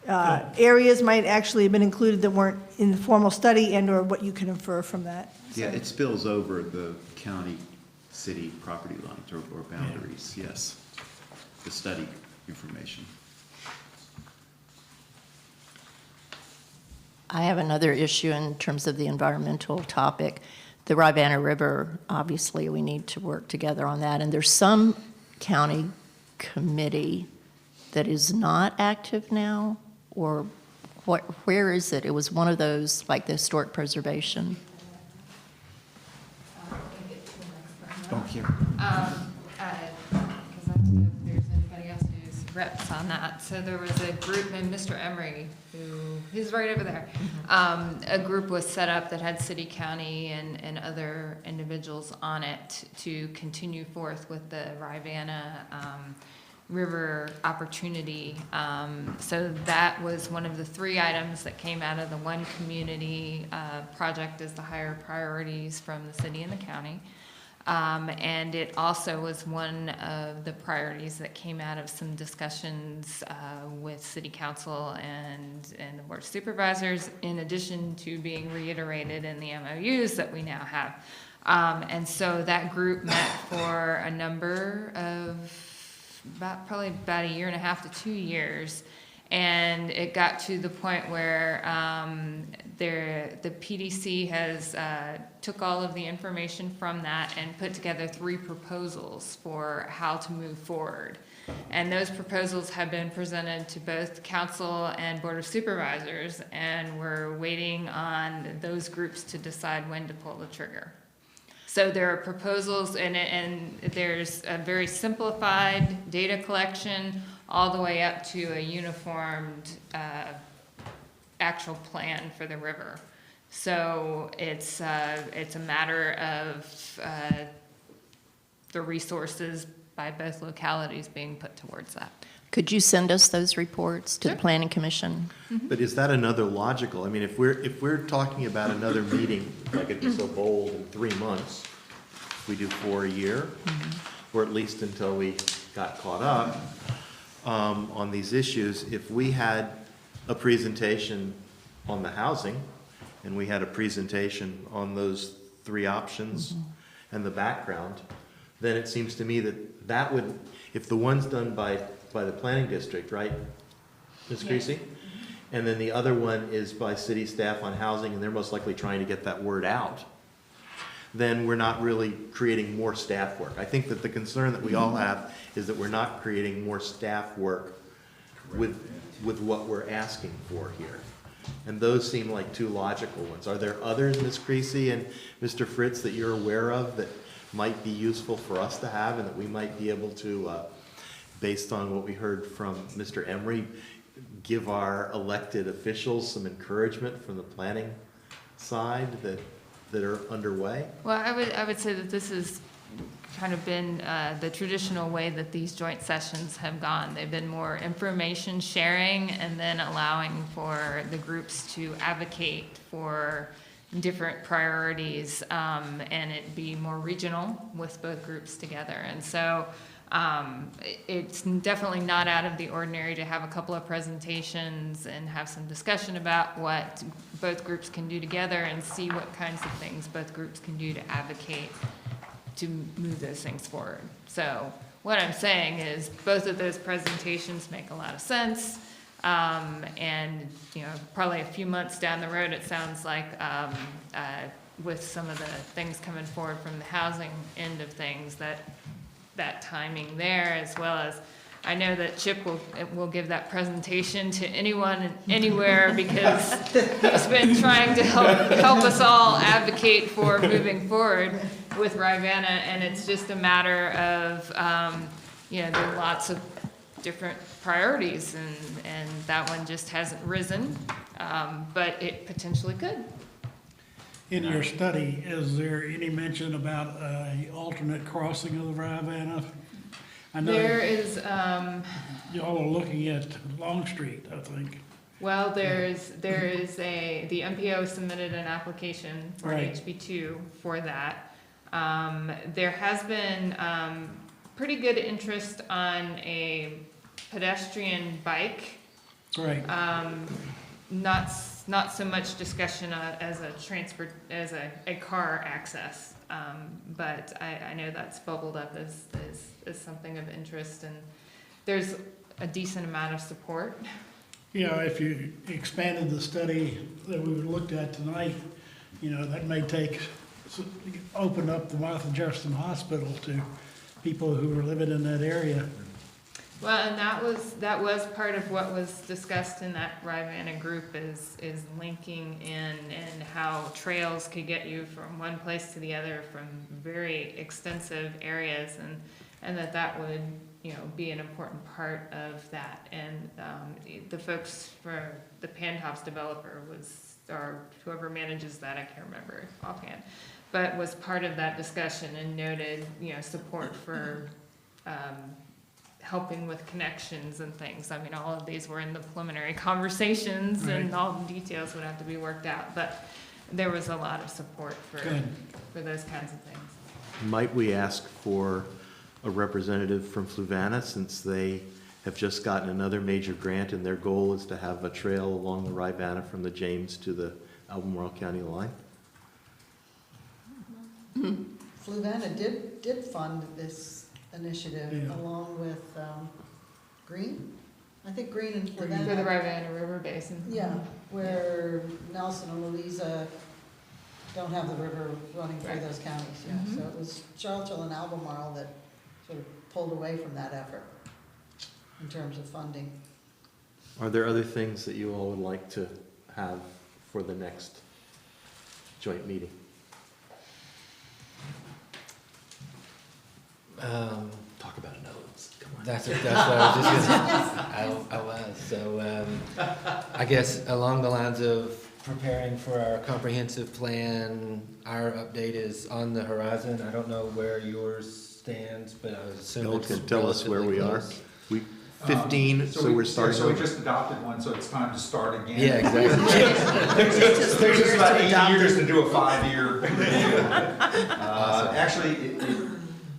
areas might actually have been included that weren't in the formal study, and or what you can infer from that. Yeah, it spills over the county-city property lines or boundaries, yes, the study information. I have another issue in terms of the environmental topic. The Rivanna River, obviously, we need to work together on that. And there's some county committee that is not active now, or Where is it? It was one of those, like the historic preservation. Thank you. Because I don't know if there's anybody else who's reps on that. So there was a group named Mr. Emery, he's right over there. A group was set up that had city, county, and other individuals on it to continue forth with the Rivanna River opportunity. So that was one of the 3 items that came out of the One Community project as the higher priorities from the city and the county. And it also was one of the priorities that came out of some discussions with city council and the board of supervisors, in addition to being reiterated in the MOUs that we now have. And so that group met for a number of, probably about 1.5 to 2 years. And it got to the point where the PDC has took all of the information from that and put together 3 proposals for how to move forward. And those proposals have been presented to both council and board of supervisors, and we're waiting on those groups to decide when to pull the trigger. So there are proposals, and there's a very simplified data collection all the way up to a uniformed actual plan for the river. So it's a matter of the resources by both localities being put towards that. Could you send us those reports to the Planning Commission? But is that another logical? I mean, if we're talking about another meeting, if I could be so bold, in 3 months, we do 4 a year, or at least until we got caught up on these issues. If we had a presentation on the housing, and we had a presentation on those 3 options and the background, then it seems to me that that would, if the one's done by the planning district, right, Ms. Creasy? And then the other one is by city staff on housing, and they're most likely trying to get that word out, then we're not really creating more staff work. I think that the concern that we all have is that we're not creating more staff work with what we're asking for here. And those seem like 2 logical ones. Are there others, Ms. Creasy and Mr. Fritz, that you're aware of that might be useful for us to have and that we might be able to, based on what we heard from Mr. Emery, give our elected officials some encouragement from the planning side that are underway? Well, I would say that this has kind of been the traditional way that these joint sessions have gone. They've been more information sharing and then allowing for the groups to advocate for different priorities and it be more regional with both groups together. And so it's definitely not out of the ordinary to have a couple of presentations and have some discussion about what both groups can do together and see what kinds of things both groups can do to advocate to move those things forward. So what I'm saying is both of those presentations make a lot of sense. And, you know, probably a few months down the road, it sounds like with some of the things coming forward from the housing end of things, that timing there, as well as I know that Chip will give that presentation to anyone anywhere because he's been trying to help us all advocate for moving forward with Rivanna, and it's just a matter of you know, there are lots of different priorities, and that one just hasn't risen, but it potentially could. In your study, is there any mention about an alternate crossing of the Rivanna? I know There is, y'all are looking at Long Street, I think. well, there is the MPO submitted an application for an Right. HB2 for that. There has been pretty good interest on a pedestrian bike. Right. Not so much discussion as a car access, but I know that's bubbled up as something of interest, and there's a decent amount of support. Yeah, if you expanded the study that we looked at tonight, you know, that may open up the Martha Jefferson Hospital to people who are living in that area. Well, and that was part of what was discussed in that Rivanna group is linking in and how trails could get you from one place to the other from very extensive areas and that would, you know, be an important part of that. And the folks for the Pantops developer or whoever manages that, I can't remember offhand, but was part of that discussion and noted, you know, support for helping with connections and things. I mean, all of these were in the preliminary conversations and all the details would have to be worked out, but there was a lot of support for those kinds of things. Might we ask for a representative from Fluvanna, since they have just gotten another major grant and their goal is to have a trail along the Rivanna from the James to the Albemarle County line? Fluvanna did fund this initiative along with Green. I think Green and Fluvanna. For the Rivanna River Basin. Yeah, where Nelson and Louisa don't have the river running through those counties. Yeah, so it was Charlottesville and Albemarle that sort of pulled away from that effort in terms of funding. Are there other things that you all would like to have for the next joint meeting? Talk about nodes. Come on. That's what I was just gonna, I was. So I guess along the lines of preparing for our comprehensive plan, our update is on the horizon. I don't know where yours stands, but I would assume Bill it's can tell us where we are. relatively We 15, so we're starting. So we over. just adopted one, so it's time to start again. Yeah, exactly. It takes us about 8 years to do a 5-year review. Actually,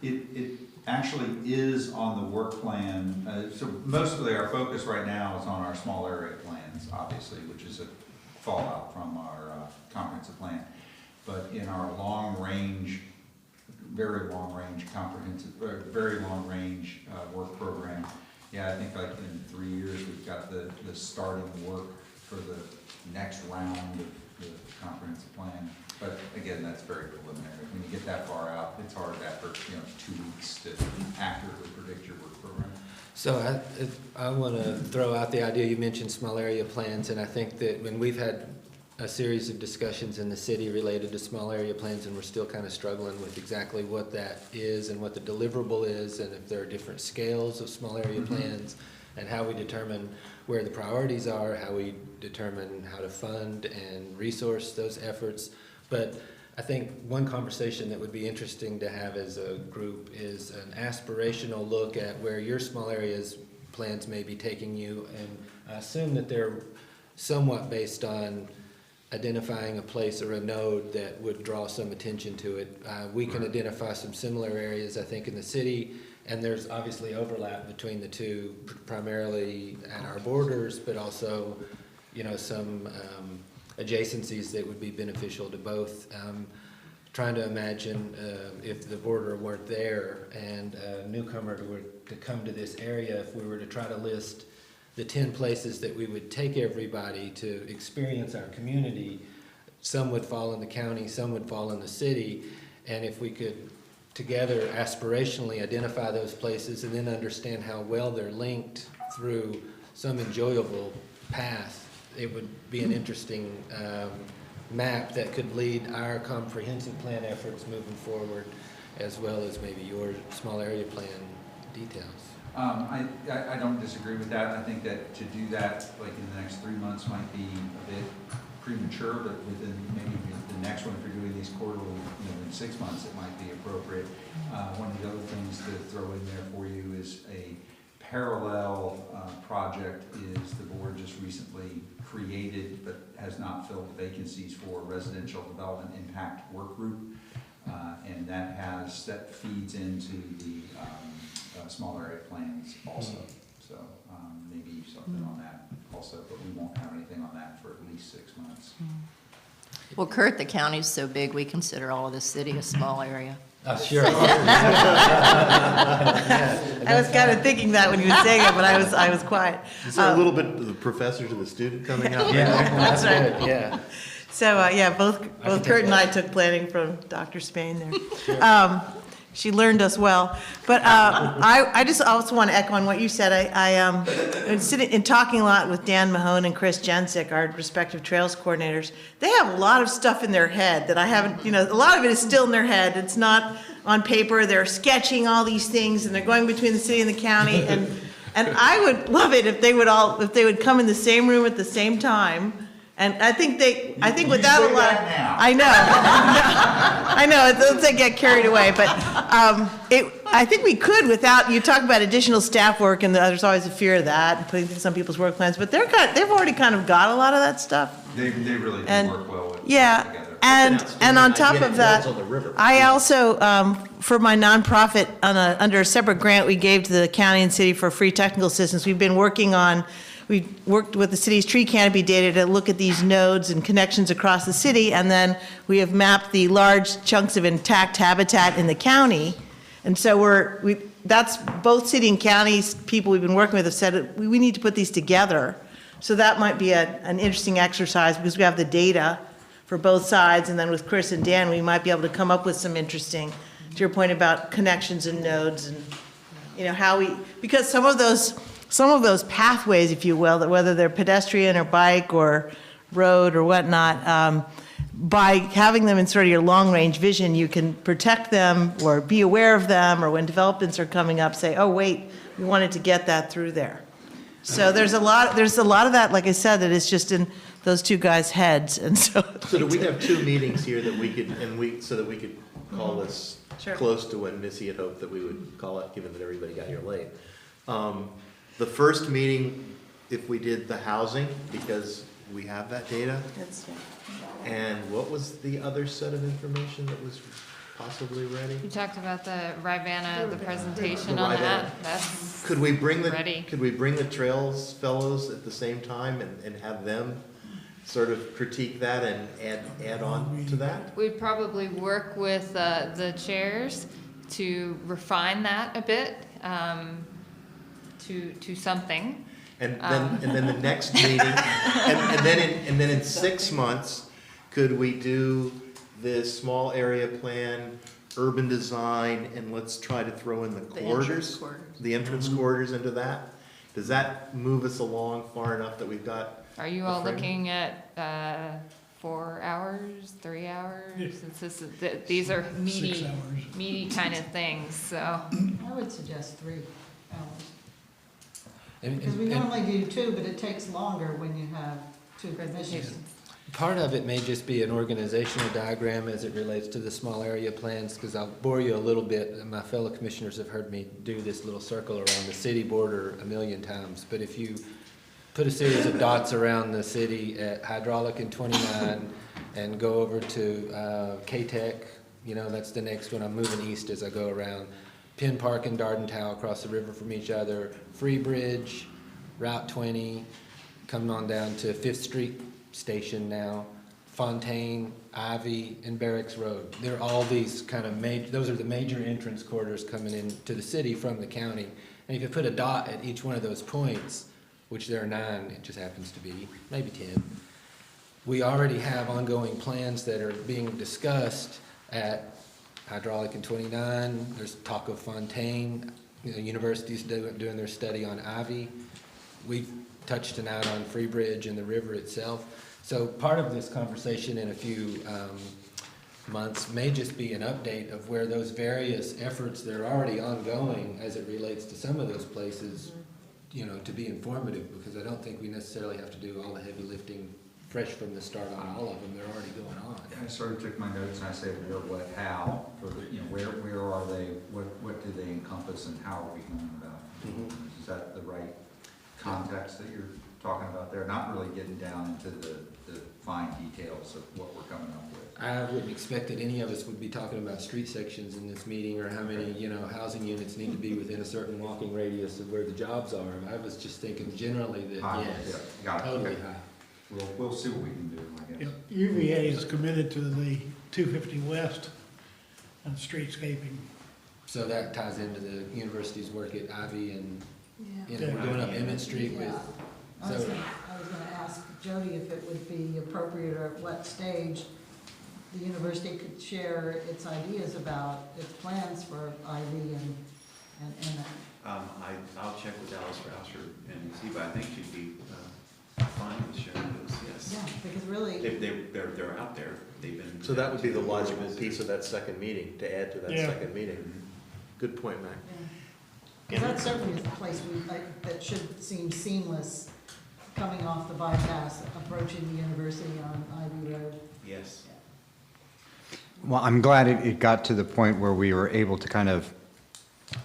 it actually is on the work plan. So mostly our focus right now is on our small area plans, obviously, which is a fallout from our comprehensive plan. But in our long range, very long range comprehensive, very long range work program, yeah, I think like in 3 years, we've got the starting work for the next round of the comprehensive plan. But again, that's very preliminary. When you get that far out, it's hard after, 2 weeks to accurately predict your work program. So I want to throw out the idea, you mentioned small area plans, and I think that when we've had a series of discussions in the city related to small area plans, and we're still kind of struggling with exactly what that is and what the deliverable is, and if there are different scales of small area plans, and how we determine where the priorities are, how we determine how to fund and resource those efforts. But I think one conversation that would be interesting to have as a group is an aspirational look at where your small areas plans may be taking you, and I assume that they're somewhat based on identifying a place or a node that would draw some attention to it. We can identify some similar areas, I think, in the city, and there's obviously overlap between the two, primarily at our borders, but also, some adjacencies that would be beneficial to both. Trying to imagine if the border weren't there and a newcomer were to come to this area, if we were to try to list the 10 places that we would take everybody to experience our community, some would fall in the county, some would fall in the city, and if we could together aspirationally identify those places and then understand how well they're linked through some enjoyable path, it would be an interesting map that could lead our comprehensive plan efforts moving forward, as well as maybe your small area plan details. I don't disagree with that. I think that to do that, like in the next 3 months, might be a bit premature, but within maybe the next one, if you're doing these quarterly, in 6 months, it might be appropriate. One of the other things to throw in there for you is a parallel project is the board just recently created, but has not filled the vacancies for residential development impact work group. And that feeds into the small area plans also. So maybe something on that also, but we won't have anything on that for at least 6 months. Well, Kurt, the county's so big, we consider all of the city a small area. Sure. I was kind of thinking that when you were saying it, but I was quiet. Is there a little bit of the professor to the student coming out? Yeah, That's right. good, yeah. So, both Kurt and I took planning from Dr. Spain there. She learned us well. But I just also want to echo on what you said. I'm sitting and talking a lot with Dan Mahone and Chris Jensick, our respective trails coordinators. They have a lot of stuff in their head that I haven't, a lot of it is still in their head. It's not on paper. They're sketching all these things and they're going between the city and the county. And I would love it if they would come in the same room at the same time. And I think without a lot, I know, let's not get carried away, but I think we could without, you talk about additional staff work, and there's always a fear of that, and putting some people's work plans, but they've already kind of got a lot of that stuff. They really do work well with Yeah, and on top of that, I also, for my nonprofit, under a separate grant we gave to the county and city for free technical assistance, we've worked with the city's tree canopy data to look at these nodes and connections across the city, and then we have mapped the large chunks of intact habitat in the county. And so that's both city and counties people we've been working with have said we need to put these together. So that might be an interesting exercise because we have the data for both sides, and then with Chris and Dan, we might be able to come up with some interesting, to your point about connections and nodes and because some of those pathways, if you will, that whether they're pedestrian or bike or road or whatnot, by having them in sort of your long-range vision, you can protect them or be aware of them, or when developments are coming up, say, oh, wait, we wanted to get that through there. So there's a lot of that, like I said, that is just in those two guys' heads, and so. So do we have 2 meetings here that we could, so that we could call this Sure. close to when Missy had hoped that we would call it, given that everybody got here late. The first meeting, if we did the housing, because we have that data. And what was the other set of information that was possibly ready? You talked about the Ribana, the presentation The on Ribana. that. That's Could we bring ready. the Trails fellows at the same time and have them sort of critique that and add on to that? We'd probably work with the chairs to refine that a bit, to something. And then the next meeting, and then in 6 months, could we do this small area plan, urban design, and let's try to throw in the corridors? The entrance corridors into that? Does that move us along far enough that we've got? Are you all looking at 4 hours, 3 hours? These are 6 hours. meaty kind of things, so. I would suggest 3 hours. Because we normally do 2, but it takes longer when you have 2 commissions. Part of it may just be an organizational diagram as it relates to the small area plans, because I'll bore you a little bit, and my fellow commissioners have heard me do this little circle around the city border a million times, but if you put a series of dots around the city at Hydraulic and 29 and go over to K-Tech, that's the next one. I'm moving east as I go around. Penn Park and Dardentown across the river from each other, Free Bridge, Route 20, coming on down to 5th Street Station now, Fontaine, Ivy, and Barracks Road. They're all these kind of those are the major entrance corridors coming into the city from the county. And if you put a dot at each one of those points, which there are 9, it just happens to be, maybe 10, we already have ongoing plans that are being discussed at Hydraulic and 29. There's talk of Fontaine. Universities doing their study on Ivy. We've touched tonight on Free Bridge and the river itself. So part of this conversation in a few months may just be an update of where those various efforts that are already ongoing as it relates to some of those places, to be informative, because I don't think we necessarily have to do all the heavy lifting fresh from the start on all of them. They're already going on. I sort of took my notes and I said, where, what, how, for the, where are they, what do they encompass, and how are we going about it? Mm-hmm. Is that the right context that you're talking about there? Not really getting down into the fine details of what we're coming up with. I wouldn't expect that any of us would be talking about street sections in this meeting, or how many, housing units need to be within a certain walking radius of where the jobs are. I was just thinking generally that, yes, Got it. totally Okay. high. We'll see what we can do, I guess. UVA is committed to the 250 West and streetscaping. So that ties into the university's work at Ivy, and, Yeah. we're going up Emmett Street with, I was gonna ask Jody if it would be appropriate, or at what stage, the university could share its ideas about its plans for Ivy and that. I'll check with Alice Rouser and see, but I think she'd be fine with sharing those, yes. Yeah, because really. They're out there, they've been. So that would be the logical piece of that second meeting, to add to that Yeah. second meeting. Good point, Mac. Because that certainly is a place that should seem seamless, coming off the bypass, approaching the university on Ivy Road. Yes. Well, I'm glad it got to the point where we were able to kind of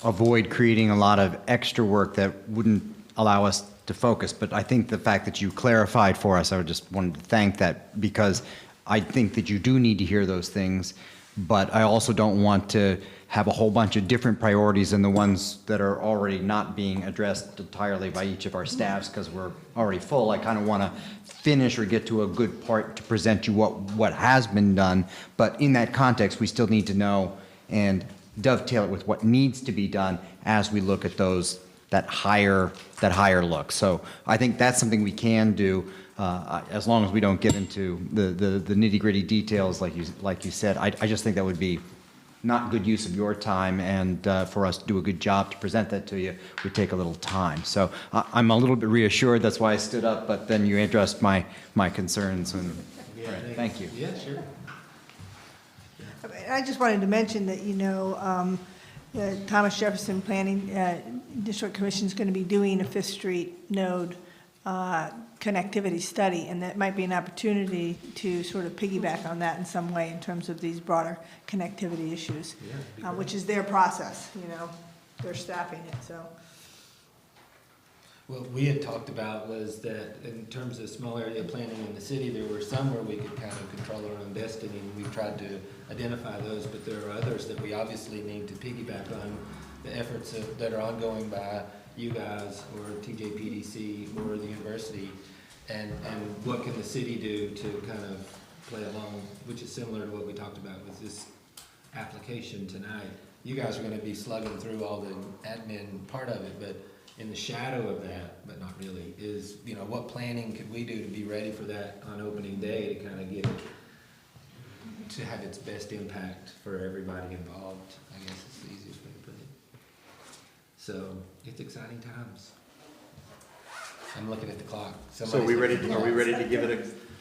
avoid creating a lot of extra work that wouldn't allow us to focus. But I think the fact that you clarified for us, I just wanted to thank that, because I think that you do need to hear those things, but I also don't want to have a whole bunch of different priorities than the ones that are already not being addressed entirely by each of our staffs because we're already full. I kind of want to finish or get to a good part to present you what has been done. But in that context, we still need to know and dovetail it with what needs to be done as we look at that higher look. So I think that's something we can do as long as we don't get into the nitty-gritty details like you said. I just think that would be not good use of your time, and for us to do a good job to present that to you would take a little time. So I'm a little bit reassured, that's why I stood up, but then you addressed my concerns, and all right, thank you. Yeah, sure. I just wanted to mention that, the Thomas Jefferson Planning District Commission is going to be doing a Fifth Street node connectivity study, and that might be an opportunity to sort of piggyback on that in some way in terms of these broader connectivity issues, which is their process, they're staffing it, so. What we had talked about was that in terms of small area planning in the city, there were some where we could kind of control our own destiny, and we tried to identify those, but there are others that we obviously need to piggyback on the efforts that are ongoing by you guys or TJPDC or the university, and what can the city do to kind of play along, which is similar to what we talked about with this application tonight. You guys are going to be slugging through all the admin part of it, but in the shadow of that, but not really, is, what planning could we do to be ready for that on opening day to kind of get it, to have its best impact for everybody involved, I guess is the easiest way to put it. So, it's exciting times. I'm looking at the clock. So are we ready to give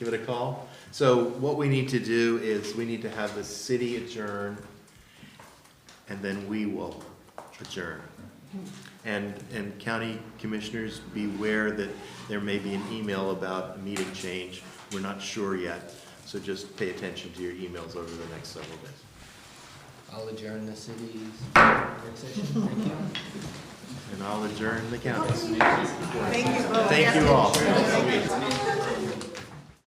it a call? So what we need to do is we need to have the city adjourn, and then we will adjourn. And county commissioners, beware that there may be an email about a meeting change. We're not sure yet, so just pay attention to your emails over the next several days. I'll adjourn the city's work session. Thank you. And I'll adjourn the county. Thank you. Thank you all.